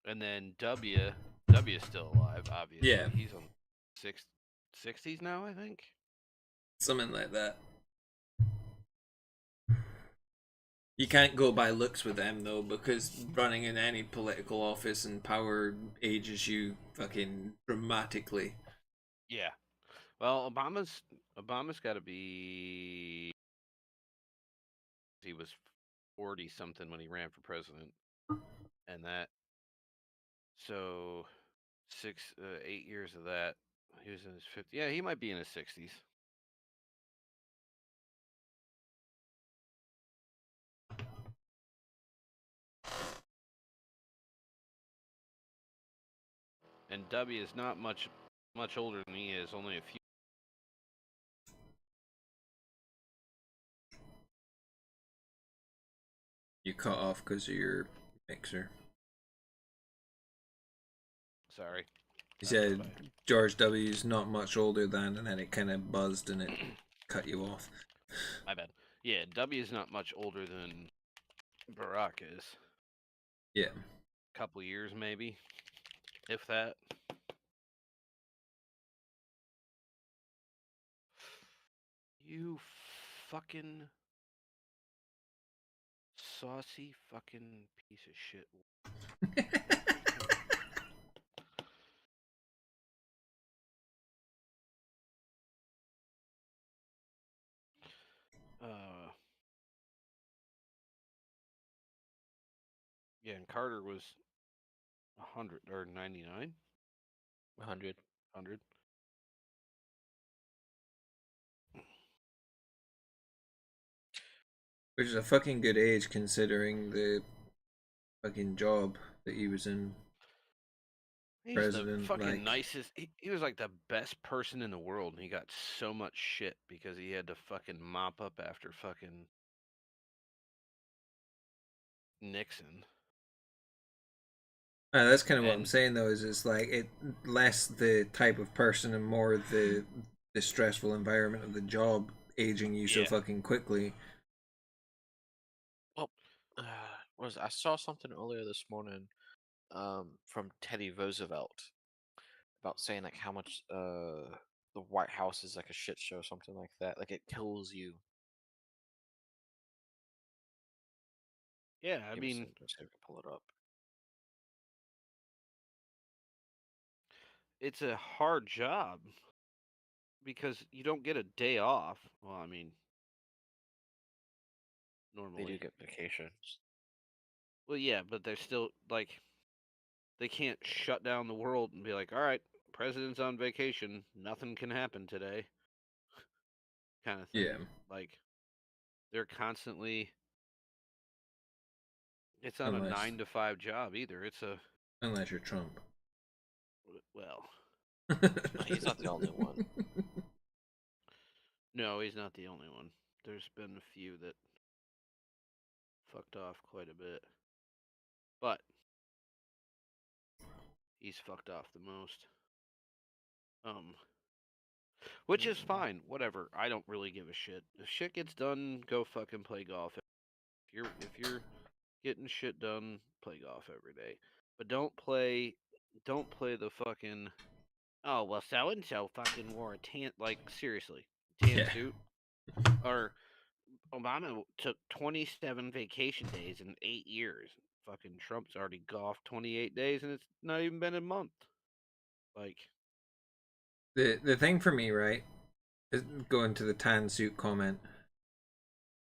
And then W is still alive, obviously. Yeah. He's on 60s now, I think. Something like that. You can't go by looks with them though, because running in any political office and power ages you fucking dramatically. Yeah. Well, Obama's got to be he was 40 something when he ran for president, and that so 8 years of that he was in his 50s. Yeah, he might be in his 60s. And W is not much older than he is, only a few. You cut off because of your mixer. Sorry. He said George W.'s not much older than, and then it kind of buzzed and it cut you off. My bad. Yeah, W is not much older than Barack is. Yeah. A couple years maybe, if that. You fucking saucy fucking piece of shit. Yeah, and Carter was 100 or 99? 100. 100. Which is a fucking good age considering the fucking job that he was in. He's President, the fucking like... nicest. He was like the best person in the world, and he got so much shit because he had to fucking mop up after fucking Nixon. That's kind of what I'm saying though. Is it's like it less the type of person and more the stressful environment of the job aging you so fucking quickly. Well, I saw something earlier this morning, from Teddy Roosevelt about saying like how much the White House is like a shit show or something like that. Like it kills you. Yeah, I mean, let's see if I can pull it up. it's a hard job because you don't get a day off. Well, I mean, normally They do get vacations. Well, yeah, but they're still like they can't shut down the world and be like, "All right, president's on vacation, nothing can happen today." Kind of thing. Yeah. Like they're constantly. It's not a 9 to 5 job either. It's a. Unless you're Trump. Well. He's not the only one. No, he's not the only one. There's been a few that fucked off quite a bit. But he's fucked off the most. Which is fine. Whatever. I don't really give a shit. If shit gets done, go fucking play golf. If you're getting shit done, play golf every day. But don't play the fucking oh well so and so fucking wore a tan like seriously. Tan suit. Or Obama took 27 vacation days in 8 years. Fucking Trump's already golfed 28 days and it's not even been a month. Like the thing for me, right, is going to the tan suit comment.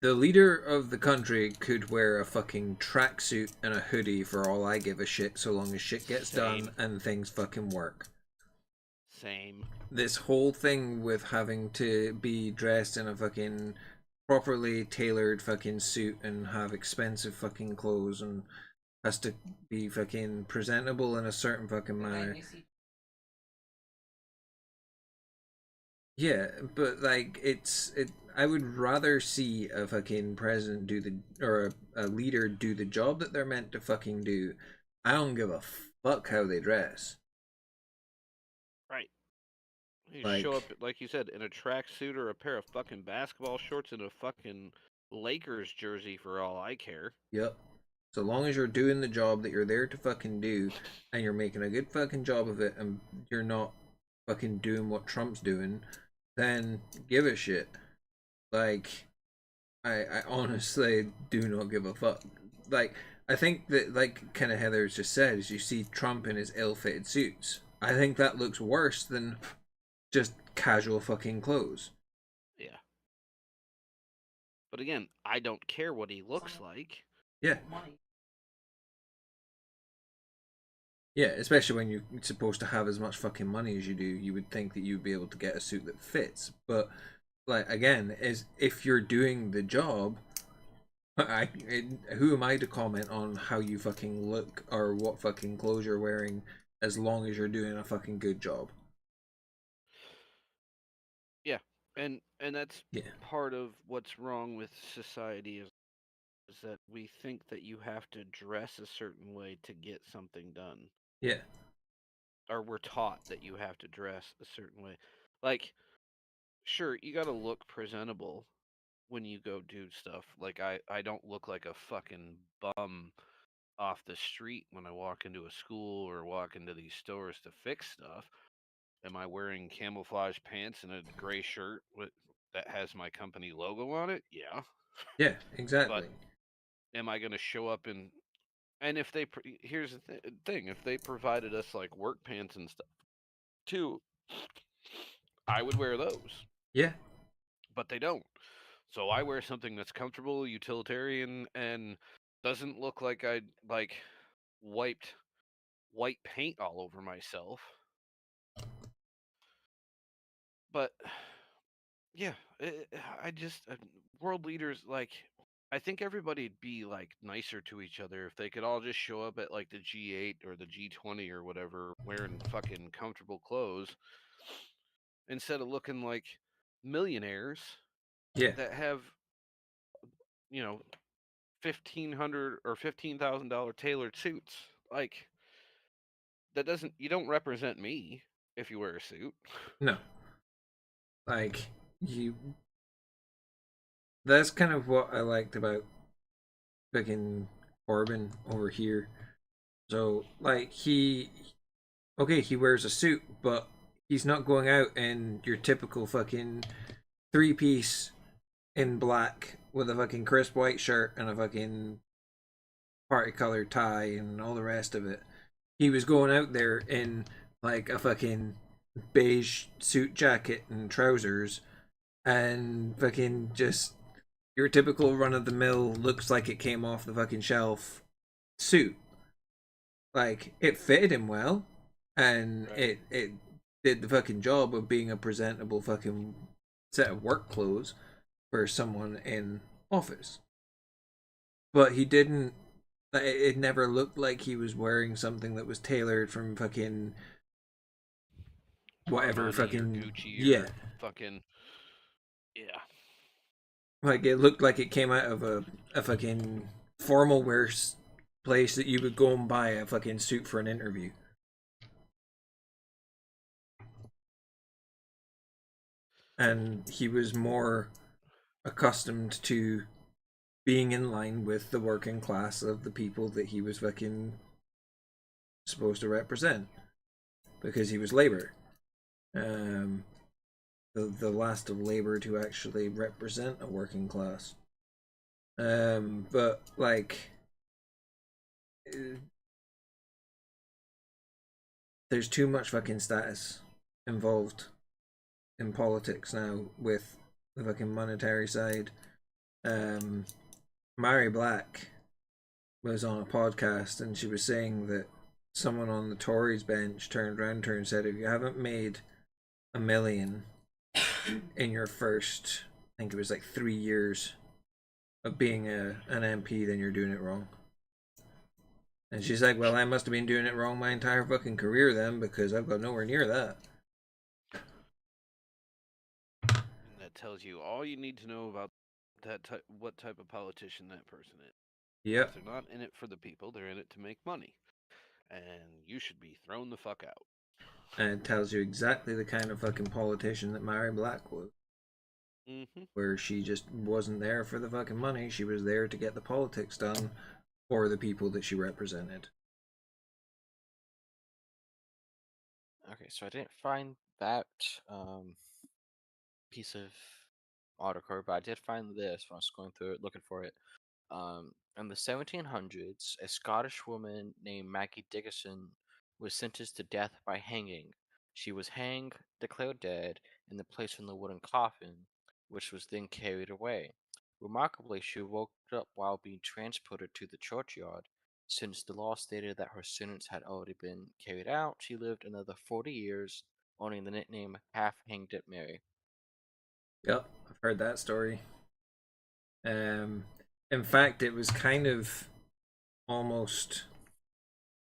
The leader of the country could wear a fucking tracksuit and a hoodie for all I give a shit, so long as shit gets done and things fucking work. Same. This whole thing with having to be dressed in a fucking properly tailored fucking suit and have expensive fucking clothes and has to be fucking presentable in a certain fucking manner. Yeah, but like I would rather see a fucking president do a leader do the job that they're meant to fucking do. I don't give a fuck how they dress. Right. You Like, show up, like you said, in a tracksuit or a pair of fucking basketball shorts and a fucking Lakers jersey for all I care. Yep. So long as you're doing the job that you're there to fucking do and you're making a good fucking job of it and you're not fucking doing what Trump's doing, then give a shit. Like, I honestly do not give a fuck. Like, I think that, like kind of Heather's just said, is you see Trump in his ill-fitted suits. I think that looks worse than just casual fucking clothes. Yeah. But again, I don't care what he looks like. Yeah. Money. Yeah, especially when you're supposed to have as much fucking money as you do, you would think that you'd be able to get a suit that fits. But like again, is if you're doing the job, who am I to comment on how you fucking look or what fucking clothes you're wearing, as long as you're doing a fucking good job? Yeah, and that's Yeah, part of what's wrong with society is that we think that you have to dress a certain way to get something done, yeah, or we're taught that you have to dress a certain way. Like, sure, you got to look presentable when you go do stuff. Like I don't look like a fucking bum off the street when I walk into a school or walk into these stores to fix stuff. Am I wearing camouflage pants and a gray shirt that has my company logo on it? Yeah. yeah, But exactly. am I going to show up in and if they here's the thing, if they provided us like work pants and stuff too, I would wear those. Yeah, But they don't. So I wear something that's comfortable, utilitarian, and doesn't look like I like wiped white paint all over myself. But yeah, I just world leaders like. I think everybody'd be like nicer to each other if they could all just show up at like the G8 or the G20 or whatever wearing fucking comfortable clothes instead of looking like millionaires yeah, that have, you know, 1,500 or $15,000 tailored suits. Like that doesn't you don't represent me if you wear a suit. no, like you. That's kind of what I liked about fucking Corbin over here. So like okay, he wears a suit, but he's not going out in your typical fucking three piece in black with a fucking crisp white shirt and a fucking party colored tie and all the rest of it. He was going out there in like a fucking beige suit jacket and trousers and fucking just your typical run of the mill looks like it came off the fucking shelf suit. Like it fitted him well and Right. it did the fucking job of being a presentable fucking set of work clothes for someone in office. But he didn't. It never looked like he was wearing something that was tailored from fucking whatever Armani or fucking Gucci yeah. or fucking yeah. Like it looked like it came out of a fucking formal wear place that you would go and buy a fucking suit for an interview. And he was more accustomed to being in line with the working class of the people that he was fucking supposed to represent because he was labor. Um, the last of labor to actually represent a working class. But like, there's too much fucking status involved in politics now with the fucking monetary side. Um, Mary Black was on a podcast and she was saying that someone on the Tories bench turned around to her and said, if you haven't made a million in your first, I think it was like 3 years of being an MP, then you're doing it wrong. And she's like, well, I must have been doing it wrong my entire fucking career then because I've got nowhere near that. And that tells you all you need to know about what type of politician that person is. Yep. They're not in it for the people, they're in it to make money. And you should be thrown the fuck out. And it tells you exactly the kind of fucking politician that Mary Black was. Mm-hmm. Where she just wasn't there for the fucking money. She was there to get the politics done for the people that she represented. Okay, so I didn't find that piece of article, but I did find this when I was going through it, looking for it. In the 1700s, a Scottish woman named Maggie Dickinson was sentenced to death by hanging. She was hanged, declared dead, and then placed in the wooden coffin, which was then carried away. Remarkably, she woke up while being transported to the churchyard. Since the law stated that her sentence had already been carried out, she lived another 40 years, owning the nickname Half-Hanged at Mary. Yep, I've heard that story. In fact, it was kind of almost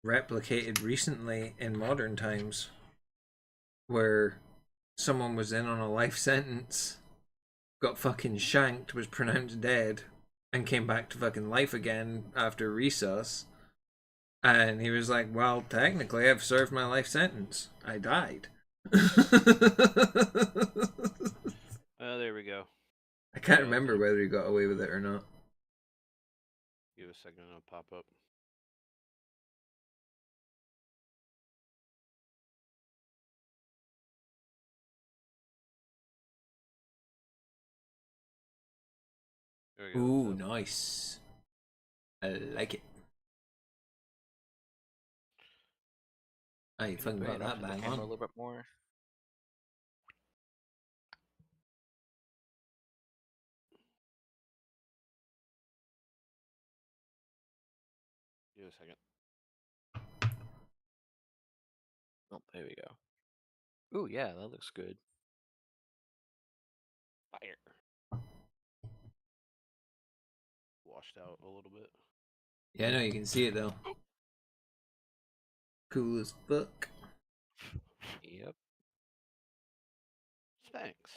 replicated recently in modern times, where someone was in on a life sentence, got fucking shanked, was pronounced dead, and came back to fucking life again after resus. And he was like, well, technically, I've served my life sentence. I died. Oh, there we go. I can't Yeah, remember okay. whether he got away with it or not. Give it a second and it'll pop up. There we go. Ooh, It's up. nice. I like it. I Can you fucking bring got it up that to the bang camera a on. little bit more? Give it a second. Oh, there we go. Ooh, yeah, that looks good. Fire. Washed out a little bit. Yeah, no, you can see it though. Cool as fuck. Yep. Thanks.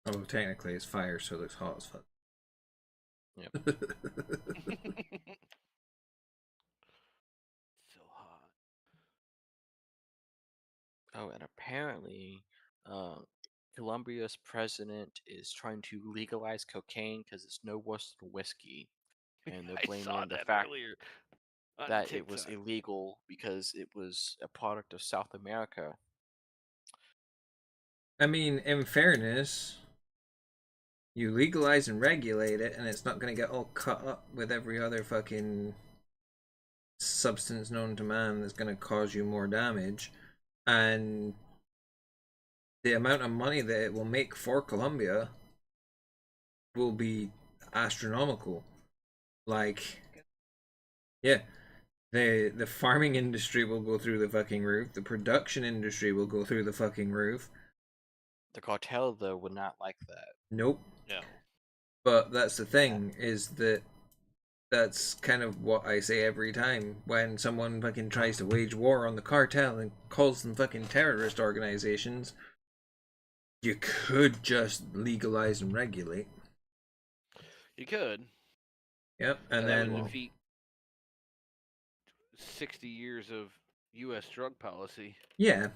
Oh, technically it's fire, so it looks hot as fuck. Yep. So hot. Oh, and apparently, Colombia's president is trying to legalize cocaine because it's no worse than whiskey, and they're I saw blaming the that fact earlier on that it was TikTok. illegal because it was a product of South America. I mean, in fairness, you legalize and regulate it, and it's not going to get all cut up with every other fucking substance known to man that's going to cause you more damage. And the amount of money that it will make for Colombia will be astronomical. Like, yeah, the farming industry will go through the fucking roof. The production industry will go through the fucking roof. The cartel, though, would not like that. Nope. No. But that's the thing, is that that's kind of what I say every time when someone fucking tries to wage war on the cartel and calls them fucking terrorist organizations. You could just legalize and regulate. You could. Yep, and That would then defeat 60 years of U.S. drug policy. yeah,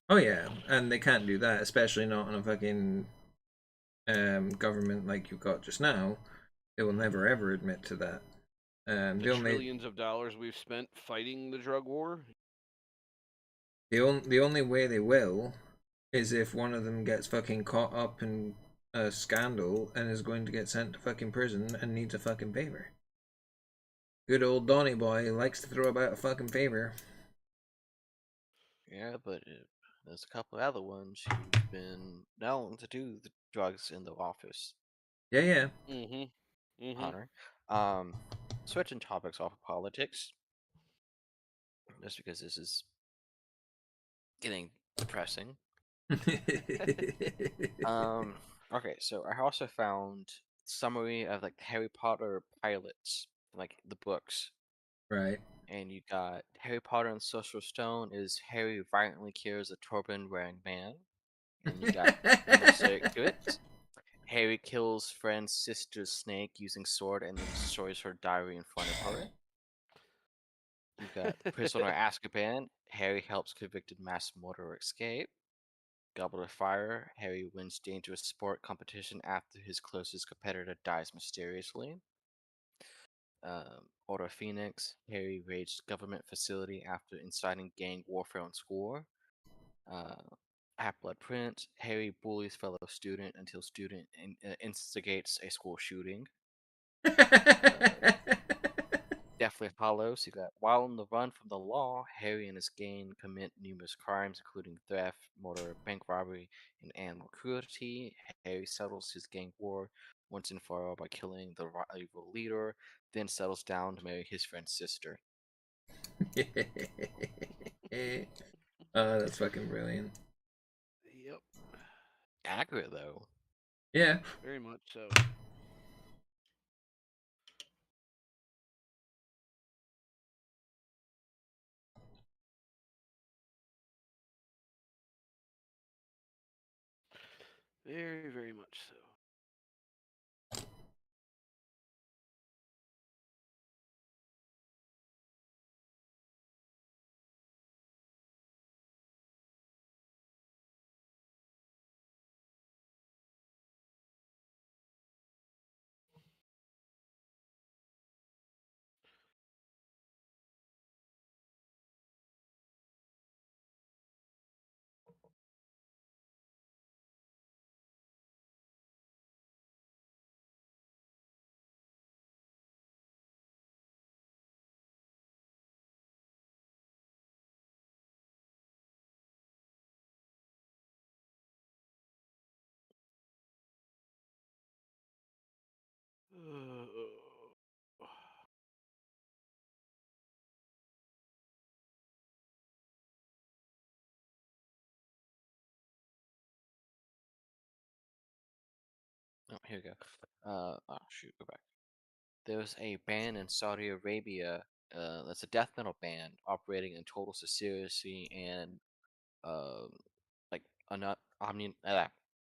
oh yeah, and they can't do that, especially not on a fucking government like you've got just now. They will never ever admit to that. The The only trillions of dollars we've spent fighting the drug war. the only way they will is if one of them gets fucking caught up in a scandal and is going to get sent to fucking prison and needs a fucking favor. Good old Donny boy likes to throw about a fucking favor. Yeah, but there's a couple of other ones who've been known to do the drugs in the office. Yeah, yeah. Hunter. Switching topics off of politics, just because this is getting depressing. Okay, so I also found summary of like Harry Potter pilots, like the books. Right. And you got Harry Potter and Sorcerer's Stone is Harry violently kills a turban-wearing man. And you got The Secret. Harry kills friend's sister's snake using sword and then destroys her diary in front of her. You got Prisoner Azkaban. Harry helps convicted mass murderer escape. Goblet of Fire. Harry wins dangerous sport competition after his closest competitor dies mysteriously. Order of Phoenix. Harry raids government facility after inciting gang warfare on school. Half-Blood Prince. Harry bullies fellow student until student instigates a school shooting. Definitely hollow. So you got while on the run from the law, Harry and his gang commit numerous crimes, including theft, murder, bank robbery, and animal cruelty. Harry settles his gang war once and for all by killing the rival leader, then settles down to marry his friend's sister. That's fucking brilliant. Yep, Accurate though. Yeah. very much so. Very, very much so. Oh, here we go. Oh shoot, go back. There's a band in Saudi Arabia. That's a death metal band operating in total secrecy and um, like not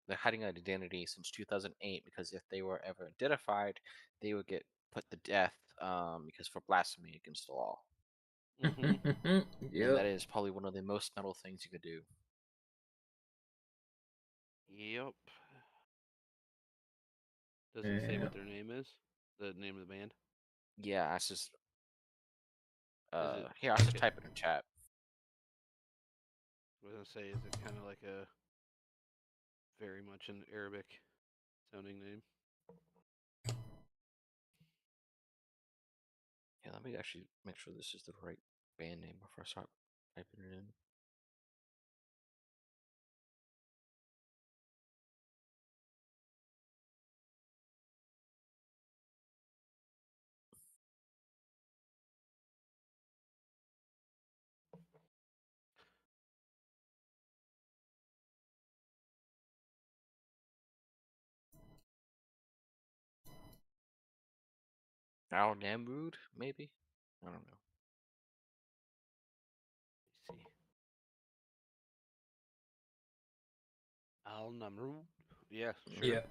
they're hiding an identity since 2008 because if they were ever identified, they would get put to death because for blasphemy against the law. Mm-hmm. And that Yep. is probably one of the most metal things you could do. Yep. Does it say Yeah. what their name is? The name of the band? Yeah, I just Is it here I'll like just type it in chat. I was gonna say, is it kind of like a very much an Arabic sounding name? Yeah, let me actually make sure this is the right band name before I start typing it in. Al Namrud, maybe? I don't know. Let me see. Al Namru. Yeah, sure. Yeah.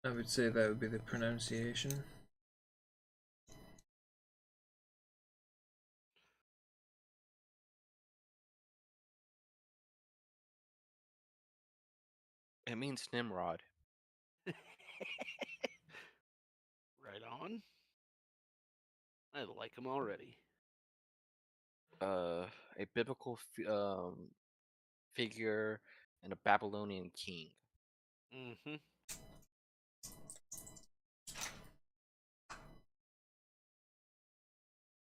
I would say that would be the pronunciation. It means Nimrod. Right on. I like him already. A biblical figure and a Babylonian king. Mm-hmm.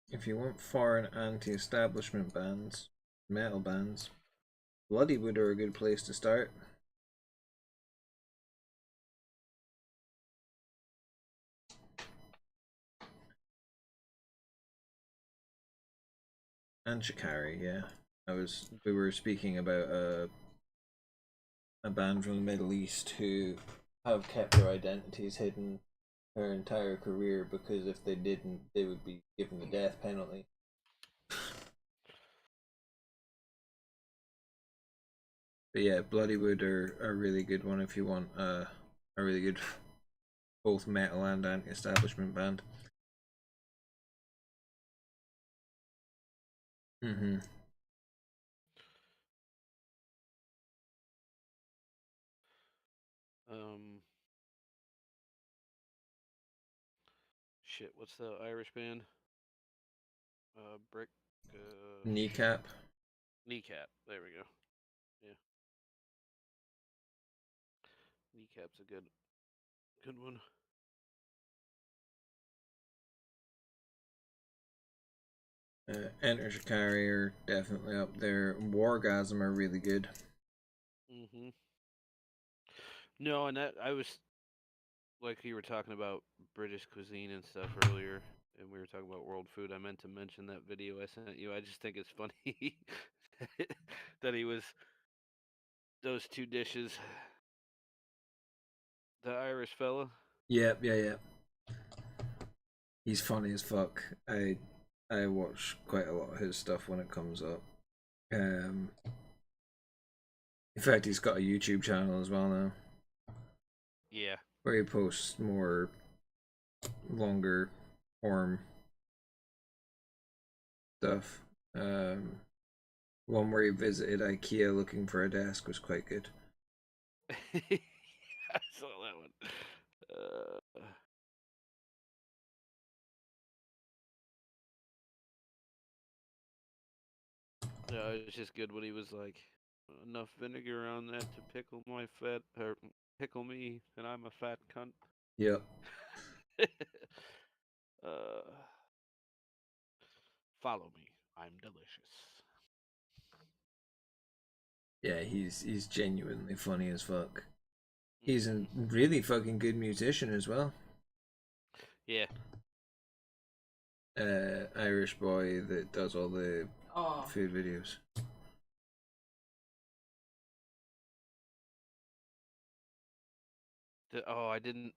If you want foreign anti-establishment bands, metal bands, Bloodywood are a good place to start. And Shikari, yeah. We were speaking about a band from the Middle East who have kept their identities hidden their entire career because if they didn't, they would be given the death penalty. But yeah, Bloodywood are a really good one if you want a really good both metal and anti-establishment band. Mm-hmm. Um. Shit. What's the Irish band? Brick. Kneecap. Kneecap. There we go. Yeah. Kneecap's a good one. Enter Shikari definitely up there. Wargasm are really good. Mm-hmm. No, and that I was like you were talking about British cuisine and stuff earlier, and we were talking about world food. I meant to mention that video I sent you. I just think it's funny that he was those two dishes. The Irish fella. Yep, yeah. He's funny as fuck. I watch quite a lot of his stuff when it comes up. In fact, he's got a YouTube channel as well now, Yeah. where he posts more longer form stuff. One where he visited IKEA looking for a desk was quite good. I saw that one. No, it was just good when he was like, enough vinegar on that to pickle my fat, or pickle me, and I'm a fat cunt. Yep. Follow me, I'm delicious. Yeah, he's genuinely funny as fuck. He's a really fucking good musician as well. Yeah. Irish boy that does all the food videos. I didn't.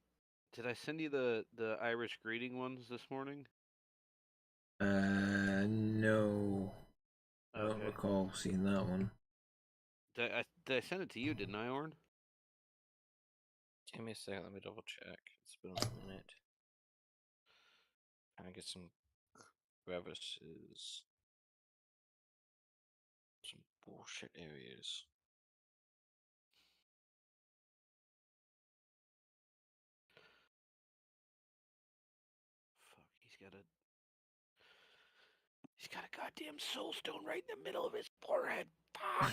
Did I send you the Irish greeting ones this morning? No. I don't Okay. recall seeing that one. Did I send it to you? Didn't I, Orn? Give me a second, let me double check. It's been a minute. Trying to get some crevices. Some bullshit areas. Fuck, he's got a goddamn soul stone right in the middle of his forehead. Fuck.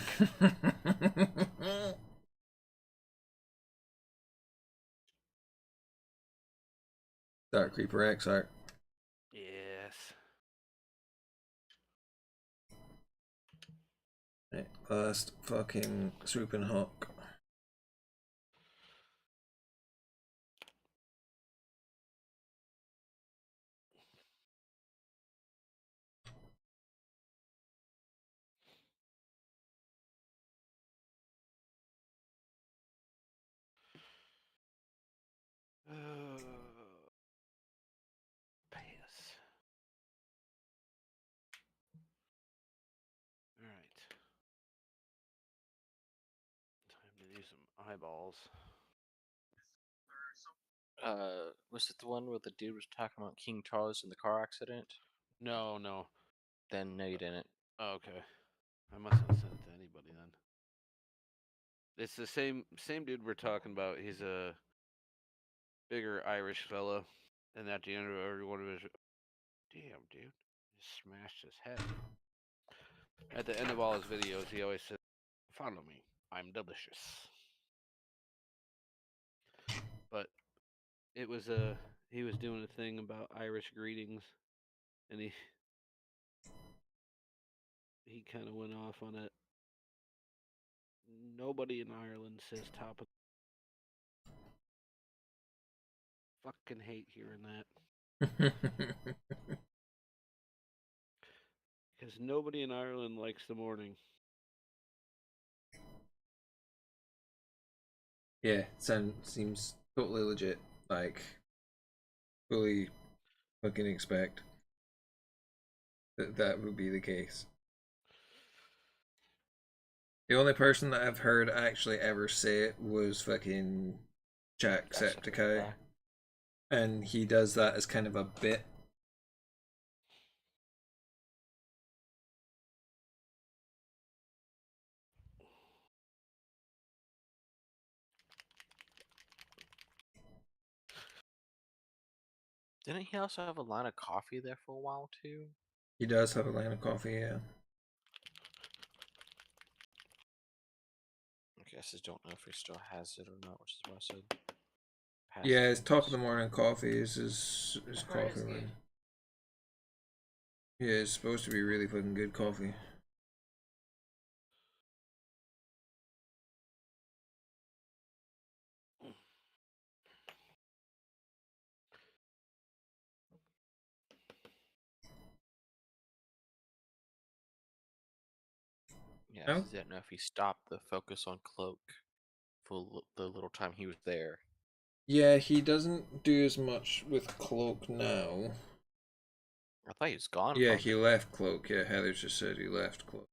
Dark Creeper X art. Yes. Right, last fucking swooping hawk. Piss. Alright. Time to do some eyeballs. Was it the one where the dude was talking about King Charles in the car accident? No. Then no, you didn't. Oh, okay. I must not send it to anybody then. It's the same dude we're talking about. He's a bigger Irish fella, and at the end of every one of his, damn dude, he smashed his head. At the end of all his videos, he always said, "Follow me, I'm delicious." But it was he was doing a thing about Irish greetings, and he kind of went off on it. Nobody in Ireland says top of. Fucking hate hearing that. Because nobody in Ireland likes the morning. Yeah, seems totally legit. Like, fully fucking expect that would be the case. The only person that I've heard actually ever say it was fucking Jacksepticeye. And he does that as kind of a bit. Didn't he also have a line of coffee there for a while too? He does have a line of coffee, yeah. I guess I don't know if he still has it or not, which is why I said. Yeah, his top of the morning coffee is his coffee line. Yeah, it's supposed to be really fucking good coffee. Yeah, Oh, so I don't know if he stopped the focus on Cloak for the little time he was there. yeah, he doesn't do as much with Cloak now. I thought he was gone Yeah, from he it. left Cloak. Yeah, Heather just said he left Cloak.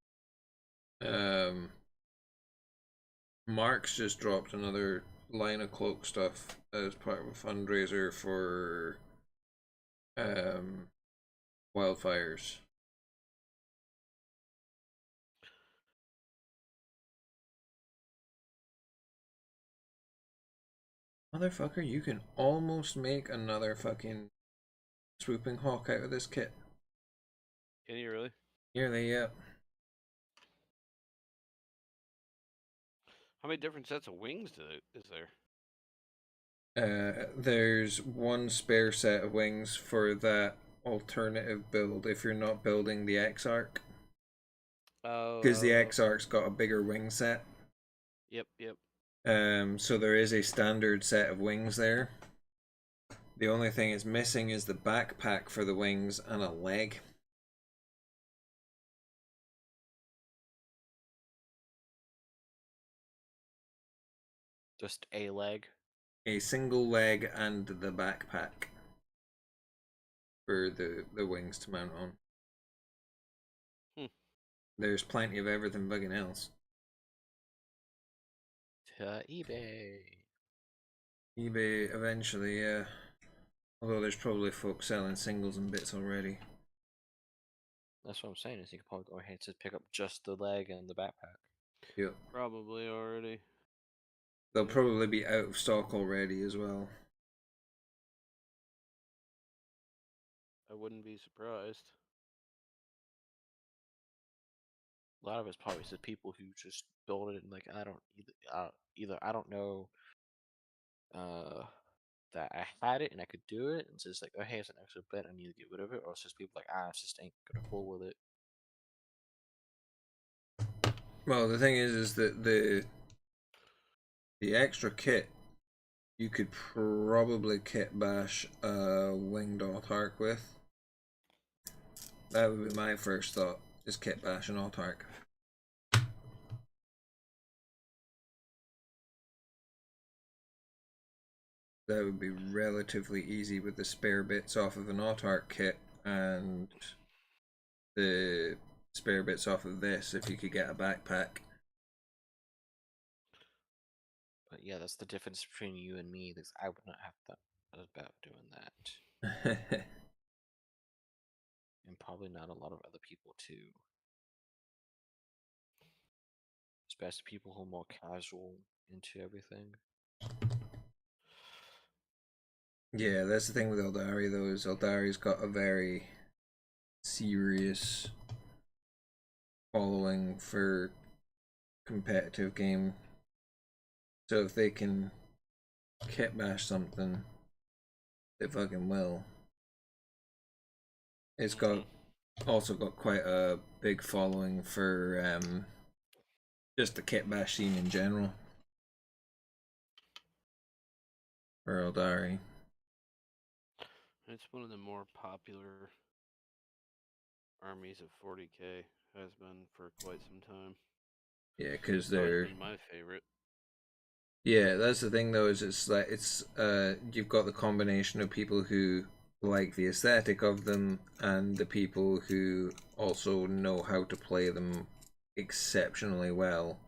Mark's just dropped another line of Cloak stuff as part of a fundraiser for um, wildfires. Motherfucker, you can almost make another fucking swooping hawk out of this kit. Can you really? Nearly, yeah. How many different sets of wings is there? There's one spare set of wings for that alternative build if you're not building the X-Arc. Because the Oh, X-Arc's got a bigger wing set. yep, yep. So there is a standard set of wings there. The only thing it's missing is the backpack for the wings and a leg. Just a leg. A single leg and the backpack for the wings to mount on. Hmm. There's plenty of everything bugging else. To eBay. eBay eventually, yeah. Although there's probably folks selling singles and bits already. That's what I'm saying. Is you could probably go ahead and pick up just the leg and the backpack. Yep. Probably already. They'll Yep. probably be out of stock already as well. I wouldn't be surprised. A lot of it's probably just people who just build it and like I don't either I don't know that I had it and I could do it and it's just like, oh hey, it's an extra bit, I need to get rid of it, or it's just people like I just ain't gonna pull with it. Well, the thing is that the extra kit you could probably kit bash a winged autark with. That would be my first thought. Just kit bash an autark. That would be relatively easy with the spare bits off of an autark kit and the spare bits off of this if you could get a backpack. But yeah, that's the difference between you and me, because I would not have thought about doing that. And probably not a lot of other people too. Especially people who are more casual into everything. Yeah, that's the thing with Eldari though, is Eldari's got a very serious following for competitive game. So if they can kit bash something, they fucking will. It's got also got quite a big following for just the kit bash scene in general. For Eldari. It's one of the more popular armies of 40k. Has been for quite some time. Yeah, because It's always they're been my favorite. yeah, that's the thing though, is it's like you've got the combination of people who like the aesthetic of them and the people who also know how to play them exceptionally well.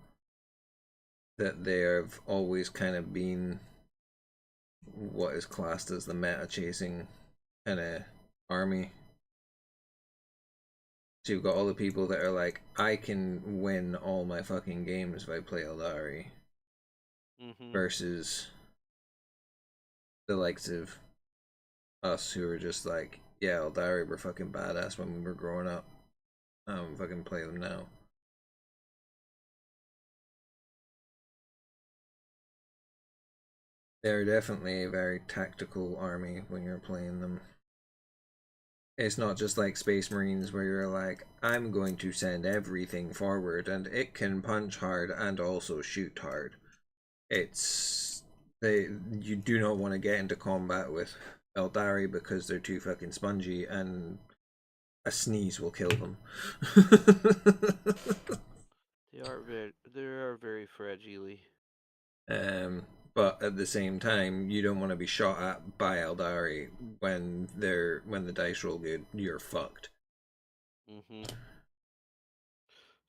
That they have always kind of been what is classed as the meta chasing kind of army. So you've got all the people that are like, I can win all my fucking games if I play Eldari, versus the likes of us who are just like, yeah, Eldari were fucking badass when we were growing up. Fucking play them now. They're definitely a very tactical army when you're playing them. It's not just like Space Marines where you're like, I'm going to send everything forward and it can punch hard and also shoot hard. It's you do not want to get into combat with Eldari because they're too fucking spongy and a sneeze will kill them. They are very fragile. But at the same time, you don't want to be shot at by Eldari when the dice roll good. You're fucked. Mm-hmm.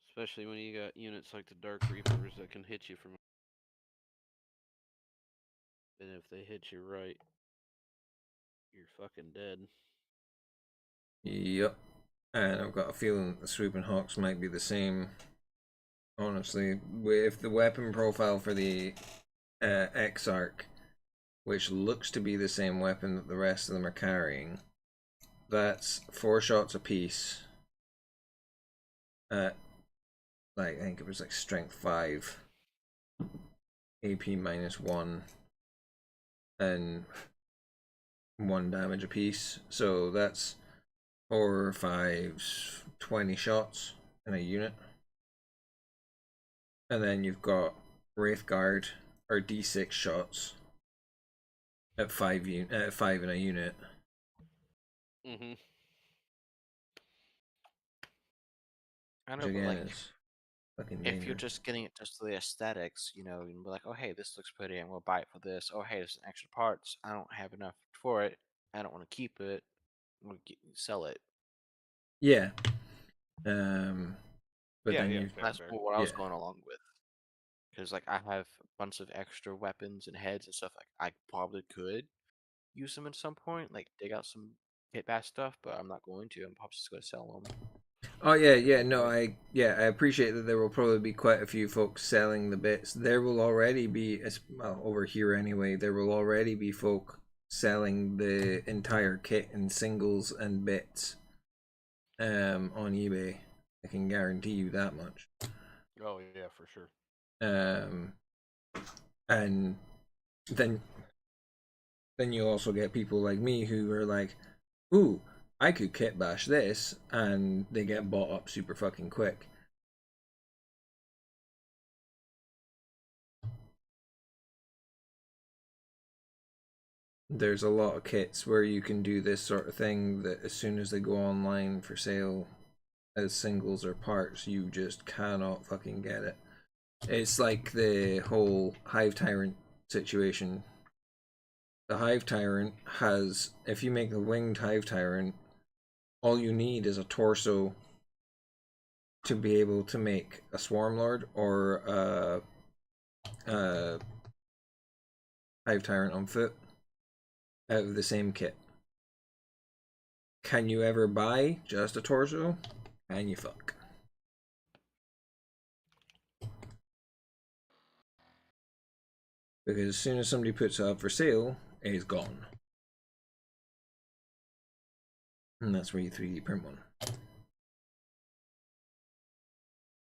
Especially when you got units like the Dark Reapers that can hit you from. And if they hit you right, you're fucking dead. Yep. And I've got a feeling that the Swooping Hawks might be the same. Honestly, with the weapon profile for the Exarch, which looks to be the same weapon that the rest of them are carrying, that's 4 shots apiece. Like I think it was like strength 5, AP -1, and 1 damage apiece. So that's 4, 5, 20 shots in a unit. And then you've got Wraithguard or D6 shots at 5 in a unit. Mm-hmm. I Which know, but again like, is fucking if you're dangerous. just getting it just for the aesthetics, you know, and be like, oh hey, this looks pretty, and we'll buy it for this. Oh hey, there's extra parts. I don't have enough for it. I don't want to keep it. We'll sell it. Yeah. But Yeah, then yeah, you fair, That's fair. what I was yeah. going along with. Because like I have a bunch of extra weapons and heads and stuff. Like I probably could use them at some point, like dig out some hit bash stuff, but I'm not going to. I'm probably just going to sell them. Oh yeah, no, I appreciate that there will probably be quite a few folks selling the bits. There will already be, well, over here anyway, there will already be folk selling the entire kit in singles and bits on eBay. I can guarantee you that much. Oh yeah, for sure. And then you also get people like me who are like, ooh, I could kit bash this, and they get bought up super fucking quick. There's a lot of kits where you can do this sort of thing that as soon as they go online for sale as singles or parts, you just cannot fucking get it. It's like the whole Hive Tyrant situation. The Hive Tyrant has, if you make the winged Hive Tyrant, all you need is a torso to be able to make a Swarm Lord or a Hive Tyrant on foot out of the same kit. Can you ever buy just a torso? Can you fuck? Because as soon as somebody puts it up for sale, it is gone. And that's where you 3D print one.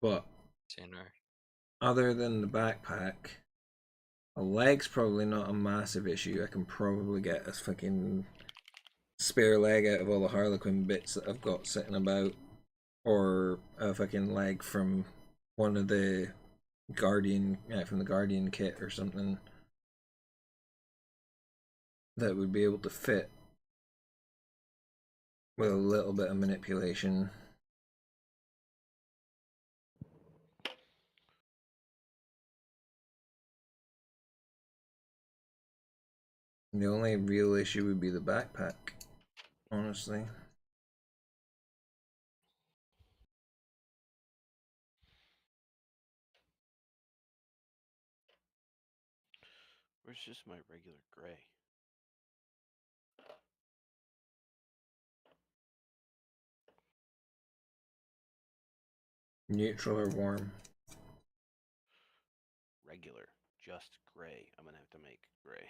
But other than the backpack, a leg's probably not a massive issue. I can probably get a fucking spare leg out of all the Harlequin bits that I've got sitting about. Or a fucking leg from one of the Guardian, from the Guardian kit or something. That would be able to fit with a little bit of manipulation. The only real issue would be the backpack, honestly. Where's just my regular gray? Neutral or warm? Regular, just gray. I'm gonna have to make gray.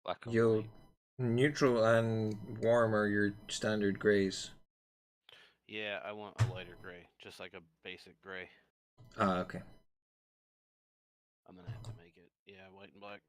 Black and Yo, white. neutral and warm are your standard grays. Yeah, I want a lighter gray, just like a basic gray. Ah, okay. I'm gonna have to make it. Yeah, white and black.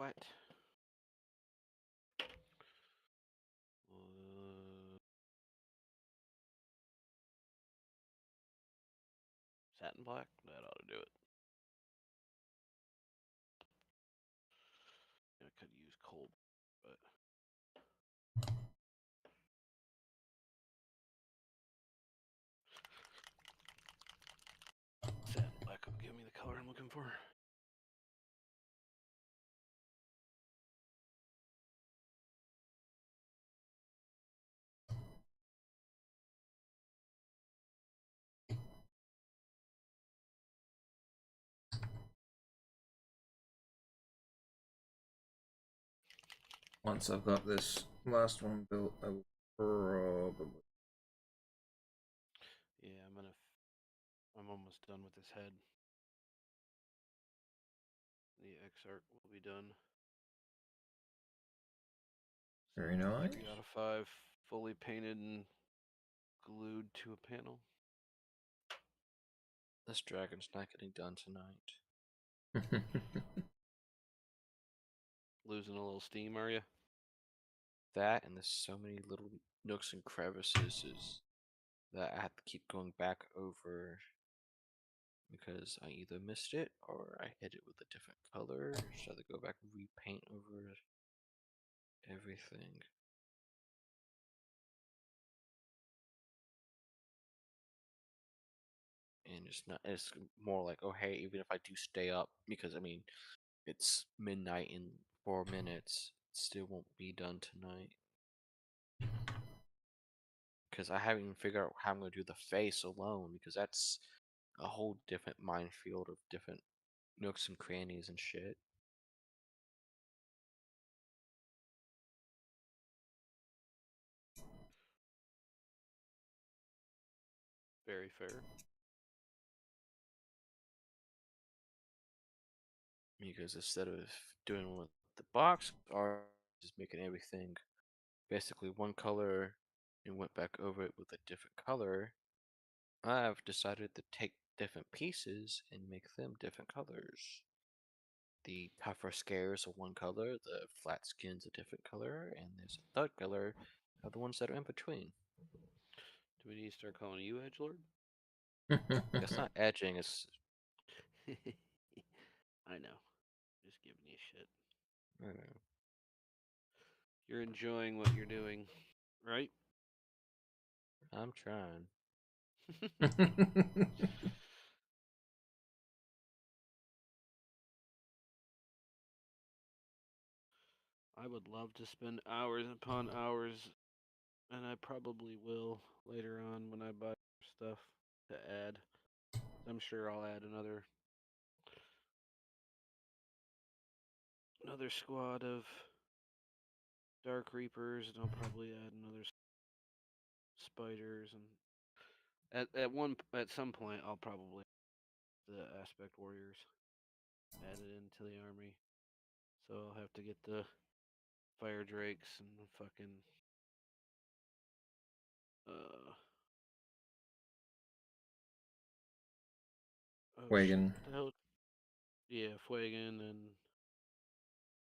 What? Satin black? That ought to do it. I could use cold, but satin black will give me the color I'm looking for. Once I've got this last one built, I will probably. Yeah, I'm almost done with this head. The X-Arc will be done. Very nice. 3 out of 5 fully painted and glued to a panel. This dragon's not getting done tonight. Losing a little steam, are you? That, and there's so many little nooks and crevices that I have to keep going back over because I either missed it or I hit it with a different color, so I have to go back and repaint over everything. And it's more like, oh hey, even if I do stay up, because I mean it's midnight in 4 minutes, it still won't be done tonight. Because I haven't even figured out how I'm going to do the face alone, because that's a whole different minefield of different nooks and crannies and shit. Very fair. Because instead of doing what the box are, just making everything basically one color and went back over it with a different color, I've decided to take different pieces and make them different colors. The tougher scares are one color, the flat skin's a different color, and there's a third color of the ones that are in between. Do we need to start calling you Edgelord? It's not edging, it's... I know. Just giving you shit. I don't know. You're enjoying what you're doing, right? I'm trying. I would love to spend hours upon hours, and I probably will later on when I buy stuff to add. I'm sure I'll add another squad of Dark Reapers, and I'll probably add another spiders, and at some point I'll probably the Aspect Warriors added into the army. So I'll have to get the Fire Drakes and the fucking oh Wagon. shit, what the hell? Yeah, Fuegan and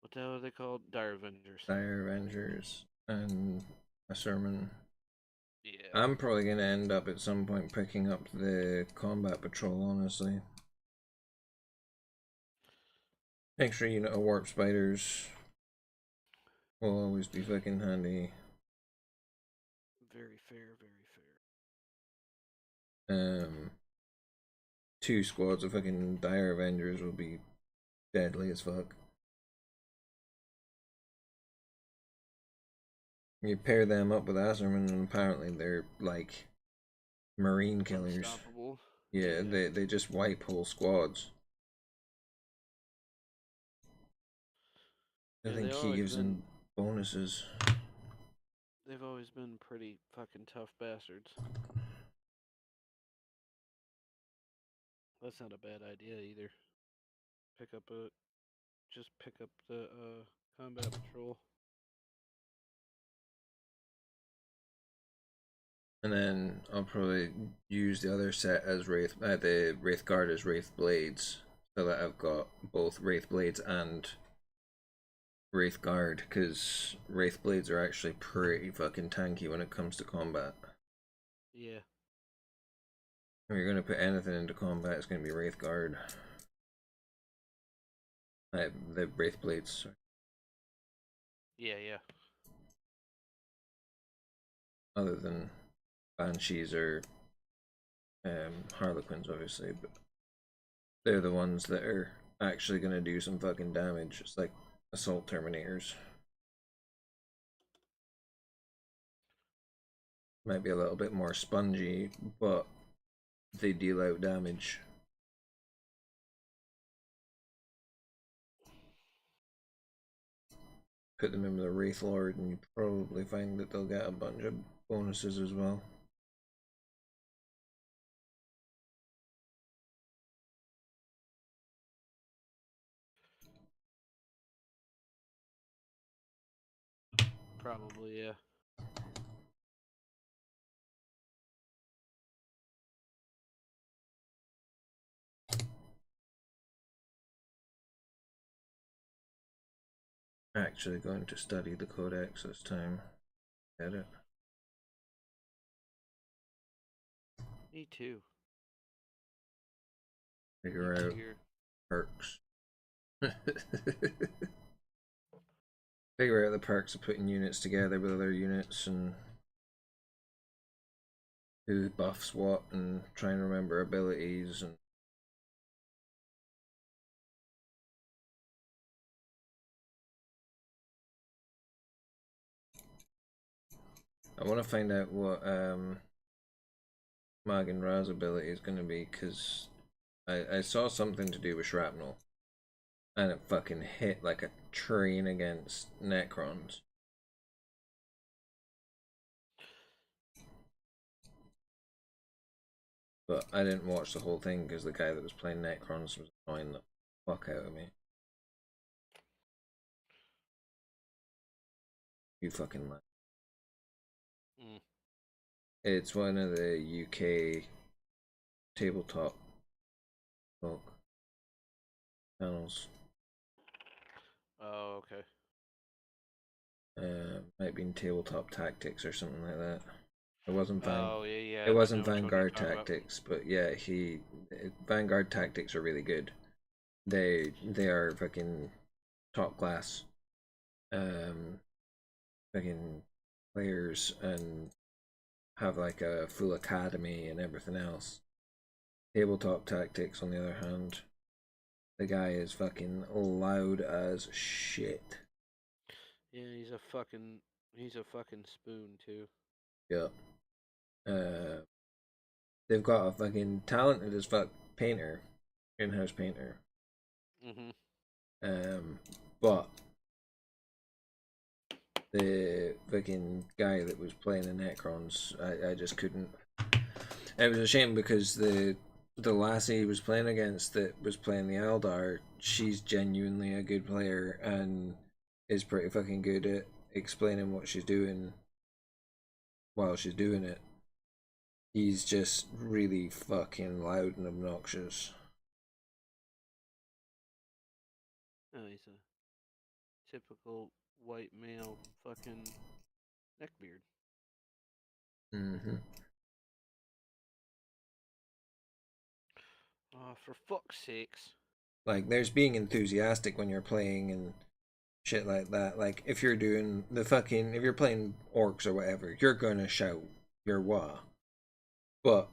what the hell are they called? Dire Avengers. Dire Avengers and a sermon. Yeah. I'm probably gonna end up at some point picking up the combat patrol, honestly. Extra unit of warp spiders will always be fucking handy. Very fair, very fair. 2 squads of fucking Dire Avengers will be deadly as fuck. You pair them up with Azerman and apparently they're like marine killers. Unstoppable. Yeah, they just wipe whole squads. I think heaves and bonuses. They've always been pretty fucking tough bastards. That's not a bad idea either. Just pick up the combat patrol. And then I'll probably use the other set as the Wraith Guard as Wraith Blades, so that I've got both Wraith Blades and Wraith Guard, because Wraith Blades are actually pretty fucking tanky when it comes to combat. Yeah. If you're gonna put anything into combat, it's gonna be Wraith Guard. The Wraith Blades. Sorry. Yeah. Other than Banshees or Harlequins, obviously, but they're the ones that are actually gonna do some fucking damage. It's like Assault Terminators. Might be a little bit more spongy, but they deal out damage. Put them in with a Wraith Lord, and you probably find that they'll get a bunch of bonuses as well. Probably, yeah. Actually going to study the Codex this time. Get it? Me too. Figure Me out too. perks. Figure out the perks of putting units together with other units and who buffs what and try and remember abilities and I want to find out what Mag and Raz ability is going to be, because I saw something to do with shrapnel and it fucking hit like a train against Necrons. But I didn't watch the whole thing because the guy that was playing Necrons was annoying the fuck out of me. You fucking lie. Mm. It's one of the UK tabletop folk channels. Oh, okay. Might be in Tabletop Tactics or something like that. It wasn't Oh, yeah. It wasn't I know which one you're Vanguard talking about. Tactics, but yeah, Vanguard Tactics are really good. They are fucking top class, fucking players and have like a full academy and everything else. Tabletop Tactics, on the other hand, the guy is fucking loud as shit. Yeah, he's a fucking spoon too. Yeah. They've got a fucking talented as fuck painter, in-house painter. Mhm. But the fucking guy that was playing the Necrons, I just couldn't. It was a shame because the lassie he was playing against that was playing the Eldar, she's genuinely a good player and is pretty fucking good at explaining what she's doing while she's doing it. He's just really fucking loud and obnoxious. Oh, he's a typical white male fucking neckbeard. Mm-hmm. Oh, for fuck's sakes. Like, there's being enthusiastic when you're playing and shit like that. Like, if you're doing if you're playing orcs or whatever, you're gonna shout your wah. But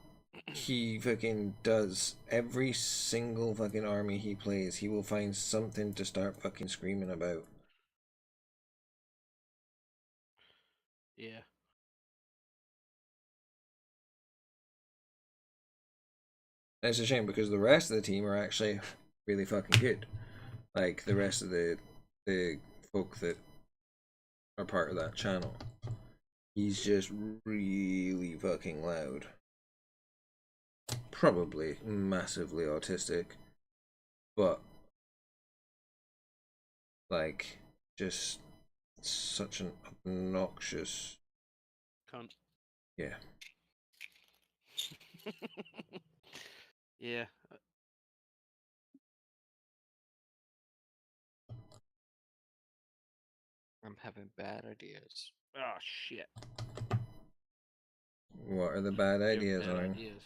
he fucking does every single fucking army he plays, he will find something to start fucking screaming about. Yeah. And it's a shame because the rest of the team are actually really fucking good. Like the rest of the folk that are part of that channel. He's just really fucking loud. Probably massively autistic. But like just such an obnoxious Cunt. yeah. Yeah. I'm having bad ideas. Oh shit! What are the bad You have ideas, bad Oren? ideas.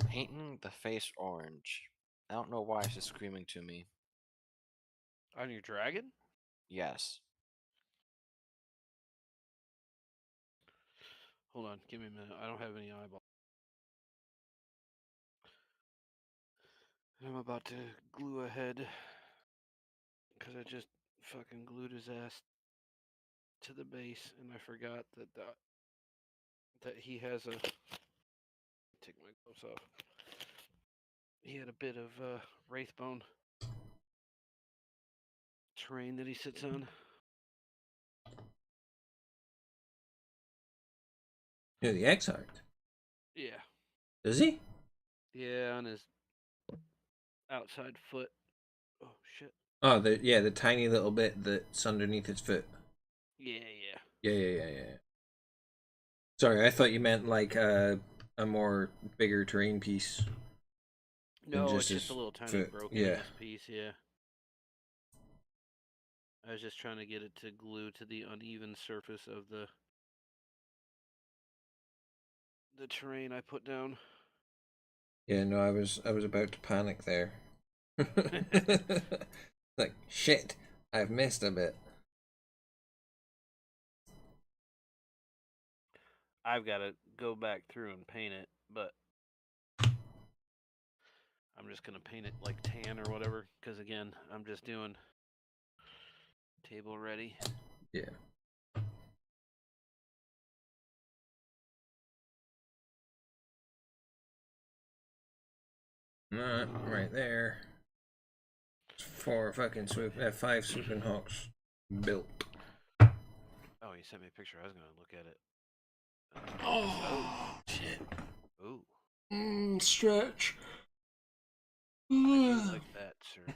Painting the face orange. I don't know why it's just screaming to me. On your dragon? Yes. Hold on, give me a minute. I don't have any eyeballs. I'm about to glue a head because I just fucking glued his ass to the base, and I forgot that he has a. Take my gloves off. He had a bit of wraithbone terrain that he sits on. Yeah, the Exarch. Yeah, Does he? yeah, on his outside foot. Oh shit. Oh, the tiny little bit that's underneath his foot. Yeah, yeah. Yeah. Sorry, I thought you meant like a more bigger terrain piece than No, just it's just a his little tiny foot. broken Yeah. ass piece. Yeah. I was just trying to get it to glue to the uneven surface of the terrain I put down. Yeah, no, I was about to panic there. Like shit, I've missed a bit. I've got to go back through and paint it, but I'm just gonna paint it like tan or whatever. Because again, I'm just doing table ready. Yeah. Right there. 5 swooping hawks built. Oh, you sent me a picture. I was gonna look at it. Oh shit. Ooh. Stretch. I do like that, sir.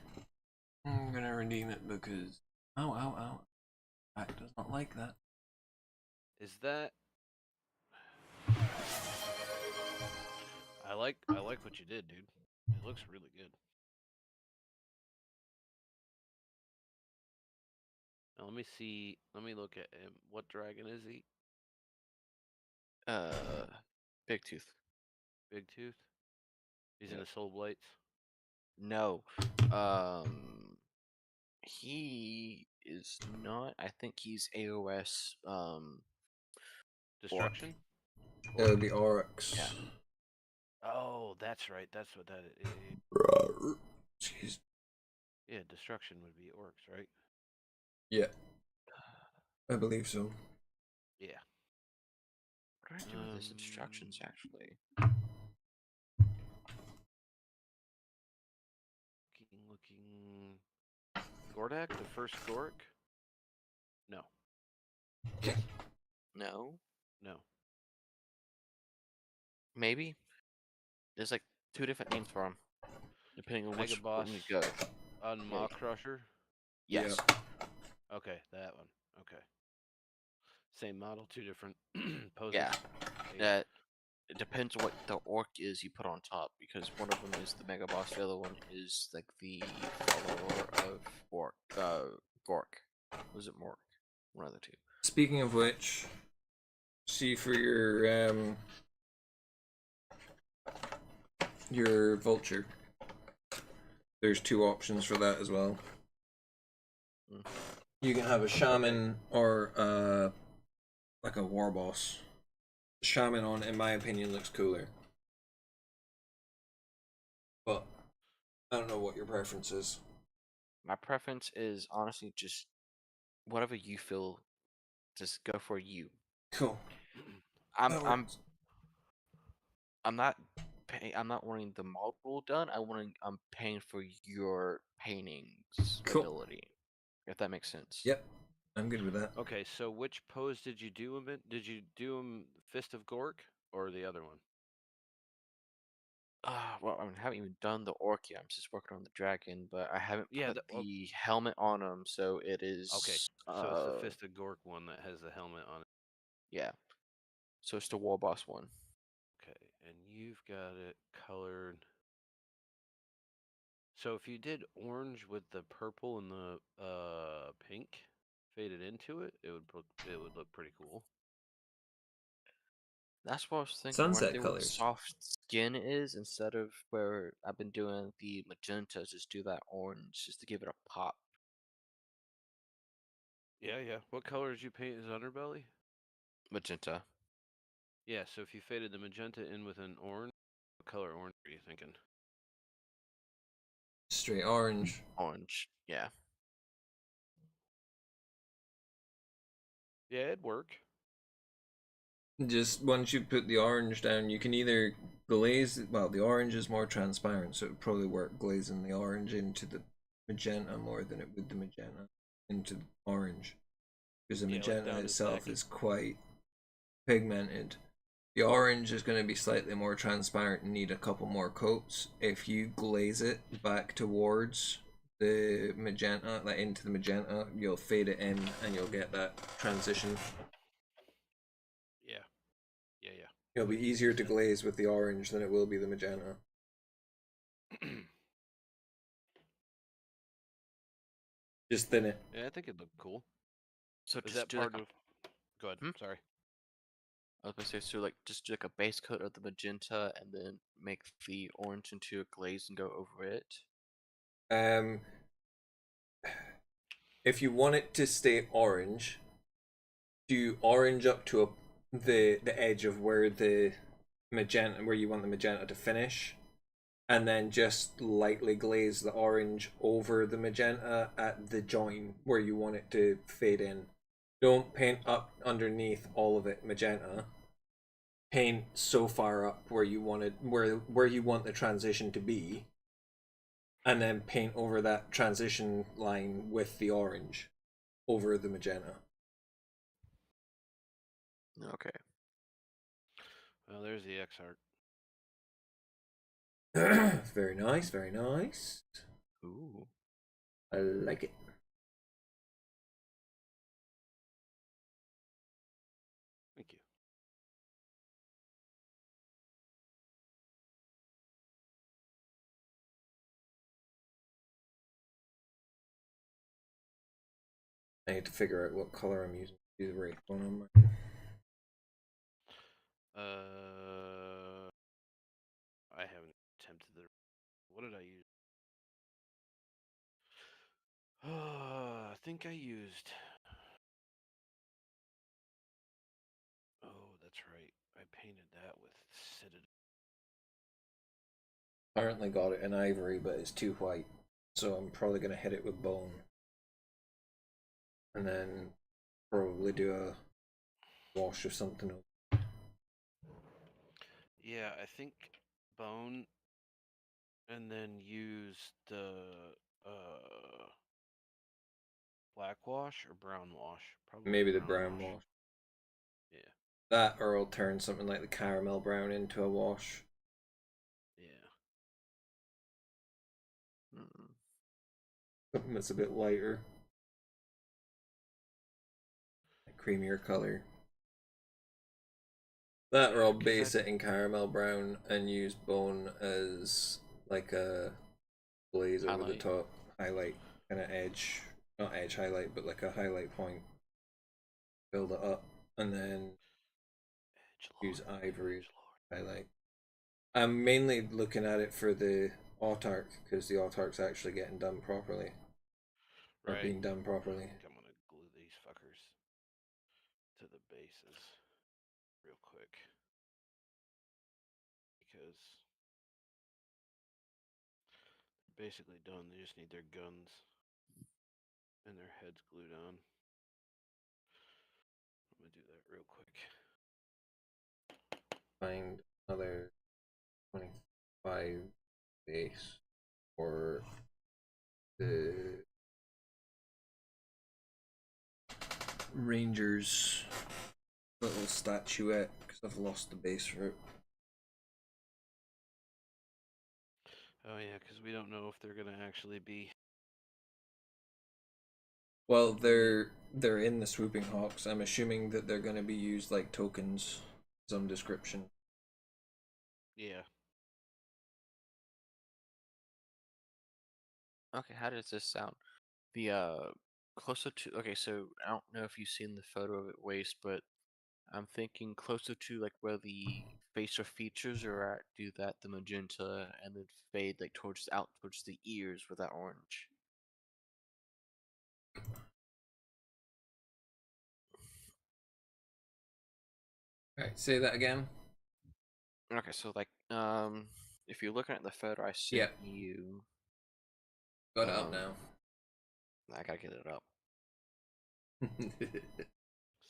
I'm gonna redeem it because ow. Back does not like that. Is that? I like what you did, dude. It looks really good. Now let me see. Let me look at him. What dragon is he? Big tooth. Big Tooth. He's in Yep. the Soul Blights. No. He is not. I think he's AOS. Destruction. It would be Oryx. Yeah. Oh, that's right. That's what that is. Jeez. Yeah, destruction would be orcs, right? Yeah, I believe so. Yeah. What do I do with his instructions, actually? Looking. Gordak, the first Gork? No. Yes. No. No. Maybe. There's like 2 different names for him, depending on Mega which Boss one you go. on Yeah. Maw Crusher. Yes. Okay, that one. Okay. Same model, 2 different poses. Yeah. Yeah. That it depends what the orc is you put on top, because one of them is the mega boss, the other one is like the follower of orc. Gork. Was it Mork? One of the 2. Speaking of which, see for your vulture. There's 2 options for that as well. Mm. You can have a shaman or like a war boss. Shaman on, in my opinion, looks cooler. But I don't know what your preference is. My preference is honestly just whatever you feel. Just go for you. Cool. I'm That I'm works. I'm not I'm not wanting the model done. I'm paying for your painting's Cool. ability. If that makes sense. Yep, I'm good with that. Okay, so which pose did you do him in? Did you do him Fist of Gork or the other one? Well, I haven't even done the orc yet. I'm just working on the dragon, but I haven't Yeah, put the helmet on him, so it is. Okay, so it's the Fist of Gork one that has the helmet on it. Yeah. So it's the war boss one. Okay, and you've got it colored So if you did orange with the purple and the pink faded into it, it would look pretty cool. That's what I was thinking. Right Sunset there where the colors. soft skin is, instead of where I've been doing the magenta, just do that orange just to give it a pop. Yeah, yeah. What color did you paint his underbelly? Magenta. Yeah, so if you faded the magenta in with an orange, what color orange are you thinking? Straight orange. Orange. Yeah. Yeah, it'd work. Just once you put the orange down, you can either glaze. Well, the orange is more transparent, so it would probably work glazing the orange into the magenta more than it would the magenta into the orange, because the Yeah, like magenta down his itself neck. is quite pigmented. The orange is going to be slightly more transparent and need a couple more coats. If you glaze it back towards the magenta, like into the magenta, you'll fade it in and you'll get that transition. Yeah. Yeah, yeah. It'll be Makes easier to sense. glaze with the orange than it will be the magenta. Just thin it. Yeah, I think it'd look cool. So Is just that do part like of... Go ahead. Hmm? Sorry. I was gonna say, so like just do like a base coat of the magenta and then make the orange into a glaze and go over it. Um, if you want it to stay orange, do orange up to the edge of where the magenta, where you want the magenta to finish, and then just lightly glaze the orange over the magenta at the join where you want it to fade in. Don't paint up underneath all of it magenta. Paint so far up where you want it, where you want the transition to be, and then paint over that transition line with the orange over the magenta. Okay. Well, there's the X art. Very nice, very nice. Ooh. I like it. Thank you. I need to figure out what color I'm using to do the wraith one on mine. I haven't attempted the... What did I use? I think I used... Oh, that's right. I painted that with Citadel. Currently got it in ivory, but it's too white, so I'm probably gonna hit it with bone, and then probably do a wash or something. Yeah, I think bone, and then use the black wash or brown wash. Probably Maybe the brown brown wash. Yeah. That, or I'll turn something like the caramel brown into a wash. Yeah. Mm. Something that's a bit lighter, a creamier color. That, or I'll base it in caramel brown and use bone as like a glaze over the Highlight. top, highlight kind of edge, not edge highlight, but like a highlight point. Build it up, and then use ivory highlight. I'm mainly looking at it for the autarch because the autarch's actually getting done properly, or Right. being done properly. I think I'm gonna glue these fuckers to the bases real quick because they're basically done. They just need their guns and their heads glued on. I'm gonna do that real quick. Find another 25 base for the Rangers little statuette because I've lost the base for it. Oh yeah, because we don't know if they're gonna actually be. Well, they're in the swooping hawks. I'm assuming that they're going to be used like tokens, some description. Yeah. Okay, how does this sound? The closer to okay, so I don't know if you've seen the photo of it waist, but I'm thinking closer to like where the facial features are at, do that the magenta and then fade like towards out towards the ears with that orange. Alright, say that again. Okay, so like if you're looking at the photo I sent Yep. you, Got it up now. I gotta get it up.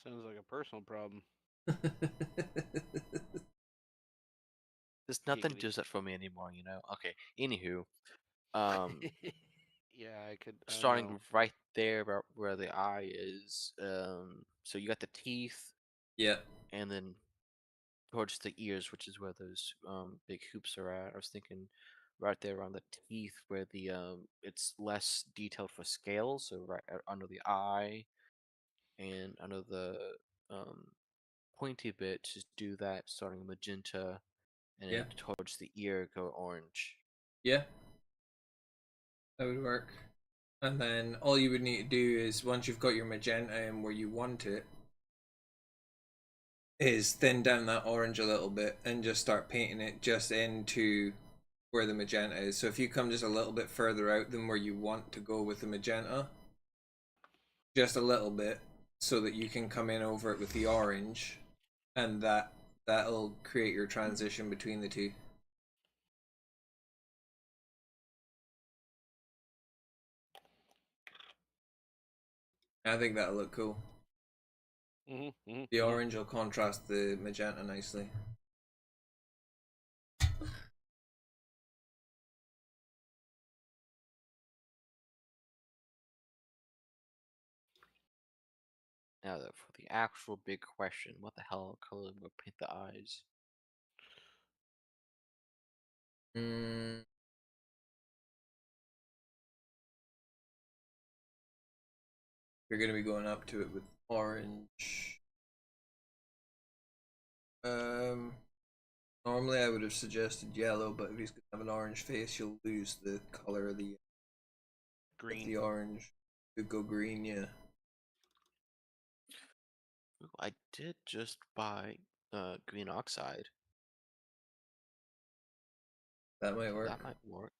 Sounds like a personal problem. There's nothing Giggity. does that for me anymore, you know? Okay. Anywho, Yeah, I could. I starting know. right there about where the eye is, so you got the teeth Yep. and then towards the ears, which is where those big hoops are at. I was thinking right there around the teeth where the it's less detailed for scale, so right under the eye and under the um pointy bit, just do that starting magenta and Yeah. then towards the ear go orange. Yeah. That would work. And then all you would need to do is once you've got your magenta in where you want it, is thin down that orange a little bit and just start painting it just into where the magenta is. So if you come just a little bit further out than where you want to go with the magenta, just a little bit, so that you can come in over it with the orange, and that'll create your transition between the two. I think that'll look cool. The orange will contrast the magenta nicely. Now for the actual big question, what the hell color would paint the eyes? Mm. You're gonna be going up to it with orange. Normally I would have suggested yellow, but if he's gonna have an orange face, you'll lose the color of the Green. orange. Could go green, yeah. Ooh, I did just buy green oxide. That might So work. that might work.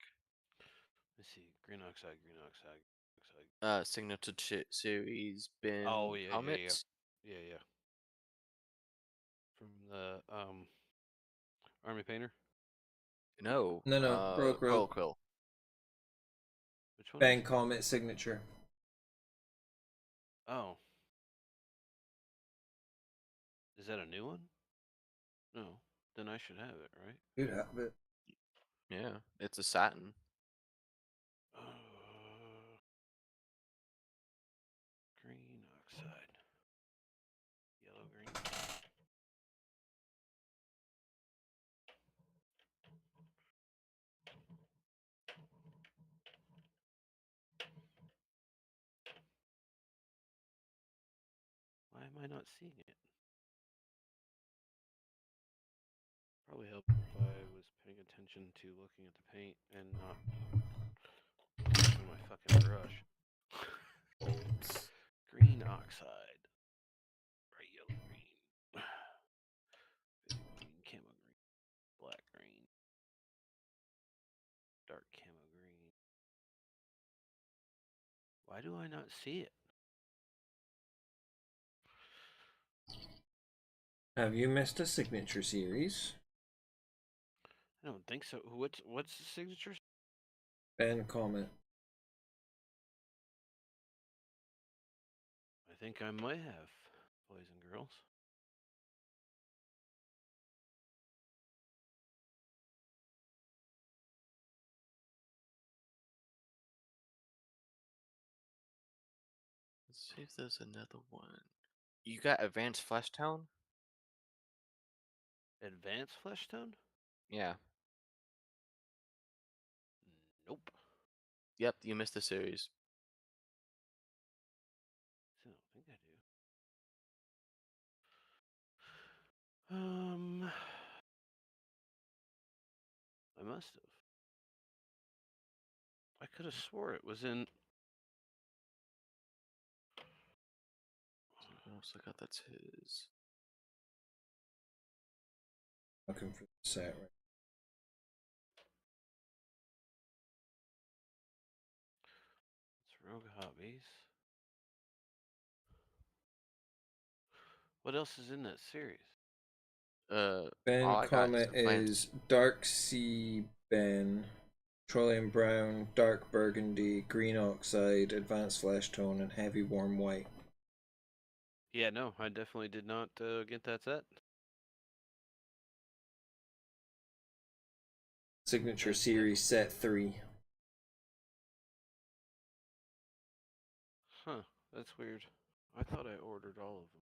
Let's see. Green oxide. Green oxide. Green oxide. Signature series bin Oh yeah, helmets. yeah. From the army painter. No, No, Coral Quill. Which one Bang is it? Comet signature. Oh, is that a new one? No, then I should have it, right? Could have it. Yeah, it's a satin. Green oxide. Yellow green. Why am I not seeing it? Probably help if I was paying attention to looking at the paint and not using my fucking brush. Green oxide. Bright yellow green. Green camo green. Black green. Dark camo green. Why do I not see it? Have you missed a signature series? I don't think so. What's the signature? Ben Comet. I think I might have, boys and girls. Let's see if there's another one. You got Advanced Flesh Tone? Advanced flesh tone? Yeah. Nope. Yep, you missed the series. I don't think I do. I must have. Why could have swore it was in. Something else I got that's his. Looking for the set right. It's Rogue Hobbies. What else is in that series? Ben All I got is Comet the Phantom. is Dark Sea Ben, Petroleum Brown, Dark Burgundy, Green Oxide, Advanced Flesh Tone, and Heavy Warm White. Yeah, no, I definitely did not get that set. Signature That's Series Set 3. Huh, that's weird. I thought I ordered all of them.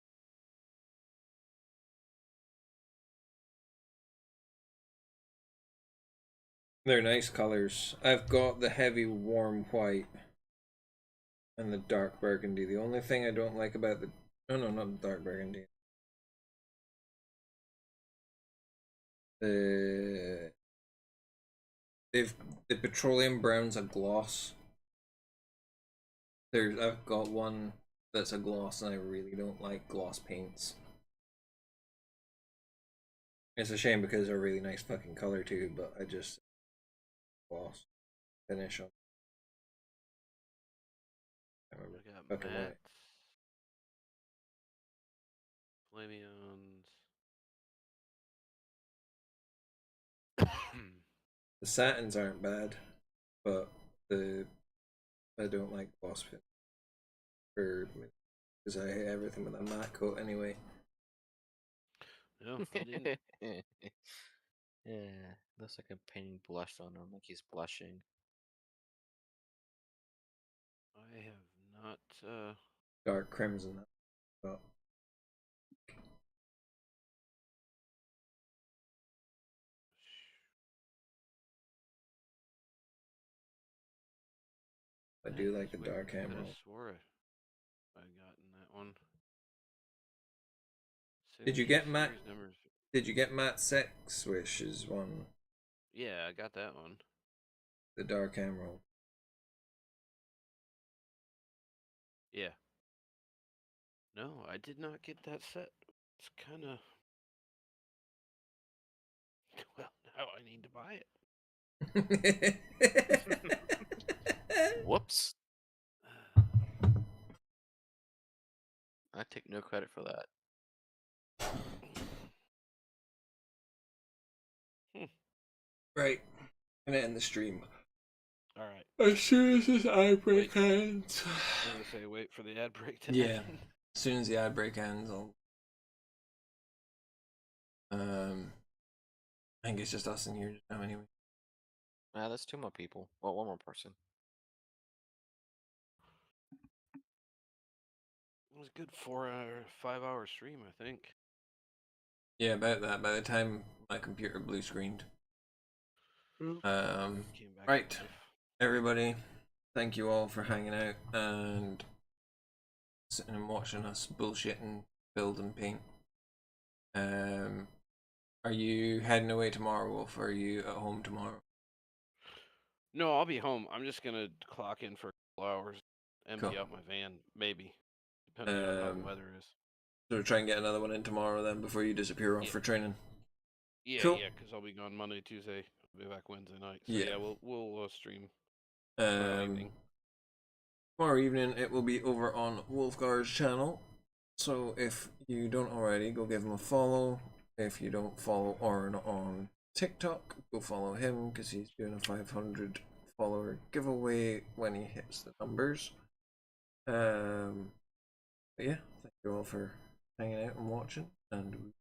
They're nice colors. I've got the Heavy Warm White and the Dark Burgundy. The only thing I don't like about the... No, not the Dark Burgundy. The... The Petroleum Brown's a gloss. I've got one that's a gloss, and I really don't like gloss paints. It's a shame because they're a really nice fucking color too, but I just gloss finish on. I remember I got fucking white. Mattes, Flameons. The satins aren't bad, but I don't like gloss finish because I hate everything with a matte coat anyway. No, I didn't. Yeah, looks like I'm painting blush on him, like he's blushing. I have not. Dark crimson. But I do like the dark I could have emerald. swore I gotten that one. Did you Signature get matte? series numbers. Did you get Matt Sex Wishes one? Yeah, I got that one. The dark emerald. Yeah. No, I did not get that set. It's kind of. Well, now I need to buy it. Whoops. I take no credit for that. Right. I'm gonna end the stream. All right. As soon as this ad break ends. I'm gonna say wait for the ad break to Yeah. end. As soon as the ad break ends, I'll. I think it's just us in here now anyway. That's 2 more people. Well, 1 more person. It was a good 5 hour stream, I think. Yeah, about that. By the time my computer blue screened. Came back to Right. life. Everybody, thank you all for hanging out and sitting and watching us bullshit and build and paint. Are you heading away tomorrow, Wolf? Or are you at home tomorrow? No, I'll be home. I'm just gonna clock in for a couple hours, empty Cool. out my van, maybe, depending on how the weather is. So try and get another one in tomorrow then before you disappear off for training. Yeah, Cool. yeah, because I'll be gone Monday, Tuesday. I'll be back Wednesday night. So Yeah. yeah, we'll stream tomorrow evening. Tomorrow evening it will be over on Wolfgar's channel. So if you don't already, go give him a follow. If you don't follow Orn on TikTok, go follow him because he's doing a 500 follower giveaway when he hits the numbers. But yeah, thank you all for hanging out and watching, and